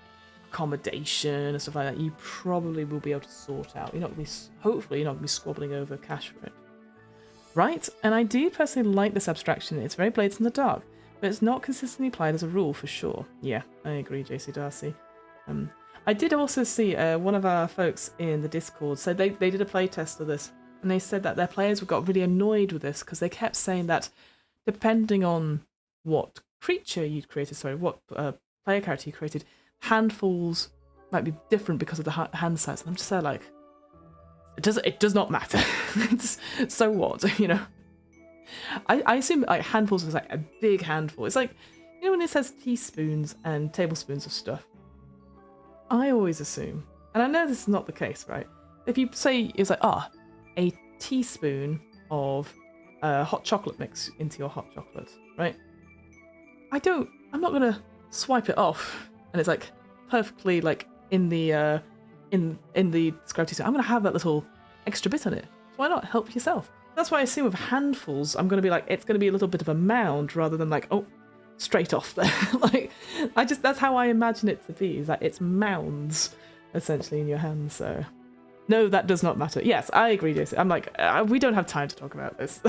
accommodation and stuff like that, you probably will be able to sort out. Hopefully you're not going to be squabbling over cash for it. Right, and I do personally like this abstraction. It's very Blades in the Dark, but it's not consistently applied as a rule for sure. Yeah, I agree, JC Darcy. I did also see one of our folks in the Discord said they did a playtest of this, and they said that their players got really annoyed with this because they kept saying that depending on what creature you'd created, what player character you created, handfuls might be different because of the hand size. And I'm just there like, it does not matter. So what, I assume like handfuls is like a big handful. It's like, you know when it says teaspoons and tablespoons of stuff? I always assume, and I know this is not the case, right? If you say it's like, a teaspoon of hot chocolate mix into your hot chocolate, right? I'm not gonna swipe it off and it's like perfectly like in the described teaspoon. I'm gonna have that little extra bit on it. So why not help yourself? That's why I assume with handfuls, I'm gonna be like, it's gonna be a little bit of a mound rather than like, oh, straight off there. Like, that's how I imagine it to be, is that it's mounds essentially in your hands. So no, that does not matter. Yes, I agree, Jason. I'm like, we don't have time to talk about this.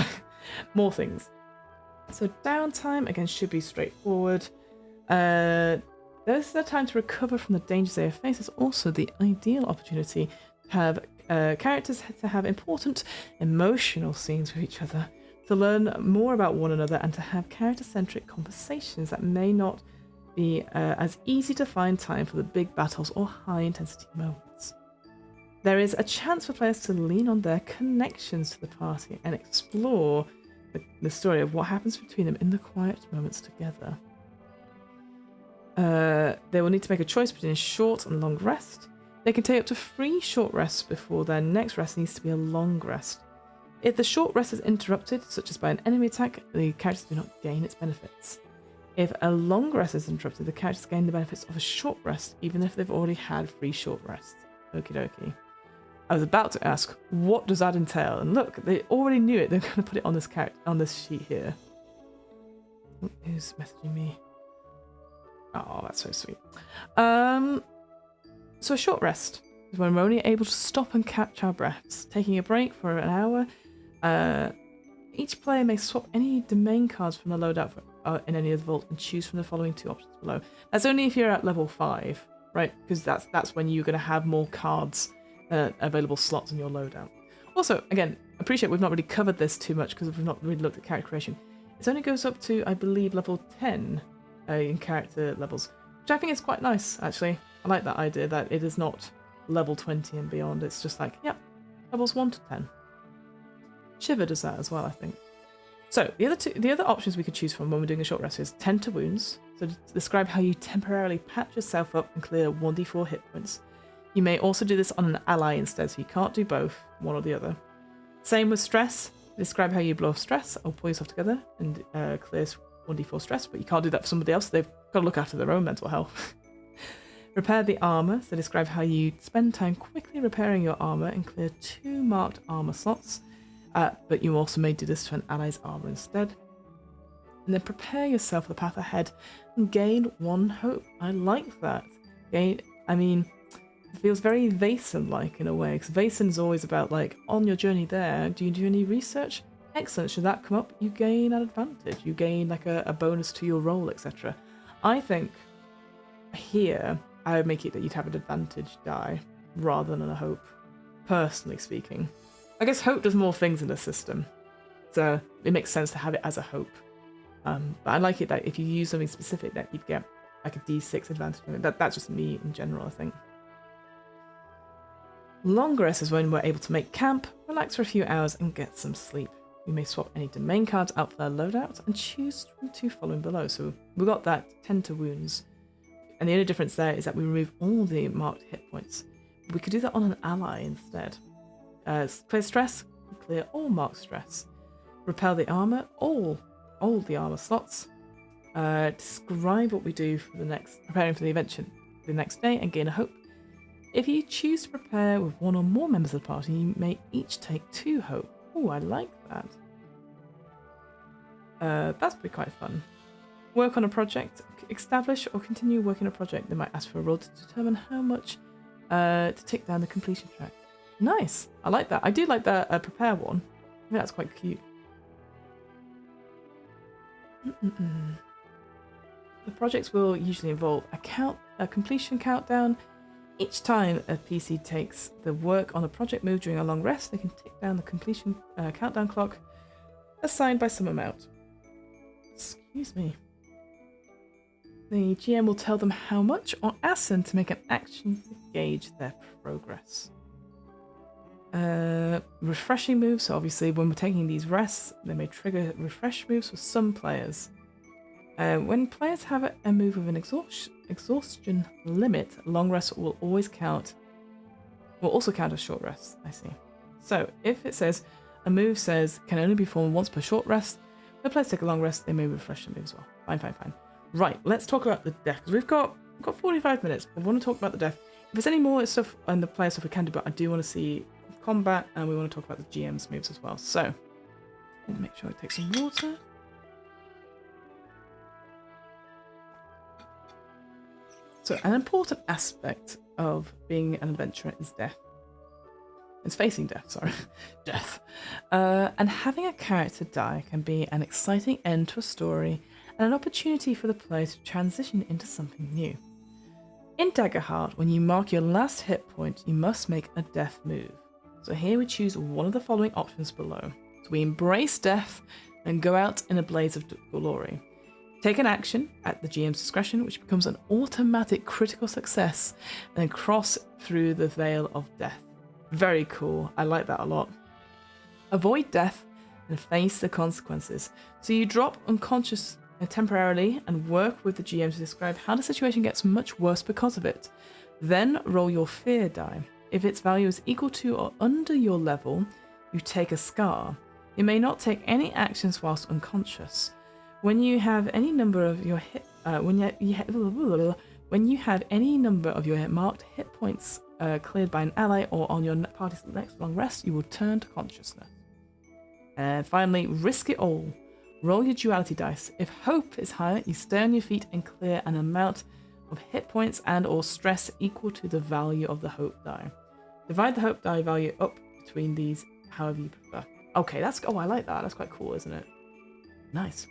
More things. So downtime, again, should be straightforward. There's the time to recover from the dangers they have faced. It's also the ideal opportunity to have characters to have important emotional scenes with each other, to learn more about one another, and to have character-centric conversations that may not be as easy to find time for the big battles or high-intensity moments. There is a chance for players to lean on their connections to the party and explore the story of what happens between them in the quiet moments together. They will need to make a choice between a short and long rest. They can take up to 3 short rests before their next rest needs to be a long rest. If the short rest is interrupted, such as by an enemy attack, the characters do not gain its benefits. If a long rest is interrupted, the characters gain the benefits of a short rest, even if they've already had 3 short rests. Okie dokie. I was about to ask, what does that entail? And look, they already knew it. They're going to put it on this sheet here. Who's messaging me? Oh, that's so sweet. So a short rest is when we're only able to stop and catch our breaths. Taking a break for an hour. Each player may swap any domain cards from the loadout in any of the vault and choose from the following 2 options below. That's only if you're at level 5, right? Because that's when you're going to have more cards. Available slots in your loadout. Also, again, appreciate we've not really covered this too much because we've not really looked at character creation. It only goes up to, I believe, level 10 in character levels, which I think is quite nice, actually. I like that idea that it is not level 20 and beyond. It's just like, yep, levels 1 to 10. Shiver does that as well, I think. So the other options we could choose from when we're doing a short rest is tend to wounds. So to describe how you temporarily patch yourself up and clear 1d4 hit points. You may also do this on an ally instead, so you can't do both, one or the other. Same with stress. Describe how you blow off stress or pull yourself together and clear 1d4 stress, but you can't do that for somebody else. They've got to look after their own mental health. Repair the armor. So describe how you spend time quickly repairing your armor and clear 2 marked armor slots, but you also may do this to an ally's armor instead. And then prepare yourself for the path ahead and gain 1 hope. I like that. It feels very Vaesen-like in a way, because Vaesen's always about like, on your journey there, do you do any research? Excellent, should that come up, you gain an advantage, you gain like a bonus to your roll, etc. I think here, I would make it that you'd have an advantage die, rather than a hope, personally speaking. I guess hope does more things in the system, so it makes sense to have it as a hope. But I like it that if you use something specific that you'd get like a d6 advantage. That's just me in general, I think. Long rest is when we're able to make camp, relax for a few hours, and get some sleep. We may swap any domain cards out for their loadout and choose from the 2 following below. So we've got that tend to wounds. And the only difference there is that we remove all the marked hit points. We could do that on an ally instead. Clear stress, clear all marked stress. Repel the armor, all the armor slots. Describe what we do for preparing for the event the next day and gain a hope. If you choose to prepare with 1 or more members of the party, you may each take 2 hope. Oh, I like that. That's pretty quite fun. Work on a project. Establish or continue working on a project. They might ask for a roll to determine how much to tick down the completion track. Nice. I like that. I do like that prepare one. I think that's quite cute. The projects will usually involve a completion countdown. Each time a PC takes the work on a project move during a long rest, they can tick down the completion countdown clock assigned by some amount. Excuse me. The GM will tell them how much or ask them to make an action to gauge their progress. Refreshing moves. So obviously when we're taking these rests, they may trigger refresh moves for some players. When players have a move with an exhaustion limit, long rests will also count as short rests. I see. So if it says a move says can only be performed once per short rest, when players take a long rest, they may refresh the move as well. Fine. Right, let's talk about the death, because we've got 45 minutes. I want to talk about the death. If there's any more stuff and the player stuff we can do, but I do want to see combat, and we want to talk about the GM's moves as well. So, let me make sure I take some water. So, an important aspect of being an adventurer is death. It's facing death, sorry. Death. And having a character die can be an exciting end to a story and an opportunity for the player to transition into something new. In Daggerheart, when you mark your last hit point, you must make a death move. So here we choose one of the following options below. So we embrace death and go out in a blaze of glory. Take an action at the GM's discretion, which becomes an automatic critical success, and then cross through the veil of death. Very cool. I like that a lot. Avoid death and face the consequences. So you drop unconscious temporarily and work with the GM to describe how the situation gets much worse because of it. Then roll your fear die. If its value is equal to or under your level, you take a scar. You may not take any actions whilst unconscious. When you have any number of your marked hit points cleared by an ally or on your party's next long rest, you will turn to consciousness. And finally, risk it all. Roll your duality dice. If hope is higher, you stay on your feet and clear an amount of hit points and or stress equal to the value of the hope die. Divide the hope die value up between these however you prefer. Okay, I like that. That's quite cool, isn't it? Nice.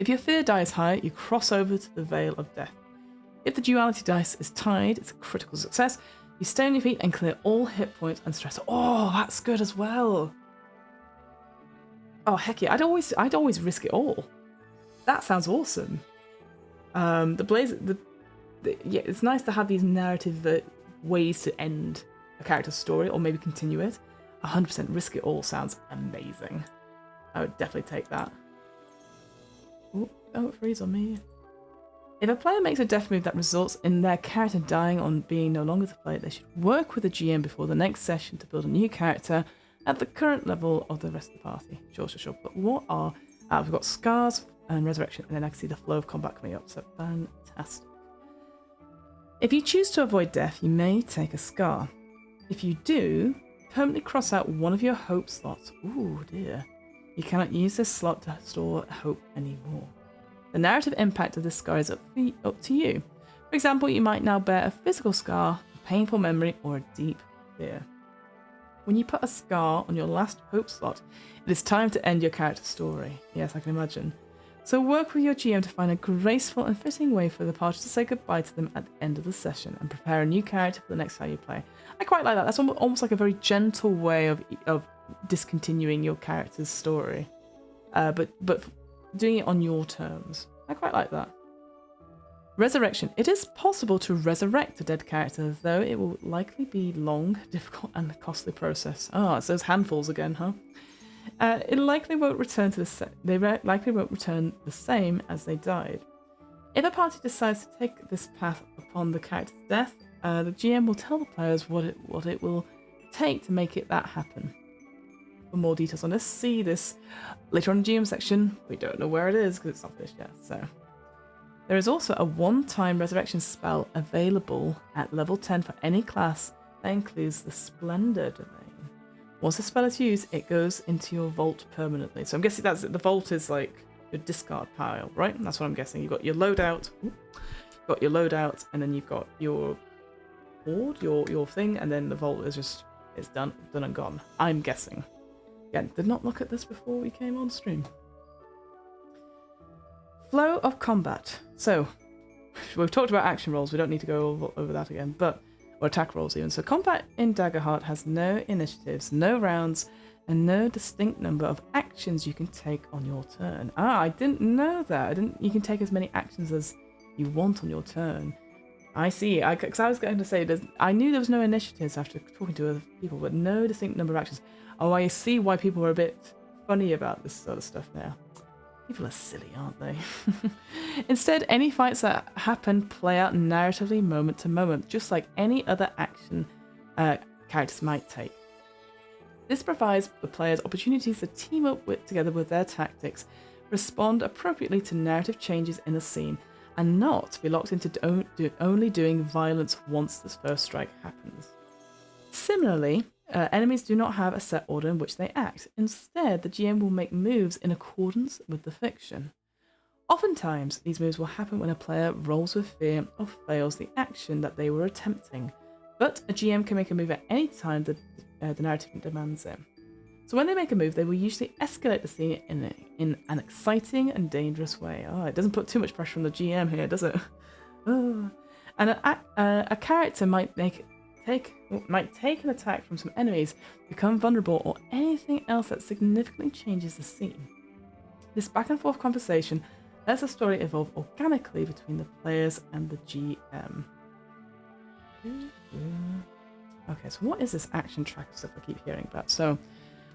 If your fear die is higher, you cross over to the veil of death. If the duality dice is tied, it's a critical success. You stay on your feet and clear all hit points and stress. Oh, that's good as well. Oh, heck yeah. I'd always risk it all. That sounds awesome. It's nice to have these narrative ways to end a character's story or maybe continue it. 100% risk it all sounds amazing. I would definitely take that. Oh, don't freeze on me. If a player makes a death move that results in their character dying on being no longer to play, they should work with the GM before the next session to build a new character at the current level of the rest of the party. Sure. But what are... we've got scars and resurrection, and then I can see the flow of combat coming up, so fantastic. If you choose to avoid death, you may take a scar. If you do, permanently cross out one of your hope slots. Ooh, dear. You cannot use this slot to store hope anymore. The narrative impact of this scar is up to you. For example, you might now bear a physical scar, a painful memory, or a deep fear. When you put a scar on your last hope slot, it is time to end your character's story. Yes, I can imagine. So work with your GM to find a graceful and fitting way for the party to say goodbye to them at the end of the session and prepare a new character for the next time you play. I quite like that. That's almost like a very gentle way of discontinuing your character's story, but doing it on your terms. I quite like that. Resurrection. It is possible to resurrect a dead character, though it will likely be long, difficult, and costly process. It's those handfuls again, huh? It likely won't return they likely won't return the same as they died. If a party decides to take this path upon the character's death, the GM will tell the players what it will take to make that happen. For more details on this, see this later on in the GM section. We don't know where it is because it's not finished yet. So there is also a one-time resurrection spell available at level 10 for any class that includes the Splendor Domain. Once the spell is used, it goes into your vault permanently. So I'm guessing that's the vault is like your discard pile, right? That's what I'm guessing. You've got your loadout, and then you've got your board, your thing, and then the vault is just it's done and gone. I'm guessing. Again, did not look at this before we came on stream. Flow of combat. So we've talked about action rolls. We don't need to go over that again, or attack rolls even. So combat in Daggerheart has no initiatives, no rounds, and no distinct number of actions you can take on your turn. I didn't know that. You can take as many actions as you want on your turn. I see. Because I was going to say, I knew there was no initiatives after talking to other people, but no distinct number of actions. Oh, I see why people are a bit funny about this sort of stuff now. People are silly, aren't they? Instead, any fights that happen play out narratively moment to moment, just like any other action characters might take. This provides the players opportunities to team up together with their tactics, respond appropriately to narrative changes in the scene, and not be locked into only doing violence once the first strike happens. Similarly, enemies do not have a set order in which they act. Instead, the GM will make moves in accordance with the fiction. Oftentimes, these moves will happen when a player rolls with fear or fails the action that they were attempting, but a GM can make a move at any time that the narrative demands it. So when they make a move, they will usually escalate the scene in an exciting and dangerous way. Oh, it doesn't put too much pressure on the GM here, does it? Oh. And a character might take an attack from some enemies, become vulnerable, or anything else that significantly changes the scene. This back and forth conversation lets the story evolve organically between the players and the GM. Okay, so what is this action tracker stuff I keep hearing about? So,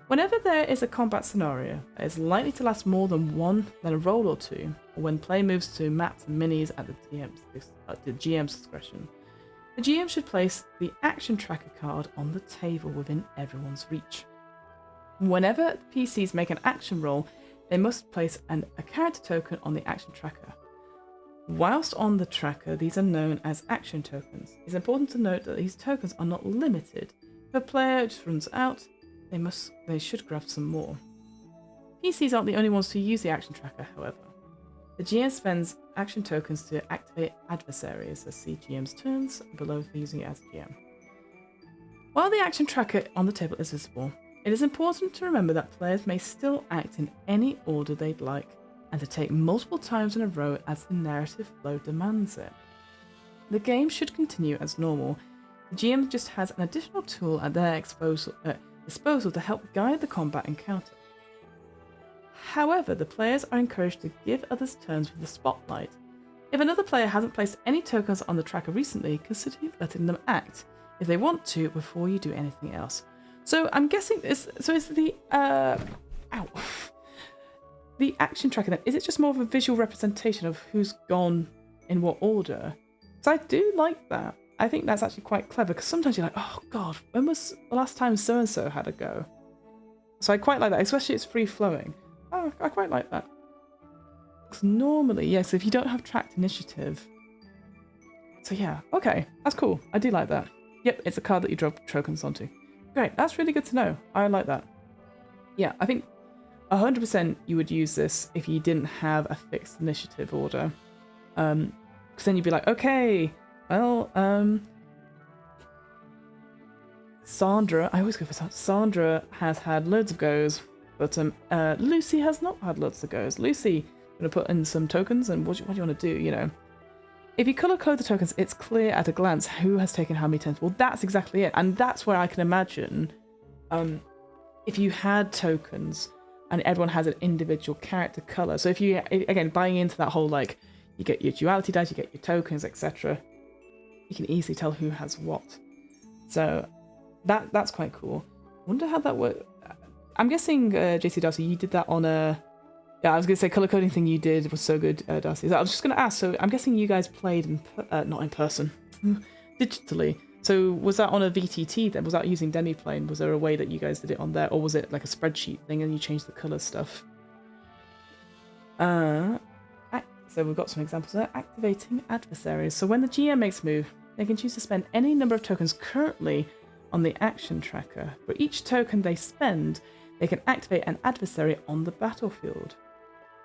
whenever there is a combat scenario that is likely to last more than a roll or two, or when play moves to maps and minis at the GM's discretion, the GM should place the action tracker card on the table within everyone's reach. Whenever PCs make an action roll, they must place a character token on the action tracker. Whilst on the tracker, these are known as action tokens. It's important to note that these tokens are not limited. If a player just runs out, they should grab some more. PCs aren't the only ones to use the action tracker, however. The GM spends action tokens to activate adversaries, as see GM's turns below for using it as a GM. While the action tracker on the table is visible, it is important to remember that players may still act in any order they'd like, and to take multiple times in a row as the narrative flow demands it. The game should continue as normal. The GM just has an additional tool at their disposal to help guide the combat encounter. However, the players are encouraged to give others turns with the spotlight. If another player hasn't placed any tokens on the tracker recently, consider letting them act, if they want to, before you do anything else. So I'm guessing is the the action tracker then, is it just more of a visual representation of who's gone in what order? Because I do like that. I think that's actually quite clever, because sometimes you're like, oh god, when was the last time so-and-so had a go? So I quite like that, especially it's free-flowing. Oh, I quite like that. Because normally, yes, if you don't have tracked initiative. So yeah, okay, that's cool. I do like that. Yep, it's a card that you drop tokens onto. Great, that's really good to know. I like that. Yeah, I think 100% you would use this if you didn't have a fixed initiative order. Because then you'd be like, okay, well, Sandra, I always go for Sandra. Sandra has had loads of goes, but Lucy has not had loads of goes. Lucy, I'm going to put in some tokens, and what do you want to do, you know? If you colour code the tokens, it's clear at a glance who has taken how many turns. Well, that's exactly it. And that's where I can imagine if you had tokens and everyone has an individual character colour. So if you, again, buying into that whole, like, you get your duality dice, you get your tokens, etc., you can easily tell who has what. So that's quite cool. Wonder how that works. I'm guessing, JC Darcy, you did that on a... Yeah, I was going to say colour coding thing you did was so good, Darcy. I was just going to ask, so I'm guessing you guys played not in person, digitally. So was that on a VTT then? Was that using Demiplane? Was there a way that you guys did it on there? Or was it like a spreadsheet thing and you changed the colour stuff? So we've got some examples there. Activating adversaries. So when the GM makes a move, they can choose to spend any number of tokens currently on the action tracker. For each token they spend, they can activate an adversary on the battlefield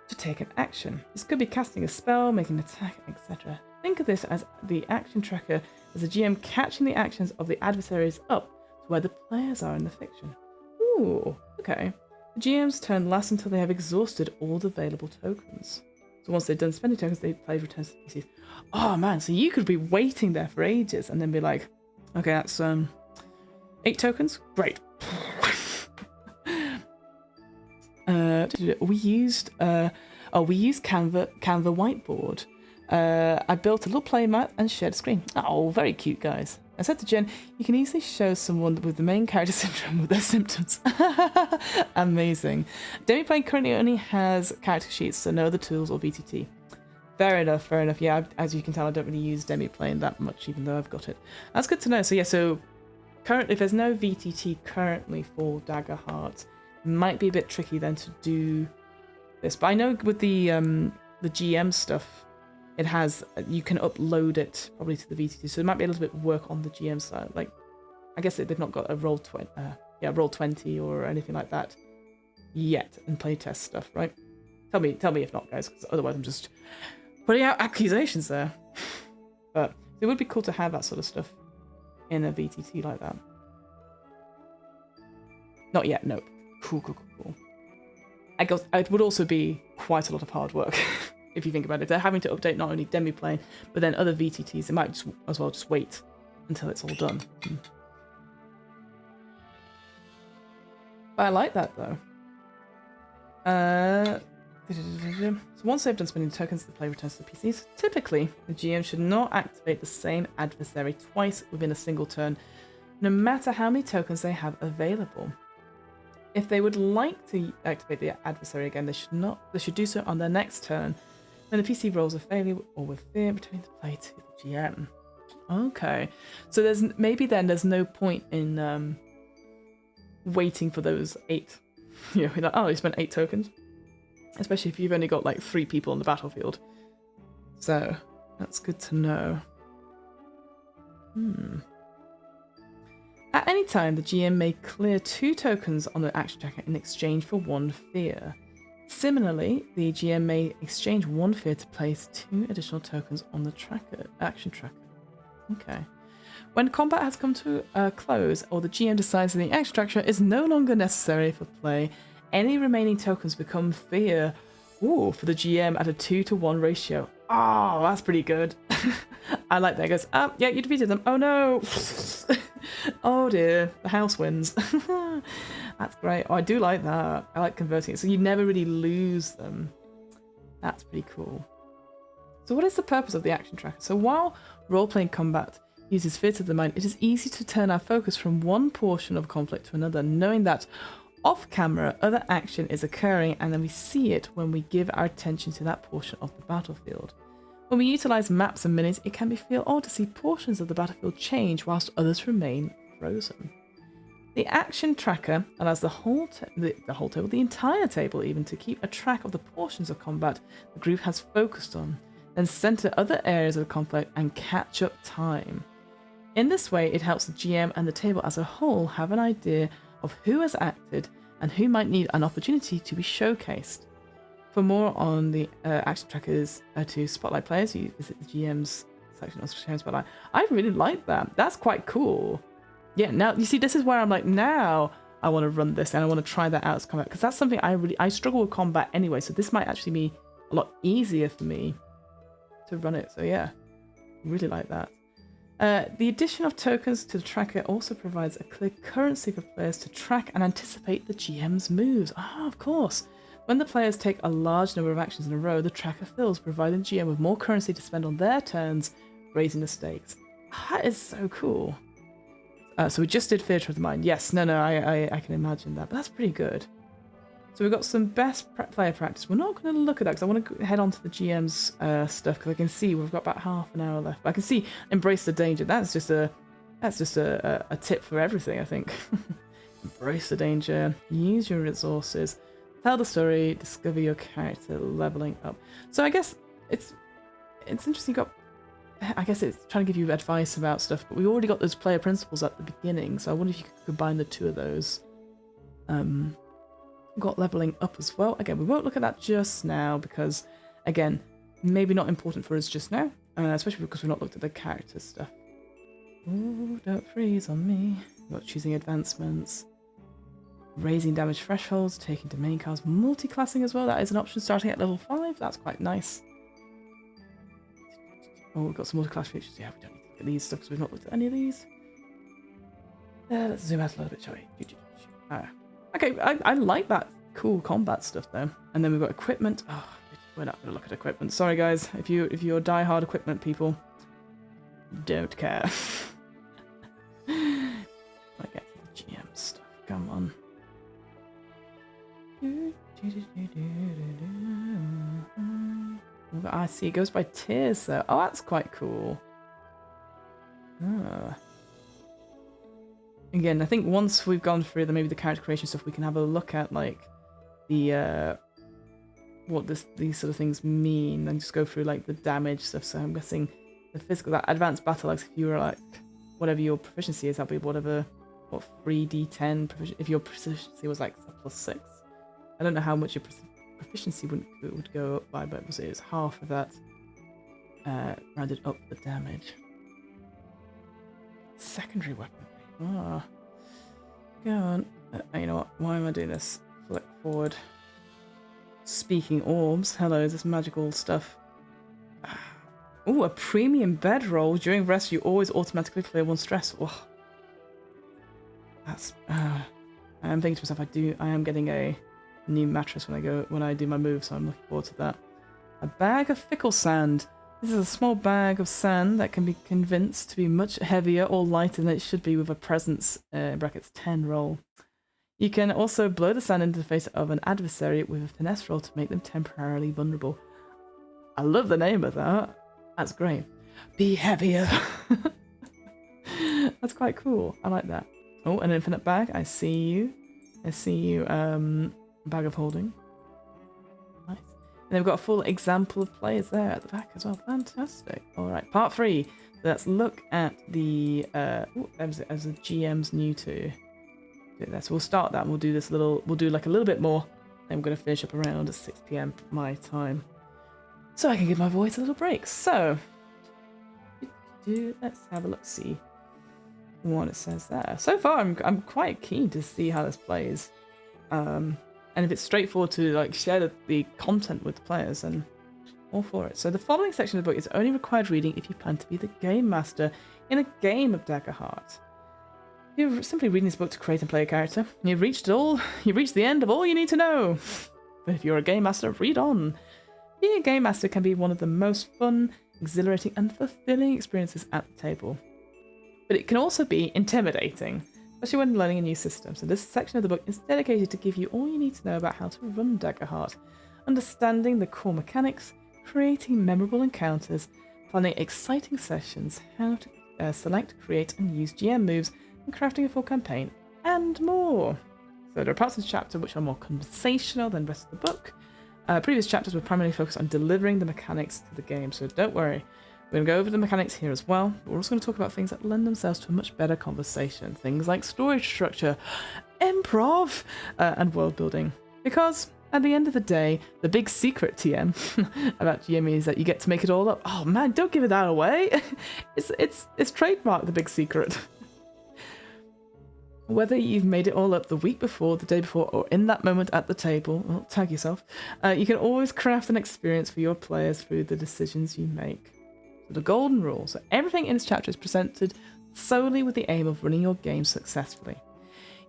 to take an action. This could be casting a spell, making an attack, etc. Think of this as the action tracker as the GM catching the actions of the adversaries up to where the players are in the fiction. Ooh, okay. The GM's turn lasts until they have exhausted all the available tokens. So once they've done spending tokens, the player returns to the PCs. Oh man, so you could be waiting there for ages and then be like, okay, that's 8 tokens? Great. We used Canva whiteboard. I built a little play mat and shared a screen. Oh, very cute, guys. I said to Jen, you can easily show someone with the main character syndrome with their symptoms. Amazing. Demi-plane currently only has character sheets, so no other tools or VTT. Fair enough, fair enough. Yeah, as you can tell, I don't really use Demi-plane that much, even though I've got it. That's good to know. So yeah, so currently, if there's no VTT currently for Daggerheart, it might be a bit tricky then to do this. But I know with the GM stuff, it has, you can upload it probably to the VTT, so it might be a little bit of work on the GM side. Like, I guess they've not got a Roll20 or anything like that yet in playtest stuff, right? Tell me if not, guys, because otherwise I'm just putting out accusations there. But it would be cool to have that sort of stuff in a VTT like that. Not yet, nope. Cool. I guess it would also be quite a lot of hard work. If you think about it, if they're having to update not only Demi-plane, but then other VTTs, they might just, as well just wait until it's all done. But I like that, though. So once they've done spending tokens, the player returns to the PCs. Typically, the GM should not activate the same adversary twice within a single turn, no matter how many tokens they have available. If they would like to activate the adversary again, they should do so on their next turn. When the PC rolls a failure or with fear, return the play to the GM. Okay, so there's no point in waiting for those 8. You know, like, oh, you spent 8 tokens, especially if you've only got like 3 people on the battlefield. So that's good to know. At any time, the GM may clear 2 tokens on the action tracker in exchange for 1 fear. Similarly, the GM may exchange 1 fear to place 2 additional tokens on the action tracker. Okay. When combat has come to a close, or the GM decides that the action tracker is no longer necessary for play, any remaining tokens become fear. Ooh, for the GM at a 2-to-1 ratio. Oh, that's pretty good. I like that. It goes, yeah, you defeated them. Oh no. Oh dear, the house wins. That's great. Oh, I do like that. I like converting it, so you never really lose them. That's pretty cool. So what is the purpose of the action tracker? So while role-playing combat uses fear of the mind, it is easy to turn our focus from one portion of conflict to another, knowing that off-camera other action is occurring, and then we see it when we give our attention to that portion of the battlefield. When we utilise maps and minis, it can feel odd to see portions of the battlefield change whilst others remain frozen. The action tracker allows the entire table even, to keep a track of the portions of combat the group has focused on, then centre other areas of conflict and catch up time. In this way, it helps the GM and the table as a whole have an idea of who has acted and who might need an opportunity to be showcased. For more on the action trackers to spotlight players, you visit the GM's section of Sharing Spotlight. I really like that. That's quite cool. Yeah, now you see, this is where I'm like, now I want to run this and I want to try that out as combat, because that's something I struggle with combat anyway. So this might actually be a lot easier for me to run it. So yeah, really like that. The addition of tokens to the tracker also provides a clear currency for players to track and anticipate the GM's moves. Ah, of course. When the players take a large number of actions in a row, the tracker fills, providing the GM with more currency to spend on their turns, raising the stakes. That is so cool. So we just did Theatre of the Mind. Yes, no, I can imagine that, but that's pretty good. So we've got some best player practice. We're not going to look at that because I want to head on to the GM's stuff, because I can see we've got about half an hour left. But I can see Embrace the Danger. That's just a tip for everything, I think. Embrace the danger. Use your resources. Tell the story. Discover your character. Leveling up. So I guess it's interesting. I guess it's trying to give you advice about stuff, but we already got those player principles at the beginning. So I wonder if you could combine the 2 of those. Got leveling up as well. Again, we won't look at that just now because, again, maybe not important for us just now, especially because we've not looked at the character stuff. Oh, don't freeze on me. We've got choosing advancements, raising damage thresholds, taking domain cards, multi-classing as well. That is an option starting at level 5. That's quite nice. Oh, we've got some multi-class features. Yeah, we don't need to look at these stuff because we've not looked at any of these. Let's zoom out a little bit, shall we? Okay, I like that cool combat stuff though. And then we've got equipment. Oh, We're not going to look at equipment. Sorry, guys. If you're die-hard equipment people, don't care. I get the GM stuff. Come on. I see. It goes by tiers, though. Oh, that's quite cool. Ah. Again, I think once we've gone through maybe the character creation stuff, we can have a look at like the what these sort of things mean, and just go through like the damage stuff. So I'm guessing the physical, that advanced battle axe, if you were like whatever your proficiency is, that'll be what 3d10 proficiency. If your proficiency was like a +6, I don't know how much your proficiency would go up by, but it was half of that. Rounded up the damage. Secondary weapon. Ah, go on. You know what? Why am I doing this? Flick forward. Speaking orbs. Hello, is this magical stuff? Oh, a premium bedroll. During rest, you always automatically clear one stress. Oh, that's. I am thinking to myself, I am getting a new mattress when I do my move, so I'm looking forward to that. A bag of fickle sand. This is a small bag of sand that can be convinced to be much heavier or lighter than it should be with a presence brackets 10 roll. You can also blow the sand into the face of an adversary with a finesse roll to make them temporarily vulnerable. I love the name of that. That's great. Be heavier. That's quite cool. I like that. Oh, an infinite bag. I see you. Bag of holding. Nice. And they've got a full example of players there at the back as well. Fantastic. All right, part 3. Let's look at the as the GM's new to this. We'll start that and we'll do this we'll do like a little bit more. Then we're going to finish up around at 6 PM my time, so I can give my voice a little break. So let's have a look, see what it says there. So far I'm quite keen to see how this plays. And if it's straightforward to like share the content with the players, and all for it. So the following section of the book is only required reading if you plan to be the game master in a game of Daggerheart. You're simply reading this book to create and play a character. You've reached the end of all you need to know. But if you're a game master, read on. Being a game master can be one of the most fun, exhilarating, and fulfilling experiences at the table. But it can also be intimidating, especially when learning a new system. So this section of the book is dedicated to give you all you need to know about how to run Daggerheart, understanding the core mechanics, creating memorable encounters, planning exciting sessions, how to select, create, and use GM moves, and crafting a full campaign, and more. So there are parts of the chapter which are more conversational than the rest of the book. Previous chapters were primarily focused on delivering the mechanics to the game, so don't worry. We're going to go over the mechanics here as well. We're also going to talk about things that lend themselves to a much better conversation. Things like story structure, improv, and world building. Because at the end of the day, the big secret, TM, about GME is that you get to make it all up. Oh man, don't give it that away. It's trademarked, the big secret. Whether you've made it all up the week before, the day before, or in that moment at the table, well, tag yourself, you can always craft an experience for your players through the decisions you make. So the golden rule. So everything in this chapter is presented solely with the aim of running your game successfully.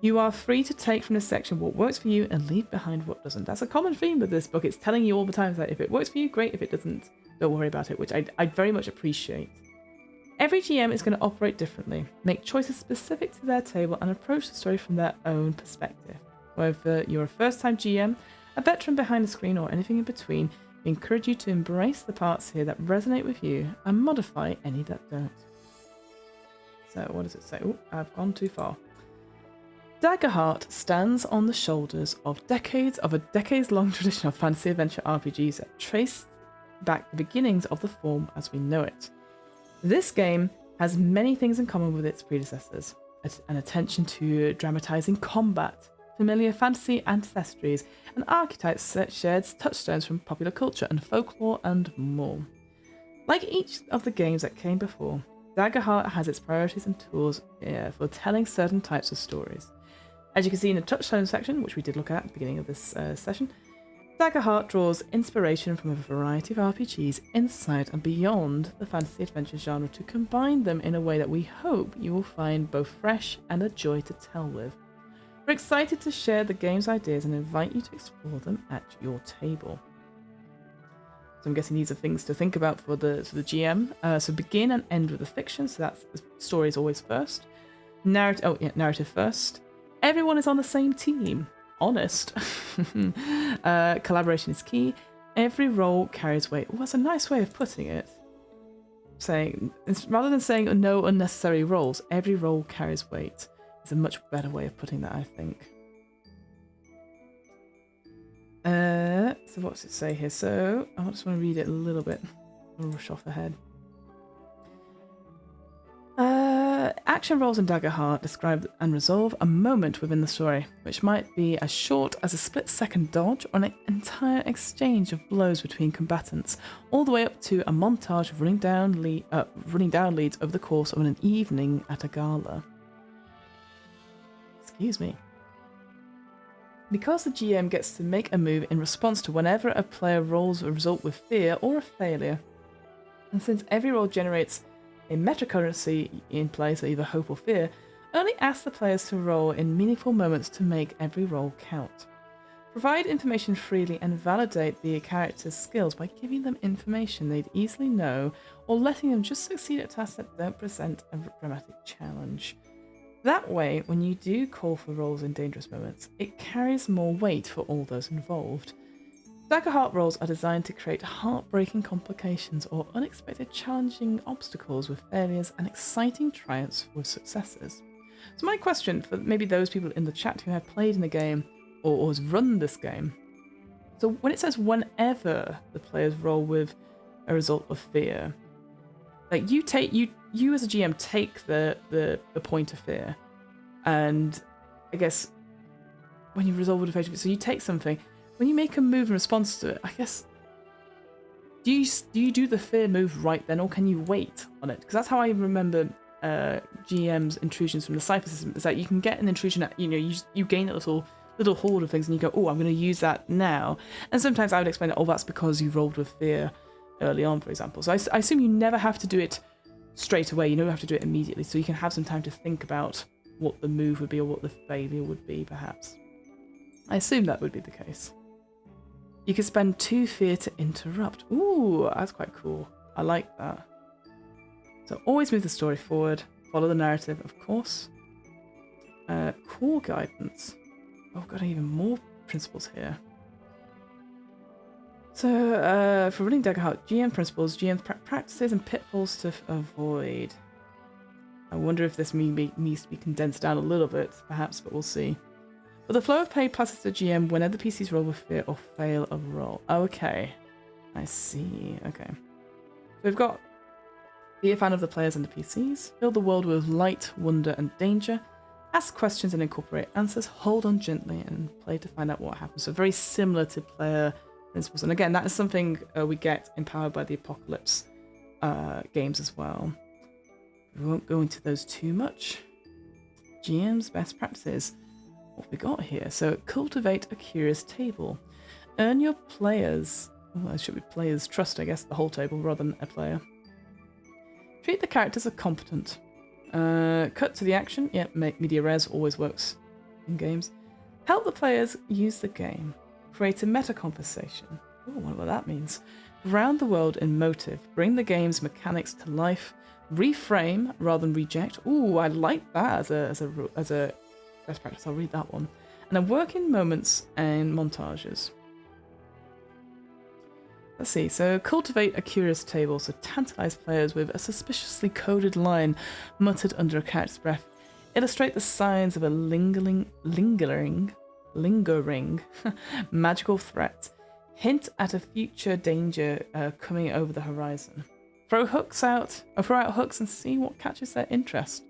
You are free to take from this section what works for you and leave behind what doesn't. That's a common theme with this book. It's telling you all the time that if it works for you, great. If it doesn't, don't worry about it, which I very much appreciate. Every GM is going to operate differently, make choices specific to their table, and approach the story from their own perspective. Whether you're a first-time GM, a veteran behind the screen, or anything in between, we encourage you to embrace the parts here that resonate with you and modify any that don't. So what does it say? Oh, I've gone too far. Daggerheart stands on the shoulders of a decades-long tradition of fantasy adventure RPGs that trace back the beginnings of the form as we know it. This game has many things in common with its predecessors. An attention to dramatising combat, familiar fantasy ancestries, and archetypes that shared touchstones from popular culture and folklore and more. Like each of the games that came before, Daggerheart has its priorities and tools for telling certain types of stories. As you can see in the touchstone section, which we did look at the beginning of this session, Daggerheart draws inspiration from a variety of RPGs inside and beyond the fantasy adventure genre to combine them in a way that we hope you will find both fresh and a joy to tell with. We're excited to share the game's ideas and invite you to explore them at your table. So I'm guessing these are things to think about for the GM. So begin and end with a fiction. So that's the story is always first. Narrative first. Everyone is on the same team. Honest. Collaboration is key. Every role carries weight. Oh, that's a nice way of putting it. Rather than saying no unnecessary roles, every role carries weight. It's a much better way of putting that, I think. So what's it say here? So I just want to read it a little bit. I'll rush off ahead. Action roles in Daggerheart describe and resolve a moment within the story, which might be as short as a split-second dodge or an entire exchange of blows between combatants, all the way up to a montage of running down leads over the course of an evening at a gala. Excuse me. Because the GM gets to make a move in response to whenever a player rolls a result with fear or a failure, and since every roll generates a meta currency in play, so either hope or fear, only ask the players to roll in meaningful moments to make every roll count. Provide information freely and validate the character's skills by giving them information they'd easily know or letting them just succeed at tasks that don't present a dramatic challenge. That way, when you do call for rolls in dangerous moments, it carries more weight for all those involved. Daggerheart rolls are designed to create heartbreaking complications or unexpected challenging obstacles with failures and exciting triumphs with successes. So my question for maybe those people in the chat who have played in the game or has run this game, so when it says whenever the players roll with a result of fear, like you as a GM take the point of fear, and I guess when you resolve with a fear, so you take something. When you make a move in response to it, I guess, do you do the fear move right then, or can you wait on it? Because that's how I remember GM's intrusions from the Cypher system. Is that you can get an intrusion at, you gain a little horde of things, and you go, oh, I'm going to use that now. And sometimes I would explain that, oh, that's because you rolled with fear early on, for example. So I assume you never have to do it straight away. You never have to do it immediately, so you can have some time to think about what the move would be or what the failure would be, perhaps. I assume that would be the case. You can spend 2 fear to interrupt. Ooh, that's quite cool. I like that. So always move the story forward. Follow the narrative, of course. Core guidance. Oh, I've got even more principles here. So for running Daggerheart, GM principles, GM practices and pitfalls to avoid. I wonder if this needs to be condensed down a little bit, perhaps, but we'll see. But the flow of play passes to GM whenever the PCs roll with fear or fail a roll. Okay. I see. Okay. So we've got be a fan of the players and the PCs. Fill the world with light, wonder, and danger. Ask questions and incorporate answers. Hold on gently and play to find out what happens. So very similar to player principles. And again, that is something we get empowered by the Apocalypse games as well. We won't go into those too much. GM's best practices. What we got here? So cultivate a curious table. Earn your players. Well, it should be players' trust, I guess, the whole table rather than a player. Treat the characters as competent. Cut to the action. Yep, media res always works in games. Help the players use the game. Create a meta conversation. Oh, I wonder what that means. Ground the world in motive. Bring the game's mechanics to life. Reframe rather than reject. Ooh, I like that as a best practice. I'll read that one. And then work in moments and montages. Let's see. So cultivate a curious table. So tantalize players with a suspiciously coded line muttered under a character's breath. Illustrate the signs of a lingering magical threat. Hint at a future danger coming over the horizon. Throw out hooks and see what catches their interest.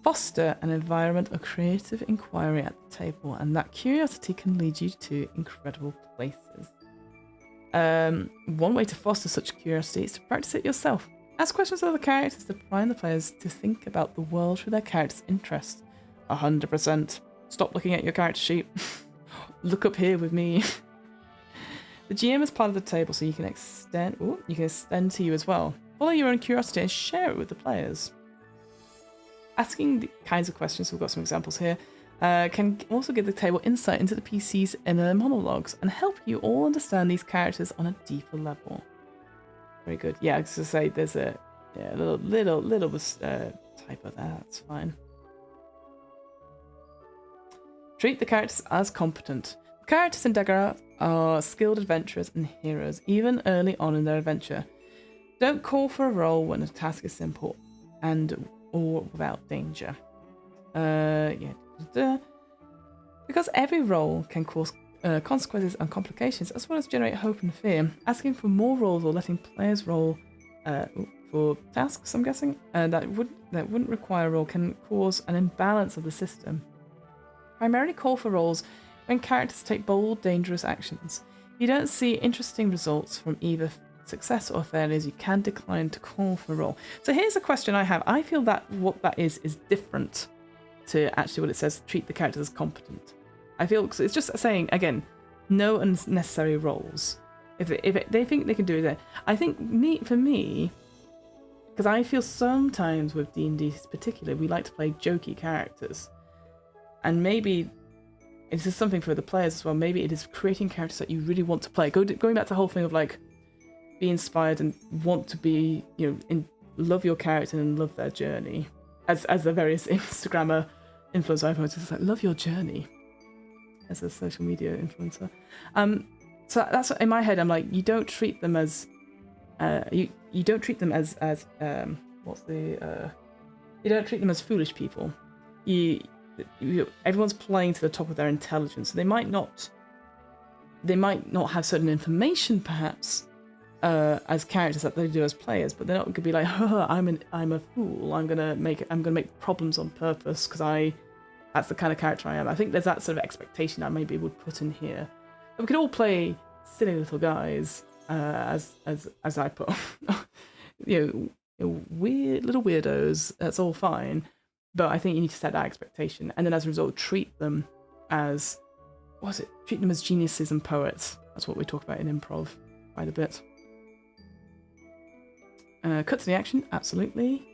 Foster an environment of creative inquiry at the table, and that curiosity can lead you to incredible places. One way to foster such curiosity is to practice it yourself. Ask questions of the characters to prime the players to think about the world through their character's interest. 100%. Stop looking at your character sheet. Look up here with me. The GM is part of the table, so you can extend to you as well. Follow your own curiosity and share it with the players. Asking the kinds of questions, we've got some examples here, can also give the table insight into the PC's inner monologues and help you all understand these characters on a deeper level. Very good. Yeah, I was going to say there's a little typo there. That's fine. Treat the characters as competent. The characters in Daggerheart are skilled adventurers and heroes, even early on in their adventure. Don't call for a roll when a task is simple or without danger. Because every roll can cause consequences and complications, as well as generate hope and fear. Asking for more rolls or letting players roll for tasks, I'm guessing, that wouldn't require a roll can cause an imbalance of the system. Primarily call for rolls when characters take bold, dangerous actions. If you don't see interesting results from either success or failures, you can decline to call for a roll. So here's a question I have. I feel that what that is different to actually what it says, treat the characters as competent. I feel it's just saying, again, no unnecessary rolls. If they think they can do it, I think for me, because I feel sometimes with D&D particularly, we like to play jokey characters. And maybe this is something for the players as well. Maybe it is creating characters that you really want to play. Going back to the whole thing of like, be inspired and want to be, love your character and love their journey. As the various Instagrammer influencer I've heard, it's like, love your journey as a social media influencer. So that's in my head. I'm like, you don't treat them as you don't treat them as you don't treat them as foolish people. Everyone's playing to the top of their intelligence. So they might not have certain information perhaps as characters that they do as players, but they're not going to be like, I'm a fool. I'm gonna make problems on purpose because that's the kind of character I am. I think there's that sort of expectation I maybe would put in here. But we could all play silly little guys as I put, weird little weirdos. That's all fine. But I think you need to set that expectation, and then as a result, treat them as treat them as geniuses and poets. That's what we talk about in improv quite a bit. Cut to the action, absolutely.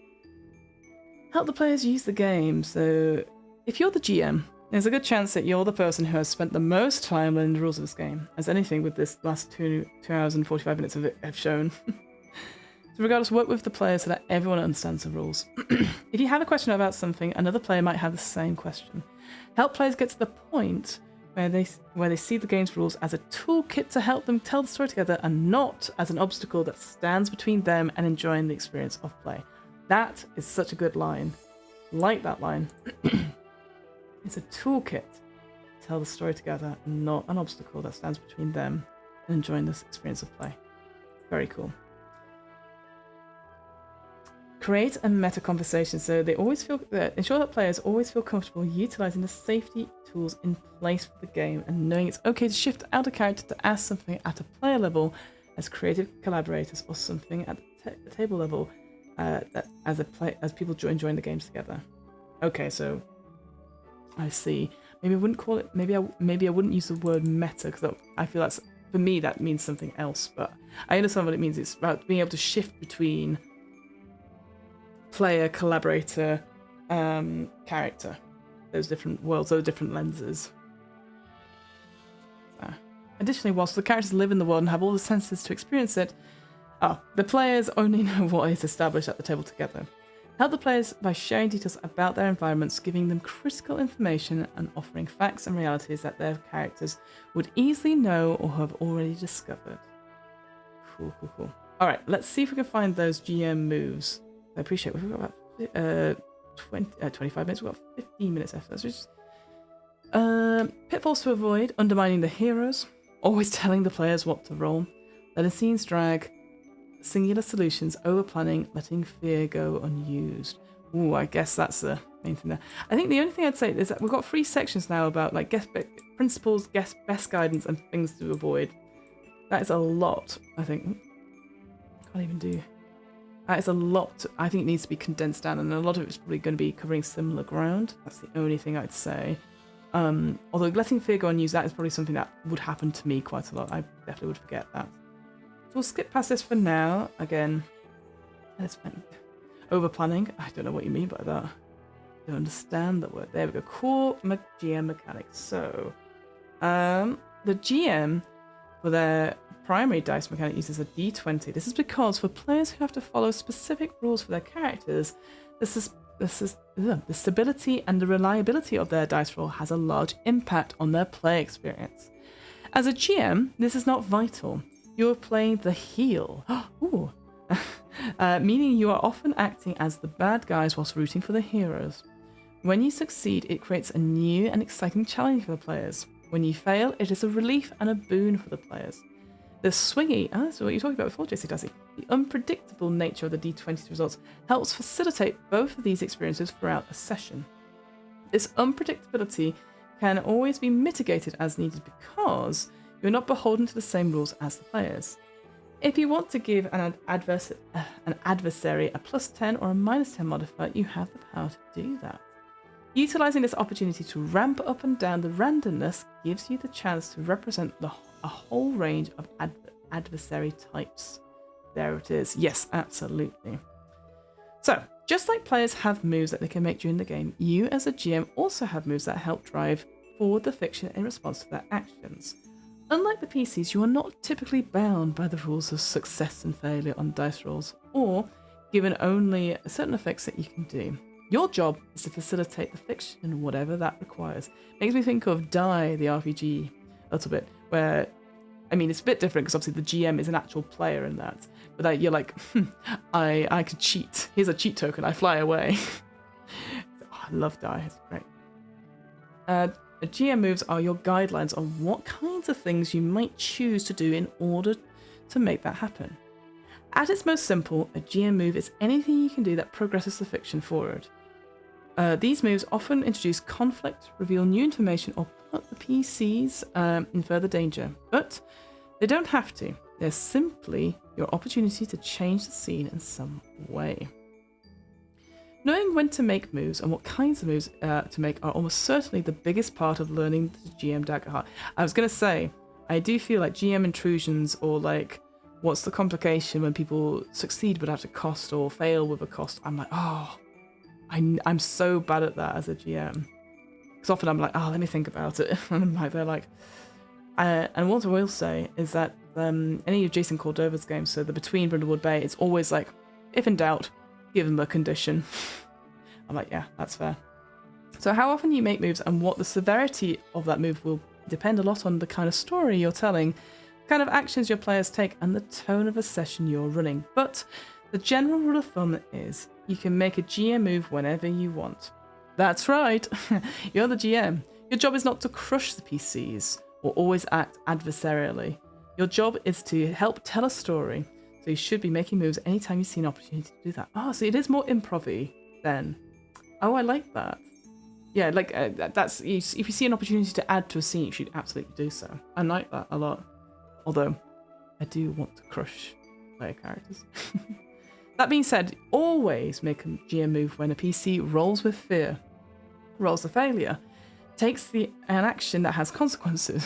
Help the players use the game. So if you're the GM, there's a good chance that you're the person who has spent the most time learning the rules of this game, as anything with this last 2 hours and 45 minutes of it have shown. So regardless, work with the players so that everyone understands the rules. If you have a question about something, another player might have the same question. Help players get to the point where they see the game's rules as a toolkit to help them tell the story together and not as an obstacle that stands between them and enjoying the experience of play. That is such a good line. Like that line. It's a toolkit to tell the story together, not an obstacle that stands between them and enjoying this experience of play. Very cool. Create a meta conversation so they always ensure that players always feel comfortable utilizing the safety tools in place for the game and knowing it's okay to shift out a character to ask something at a player level as creative collaborators or something at the table level as people join the games together. Okay, so I see. Maybe I wouldn't call it. Maybe I wouldn't use the word meta because I feel that's, for me, that means something else. But I understand what it means. It's about being able to shift between player, collaborator, character. Those different worlds, those different lenses. Additionally, whilst the characters live in the world and have all the senses to experience it, the players only know what is established at the table together. Help the players by sharing details about their environments, giving them critical information and offering facts and realities that their characters would easily know or have already discovered. Cool. All right, let's see if we can find those GM moves. I appreciate we've got about 25 minutes. We've got 15 minutes after. That's just pitfalls to avoid: undermining the heroes, always telling the players what to roll, letting scenes drag, singular solutions, over planning, letting fear go unused. Ooh, I guess that's the main thing there. I think the only thing I'd say is that we've got 3 sections now about like principles, best guidance, and things to avoid. That is a lot, I think. Can't even do. That is a lot. I think it needs to be condensed down, and a lot of it's probably going to be covering similar ground. That's the only thing I'd say. Although letting fear go unused, that is probably something that would happen to me quite a lot. I definitely would forget that. So we'll skip past this for now. Again, let's over planning. I don't know what you mean by that. don't understand the word. There we go. Core GM mechanics. So, the GM for their primary dice mechanic uses a d20. This is because for players who have to follow specific rules for their characters, the stability and the reliability of their dice roll has a large impact on their play experience. As a GM, this is not vital. You're playing the heel. Ooh. Meaning you are often acting as the bad guys whilst rooting for the heroes. When you succeed, it creates a new and exciting challenge for the players. When you fail, it is a relief and a boon for the players. The swingy, that's what you were talking about before, JC Darcy. The unpredictable nature of the D20's results helps facilitate both of these experiences throughout a session. This unpredictability can always be mitigated as needed because you're not beholden to the same rules as the players. If you want to give an adversary a +10 or a -10 modifier, you have the power to do that. Utilising this opportunity to ramp up and down the randomness gives you the chance to represent a whole range of adversary types. There it is. Yes, absolutely. So, just like players have moves that they can make during the game, you as a GM also have moves that help drive forward the fiction in response to their actions. Unlike the PCs, you are not typically bound by the rules of success and failure on dice rolls, or given only certain effects that you can do. Your job is to facilitate the fiction, whatever that requires. Makes me think of Die, the RPG, a little bit, where, I mean, it's a bit different because obviously the GM is an actual player in that, but that you're like, I could cheat. Here's a cheat token. I fly away. I love Die. It's great. GM moves are your guidelines on what kinds of things you might choose to do in order to make that happen. At its most simple, a GM move is anything you can do that progresses the fiction forward. These moves often introduce conflict, reveal new information, or put the PCs in further danger, but they don't have to. They're simply your opportunity to change the scene in some way. Knowing when to make moves and what kinds of moves to make are almost certainly the biggest part of learning the GM Daggerheart. I was going to say, I do feel like GM intrusions or like, what's the complication when people succeed but at a cost or fail with a cost? I'm like, oh, I'm so bad at that as a GM. Because often I'm like, oh, let me think about it. And I'm like, they're like, and what I will say is that any of Jason Cordova's games, so the Between Brindlewood Bay, it's always like, if in doubt, give them a condition. I'm like, yeah, that's fair. So how often you make moves and what the severity of that move will depend a lot on the kind of story you're telling, kind of actions your players take, and the tone of a session you're running. But the general rule of thumb is you can make a GM move whenever you want. That's right. You're the GM. Your job is not to crush the PCs or always act adversarially. Your job is to help tell a story. So you should be making moves anytime you see an opportunity to do that. Oh, so it is more improv-y then. Oh, I like that. Yeah, like that's if you see an opportunity to add to a scene, you should absolutely do so. I like that a lot. Although, I do want to crush player characters. That being said, always make a GM move when a PC rolls with fear, rolls a failure, takes an action that has consequences,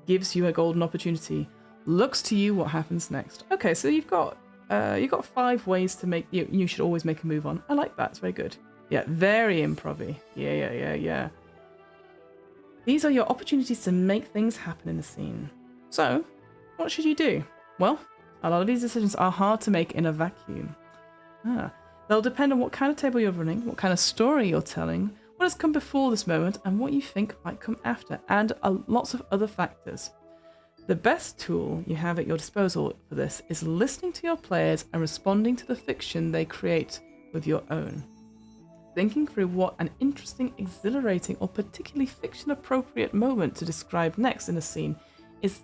gives you a golden opportunity, looks to you what happens next. Okay, so you've got 5 ways to make you should always make a move on. I like that. It's very good. Yeah, very improv-y. Yeah. These are your opportunities to make things happen in the scene. So, what should you do? Well, a lot of these decisions are hard to make in a vacuum. They'll depend on what kind of table you're running, what kind of story you're telling, what has come before this moment, and what you think might come after, and lots of other factors. The best tool you have at your disposal for this is listening to your players and responding to the fiction they create with your own. Thinking through what an interesting, exhilarating, or particularly fiction-appropriate moment to describe next in a scene is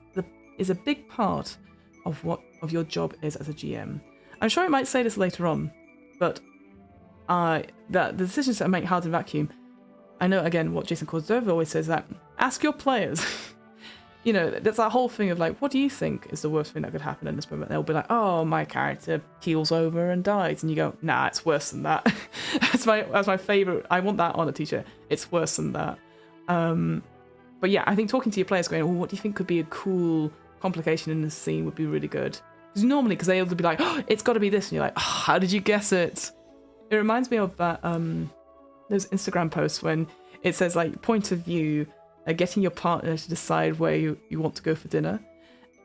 a big part of what your job is as a GM. I'm sure I might say this later on, but the decisions that I make hard in vacuum, I know again what Jason Cordova always says, that ask your players. You know, there's that whole thing of like, what do you think is the worst thing that could happen in this moment? They'll be like, oh, my character keels over and dies. And you go, nah, it's worse than that. that's my favorite. I want that on a t-shirt. It's worse than that. But yeah, I think talking to your players going, oh, what do you think could be a cool complication in this scene would be really good. Because they'll be like, oh, it's got to be this. And you're like, oh, how did you guess it? It reminds me of that those Instagram posts when it says like point of view, getting your partner to decide where you want to go for dinner,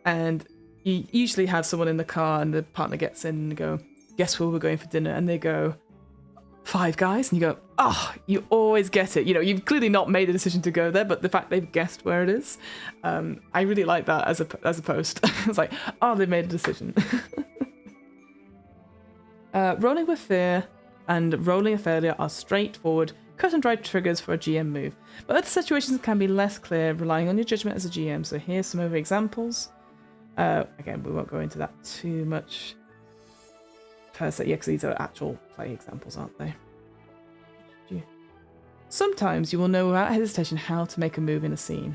and you usually have someone in the car and the partner gets in and go, guess where we're going for dinner, and they go, Five Guys, and you go, oh, you always get it. You know, you've clearly not made a decision to go there, but the fact they've guessed where it is, I really like that as a post. It's like, oh, they've made a decision. Rolling with fear and rolling a failure are straightforward, cut and dried triggers for a GM move, but other situations can be less clear, relying on your judgment as a GM. So here's some other examples. Again, we won't go into that too much per se, yeah, because these are actual play examples, aren't they? Sometimes you will know without hesitation how to make a move in a scene.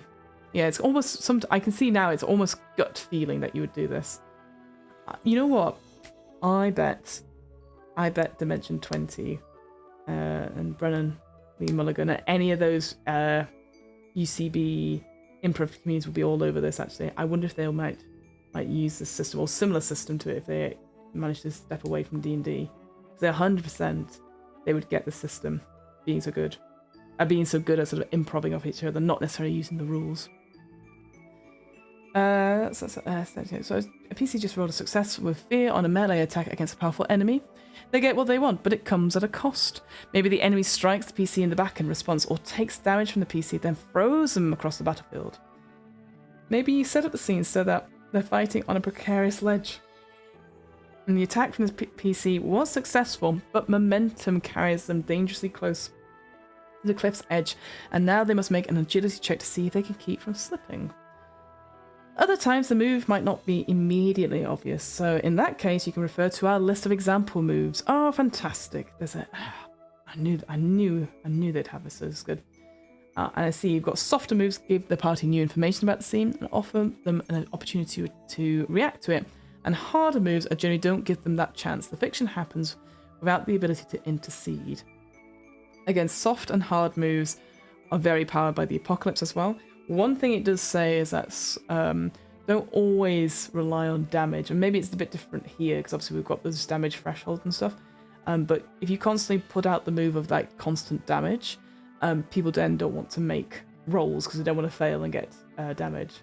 Yeah, it's almost, I can see now it's almost gut feeling that you would do this. You know what? I bet Dimension 20 and Brennan Lee Mulligan at any of those UCB improv communities will be all over this, actually. I wonder if they might use this system or similar system to it if they manage to step away from D&D. Because they're 100% they would get the system being so good. Being so good at sort of improving off each other, not necessarily using the rules. So a PC just rolled a success with fear on a melee attack against a powerful enemy. They get what they want, but it comes at a cost. Maybe the enemy strikes the PC in the back in response, or takes damage from the PC, then throws them across the battlefield. Maybe you set up the scene so that they're fighting on a precarious ledge, and the attack from the PC was successful, but momentum carries them dangerously close to the cliff's edge, and now they must make an agility check to see if they can keep from slipping. Other times the move might not be immediately obvious, so in that case you can refer to our list of example moves. Oh, fantastic! There's a. I knew they'd have this. So this is good. And I see you've got softer moves, give the party new information about the scene and offer them an opportunity to react to it. And harder moves generally don't give them that chance. The fiction happens without the ability to intercede. Again, soft and hard moves are very powered by the apocalypse as well. One thing it does say is that don't always rely on damage, and maybe it's a bit different here because obviously we've got those damage thresholds and stuff. But if you constantly put out the move of like constant damage, people then don't want to make rolls because they don't want to fail and get damage.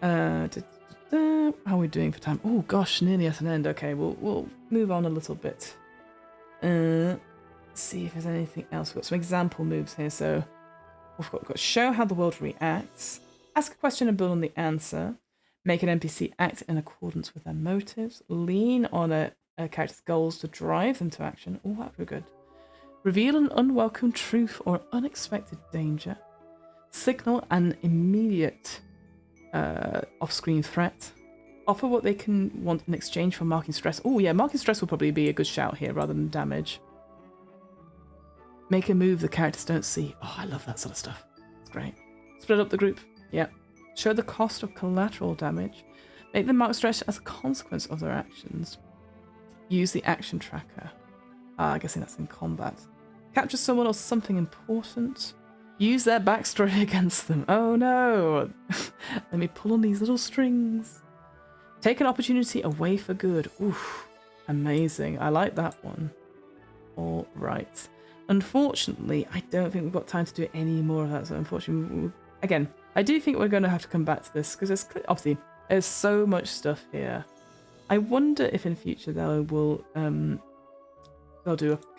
How are we doing for time? Oh gosh, nearly at an end. Okay, we'll move on a little bit. Let's see if there's anything else. We've got some example moves here. So we've got show how the world reacts, ask a question and build on the answer, make an NPC act in accordance with their motives, lean on a character's goals to drive them to action. Oh, that'd be good. Reveal an unwelcome truth or unexpected danger, signal an immediate off-screen threat, offer what they can want in exchange for marking stress. Oh yeah, marking stress will probably be a good shout here rather than damage. Make a move the characters don't see. Oh, I love that sort of stuff. It's great. Split up the group. Yeah. Show the cost of collateral damage. Make them mark stress as a consequence of their actions. Use the action tracker. I'm guessing that's in combat. Capture someone or something important. Use their backstory against them. Oh no! Let me pull on these little strings. Take an opportunity away for good. Oof. Amazing. I like that one. All right. Unfortunately, I don't think we've got time to do any more of that. So unfortunately, again, I do think we're going to have to come back to this because obviously there's so much stuff here. I wonder if in future they'll do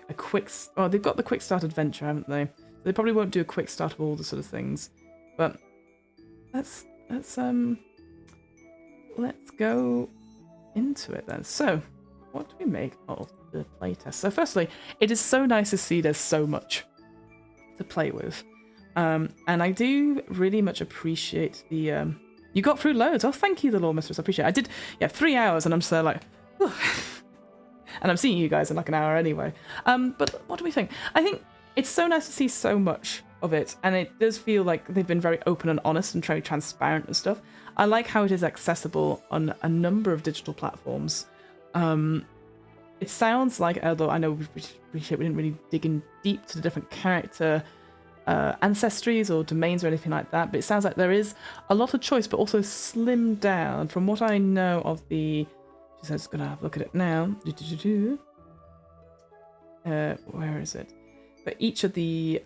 a quick. Oh, they've got the quick start adventure, haven't they? So they probably won't do a quick start of all the sort of things. But let's go into it then. So, what do we make of the playtest? So firstly, it is so nice to see there's so much to play with. And I do really much appreciate the... you got through loads. Oh, thank you, the Law Mistress. I appreciate it. I did, 3 hours, and I'm so like... and I'm seeing you guys in like an hour anyway. But what do we think? I think it's so nice to see so much of it, and it does feel like they've been very open and honest and very transparent and stuff. I like how it is accessible on a number of digital platforms. It sounds like, although I know we didn't really dig in deep to the different character ancestries or domains or anything like that, but it sounds like there is a lot of choice, but also slimmed down from what I know of the... I'm just going to have a look at it now. Where is it? for each of the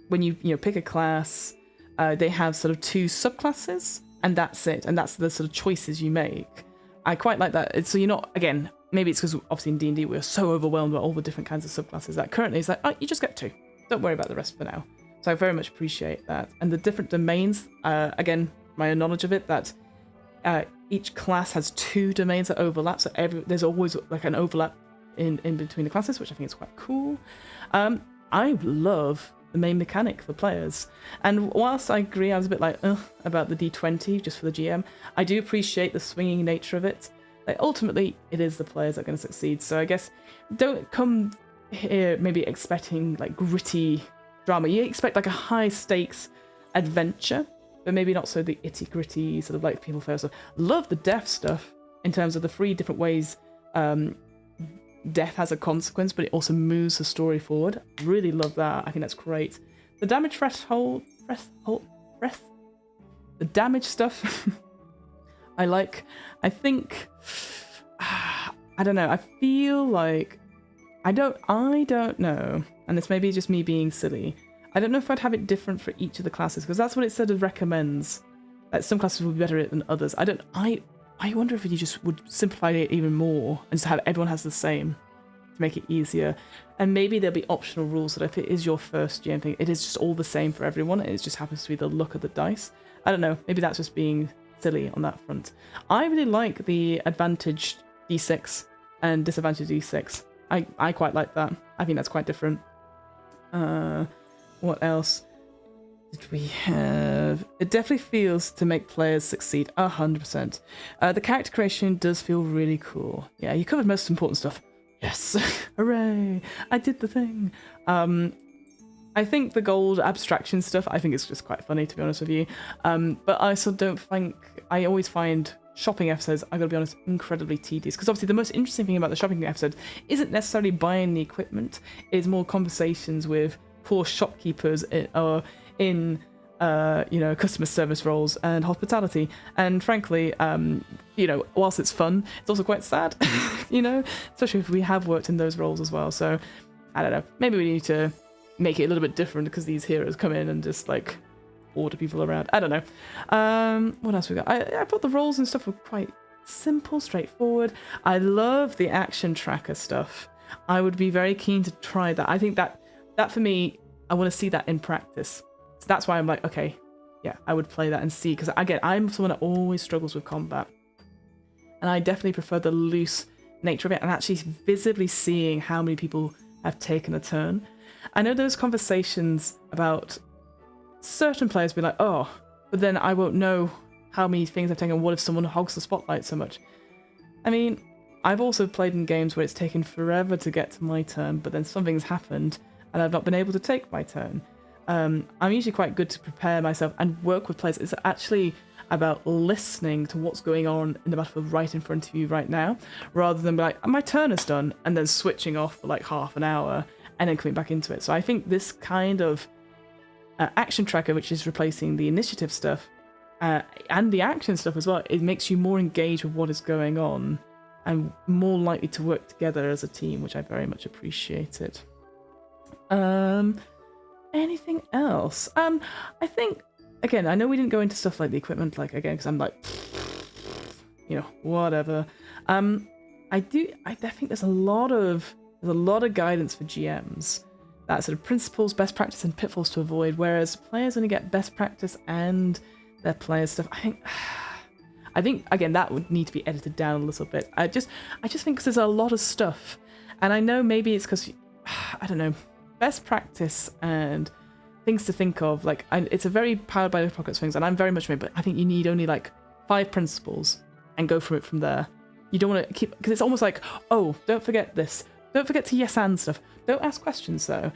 when you pick a class, they have sort of 2 subclasses, and that's it, and that's the sort of choices you make. I quite like that. So you're not, again, maybe it's because obviously in D&D we're so overwhelmed by all the different kinds of subclasses that currently it's like, oh, you just get 2. Don't worry about the rest for now. So I very much appreciate that. And the different domains, again, my own knowledge of it, that each class has 2 domains that overlap, so there's always like an overlap in between the classes, which I think is quite cool. I love the main mechanic for players, and whilst I agree I was a bit like about the D20 just for the GM, I do appreciate the swinging nature of it. Like ultimately it is the players that are going to succeed, so I guess don't come here maybe expecting like gritty drama. You expect like a high stakes adventure, but maybe not so the itty gritty sort of like people first. Love the death stuff in terms of the 3 different ways death has a consequence, but it also moves the story forward. Really love that. I think that's great. The damage threshold, the damage stuff, I like. I think, I don't know. I feel like I don't know, and this may be just me being silly. I don't know if I'd have it different for each of the classes, because that's what it sort of recommends. Like some classes will be better at it than others. I wonder if you just would simplify it even more and just have everyone has the same to make it easier. And maybe there'll be optional rules that if it is your first GM thing, it is just all the same for everyone. It just happens to be the look of the dice. I don't know. Maybe that's just being silly on that front. I really like the advantage D6 and disadvantage D6. I quite like that. I think that's quite different. What else did we have? It definitely feels to make players succeed 100%. The character creation does feel really cool. Yeah, you covered most important stuff. Yes, hooray! I did the thing. I think the gold abstraction stuff, I think it's just quite funny, to be honest with you. But I also don't think, I always find shopping episodes, I've got to be honest, incredibly tedious. Because obviously the most interesting thing about the shopping episode isn't necessarily buying the equipment, it's more conversations with poor shopkeepers or in customer service roles and hospitality. And frankly, whilst it's fun, it's also quite sad, especially if we have worked in those roles as well. So I don't know, maybe we need to make it a little bit different because these heroes come in and just like order people around. I don't know. What else we got? I thought the roles and stuff were quite simple, straightforward. I love the action tracker stuff. I would be very keen to try that. I think that for me, I want to see that in practice. So that's why I'm like, okay, yeah, I would play that and see. Because again, I'm someone that always struggles with combat. And I definitely prefer the loose nature of it and actually visibly seeing how many people have taken a turn. I know those conversations about certain players be like, oh, but then I won't know how many things I've taken. What if someone hogs the spotlight so much? I mean, I've also played in games where it's taken forever to get to my turn, but then something's happened and I've not been able to take my turn. I'm usually quite good to prepare myself and work with players. It's actually about listening to what's going on in the battlefield right in front of you right now, rather than be like, my turn is done, and then switching off for like half an hour and then coming back into it. So I think this kind of action tracker, which is replacing the initiative stuff and the action stuff as well, it makes you more engaged with what is going on and more likely to work together as a team, which I very much appreciated. Anything else? I think, again, I know we didn't go into stuff like the equipment, like, again, because I'm like, whatever. I think there's a lot of guidance for GMs. That sort of principles, best practice, and pitfalls to avoid, whereas players only get best practice and their players stuff. I think again, that would need to be edited down a little bit. I just think because there's a lot of stuff, and I know maybe it's because, I don't know, best practice and things to think of, like, it's a very powered by the pocket swings, and I'm very much, but I think you need only like 5 principles and go through it from there. You don't want to keep, because it's almost like, oh, don't forget this. Don't forget to yes and stuff. Don't ask questions though.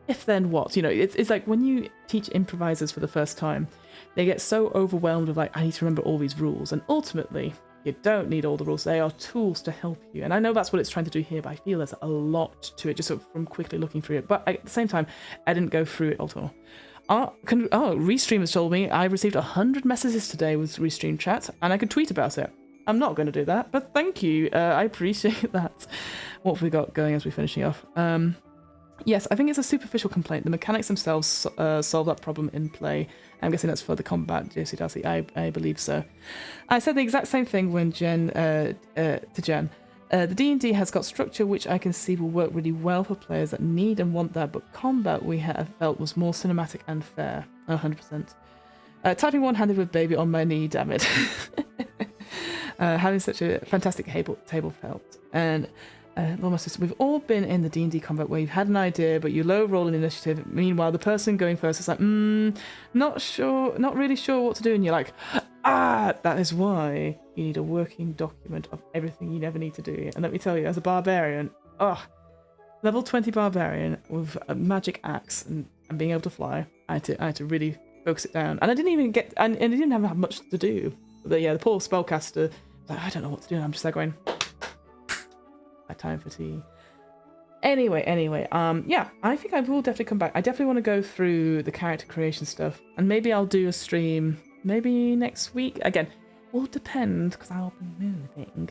If then what? It's like when you teach improvisers for the first time, they get so overwhelmed with like, I need to remember all these rules. And ultimately, you don't need all the rules. They are tools to help you. And I know that's what it's trying to do here, but I feel there's a lot to it just sort of from quickly looking through it. But at the same time, I didn't go through it at all. Restream has told me I received 100 messages today with Restream chat, and I could tweet about it. I'm not going to do that, but thank you. I appreciate that. What have we got going as we're finishing off? Yes, I think it's a superficial complaint. The mechanics themselves solve that problem in play. I'm guessing that's for the combat, JC Darcy. I believe so. I said the exact same thing when to Jen. The D&D has got structure which I can see will work really well for players that need and want that, but combat we have felt was more cinematic and fair. 100%. Typing one-handed with baby on my knee, damn it. Having such a fantastic table felt. And we've all been in the D&D combat where you've had an idea, but you low roll an initiative. Meanwhile, the person going first is like, not really sure what to do. And you're like, that is why you need a working document of everything you never need to do. And let me tell you, as a barbarian, level 20 barbarian with a magic axe and being able to fly, I had to really focus it down. And I didn't even and I didn't have much to do. But yeah, the poor spellcaster, like, I don't know what to do. And I'm just like going, my time for tea. Anyway, yeah, I think I will definitely come back. I definitely want to go through the character creation stuff, and maybe I'll do a stream maybe next week. Again, will depend because I'll be moving.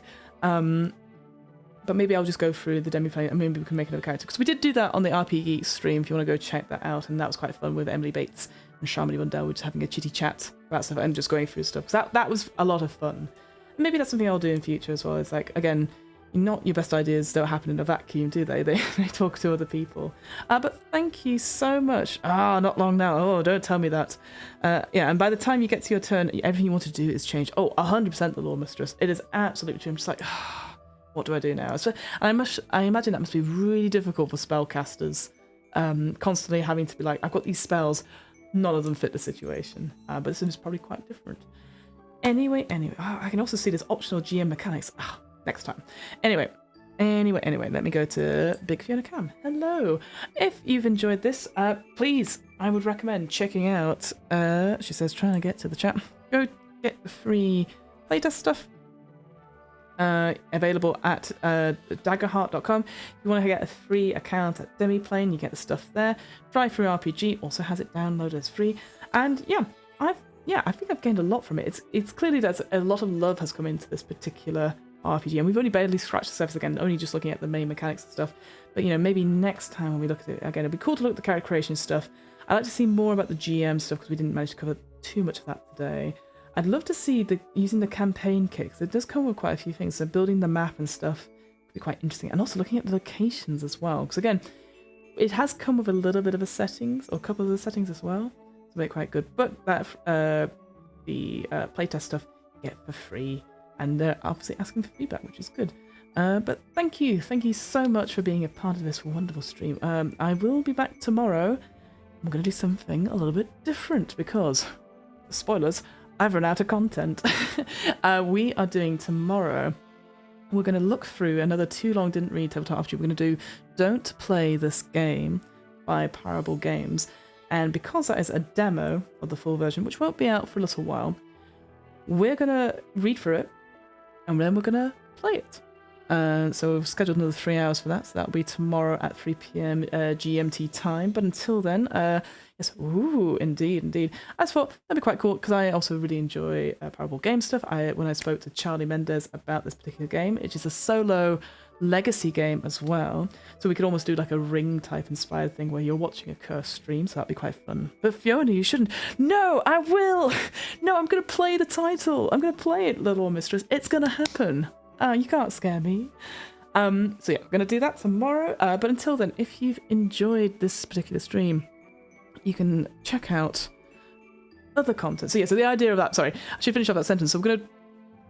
But maybe I'll just go through the demi play and maybe we can make another character, because we did do that on the RPG stream. If you want to go check that out, and that was quite fun with Emily Bates and Shamini Wundell. We're just having a chitty chat about stuff and just going through stuff. So that was a lot of fun. And maybe that's something I'll do in future as well. It's like, again, not your best ideas don't happen in a vacuum, do they? They talk to other people. But thank you so much. Not long now. Oh, don't tell me that. Yeah, and by the time you get to your turn, everything you want to do is change. 100% the Law Mistress. It is absolutely true. I'm just like, what do I do now? So, and I imagine that must be really difficult for spellcasters, constantly having to be like, I've got these spells, none of them fit the situation. But this is probably quite different. Anyway, I can also see there's optional GM mechanics. Next time. Anyway, let me go to Big Fiona Cam. Hello. If you've enjoyed this, please, I would recommend checking out, she says, trying to get to the chat. Go get the free playtest stuff. Available at daggerheart.com. If you want to get a free account at Demiplane, you get the stuff there. TTRPGs also has it downloaded as free. And I think I've gained a lot from it. It's clearly that a lot of love has come into this particular RPG, and we've only barely scratched the surface again, only just looking at the main mechanics and stuff. But maybe next time when we look at it again, it'd be cool to look at the character creation stuff. I'd like to see more about the GM stuff because we didn't manage to cover too much of that today. I'd love to see using the campaign kits. It does come with quite a few things, so building the map and stuff would be quite interesting, and also looking at the locations as well, because again, it has come with a little bit of a settings, or a couple of the settings as well, to make it quite good. But that the playtest stuff you get for free. And they're obviously asking for feedback, which is good. But thank you so much for being a part of this wonderful stream. I will be back tomorrow. I'm going to do something a little bit different because, spoilers, I've run out of content. We are doing tomorrow, we're going to look through another Too Long Didn't Read tabletop RPG. We're going to do Don't Play This Game by Parable Games. And because that is a demo of the full version, which won't be out for a little while, we're going to read through it. And then we're going to play it. So we've scheduled another 3 hours for that. So that'll be tomorrow at 3 p.m. GMT time. But until then, yes, indeed. I just thought that'd be quite cool because I also really enjoy Parable Game stuff. When I spoke to Charlie Mendez about this particular game, it's just a solo legacy game as well. So we could almost do like a Ring type inspired thing where you're watching a cursed stream. So that'd be quite fun. But Fiona, you shouldn't. No, I will. No, I'm going to play the title. I'm going to play it, Little Mistress. It's going to happen. You can't scare me. So yeah, I'm going to do that tomorrow. But until then, if you've enjoyed this particular stream, you can check out other content. So yeah, so the idea of that, sorry, I should finish off that sentence. So I'm going to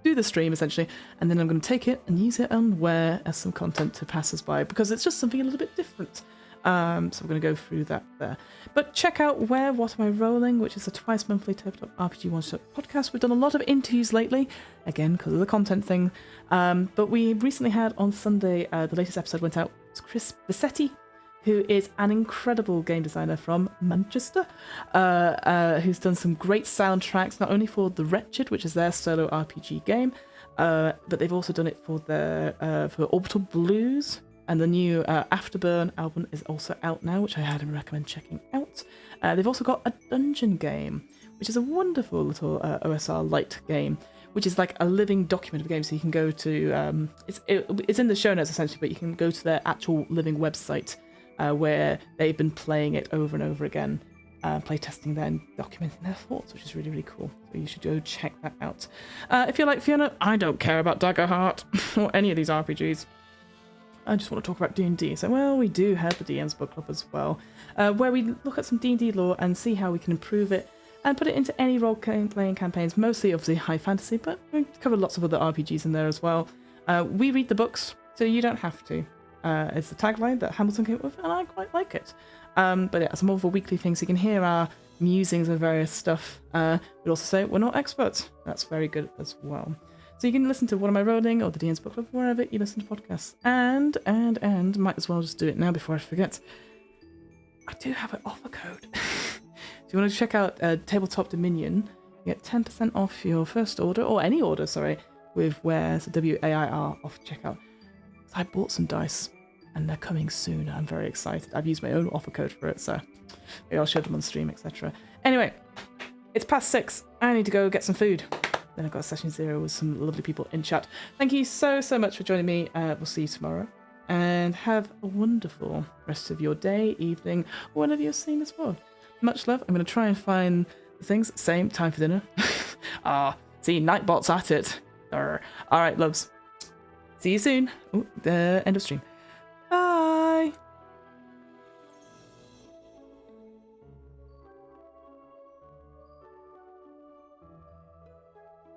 do the stream essentially, and then I'm going to take it and use it on Where as some content to passers-by because it's just something a little bit different. So we're going to go through that there. But check out Where What Am I Rolling, which is a twice monthly tabletop RPG one-shot podcast. We've done a lot of interviews lately, again because of the content thing. But we recently had on Sunday, the latest episode went out. It's Chris Bassetti, who is an incredible game designer from Manchester, who's done some great soundtracks, not only for The Wretched, which is their solo RPG game, but they've also done it for for Orbital Blues, and the new Afterburn album is also out now, which I highly recommend checking out. They've also got a dungeon game, which is a wonderful little OSR light game, which is like a living document of a game. So you can go to, it's in the show notes essentially, but you can go to their actual living website, where they've been playing it over and over again, playtesting there and documenting their thoughts, which is really, really cool. So you should go check that out. If you're like Fiona, I don't care about Daggerheart or any of these RPGs. I just want to talk about D&D. So, well, we do have the DM's Book Club as well, where we look at some D&D lore and see how we can improve it and put it into any role-playing campaigns, mostly obviously high fantasy, but we cover lots of other RPGs in there as well. We read the books, so you don't have to. It's the tagline that Hamilton came up with, and I quite like it. But yeah, it's more of a weekly thing, so you can hear our musings and various stuff. But also say we're not experts. That's very good as well. So you can listen to What Am I Rolling or the DM's Book Club, wherever you listen to podcasts. And might as well just do it now before I forget. I do have an offer code. If you want to check out Tabletop Dominion, you get 10% off your first order, or any order, sorry, with Ware, so WAIR off checkout. So I bought some dice, and they're coming soon. I'm very excited. I've used my own offer code for it, so maybe I'll show them on stream, etc. Anyway, it's past 6. I need to go get some food. Then I've got session 0 with some lovely people in chat. Thank you so much for joining me. We'll see you tomorrow. And have a wonderful rest of your day, evening, or whenever you're seeing this world. Much love. I'm going to try and find the things. Same time for dinner. See, Nightbot's at it. All right, loves. See you soon. The end of stream.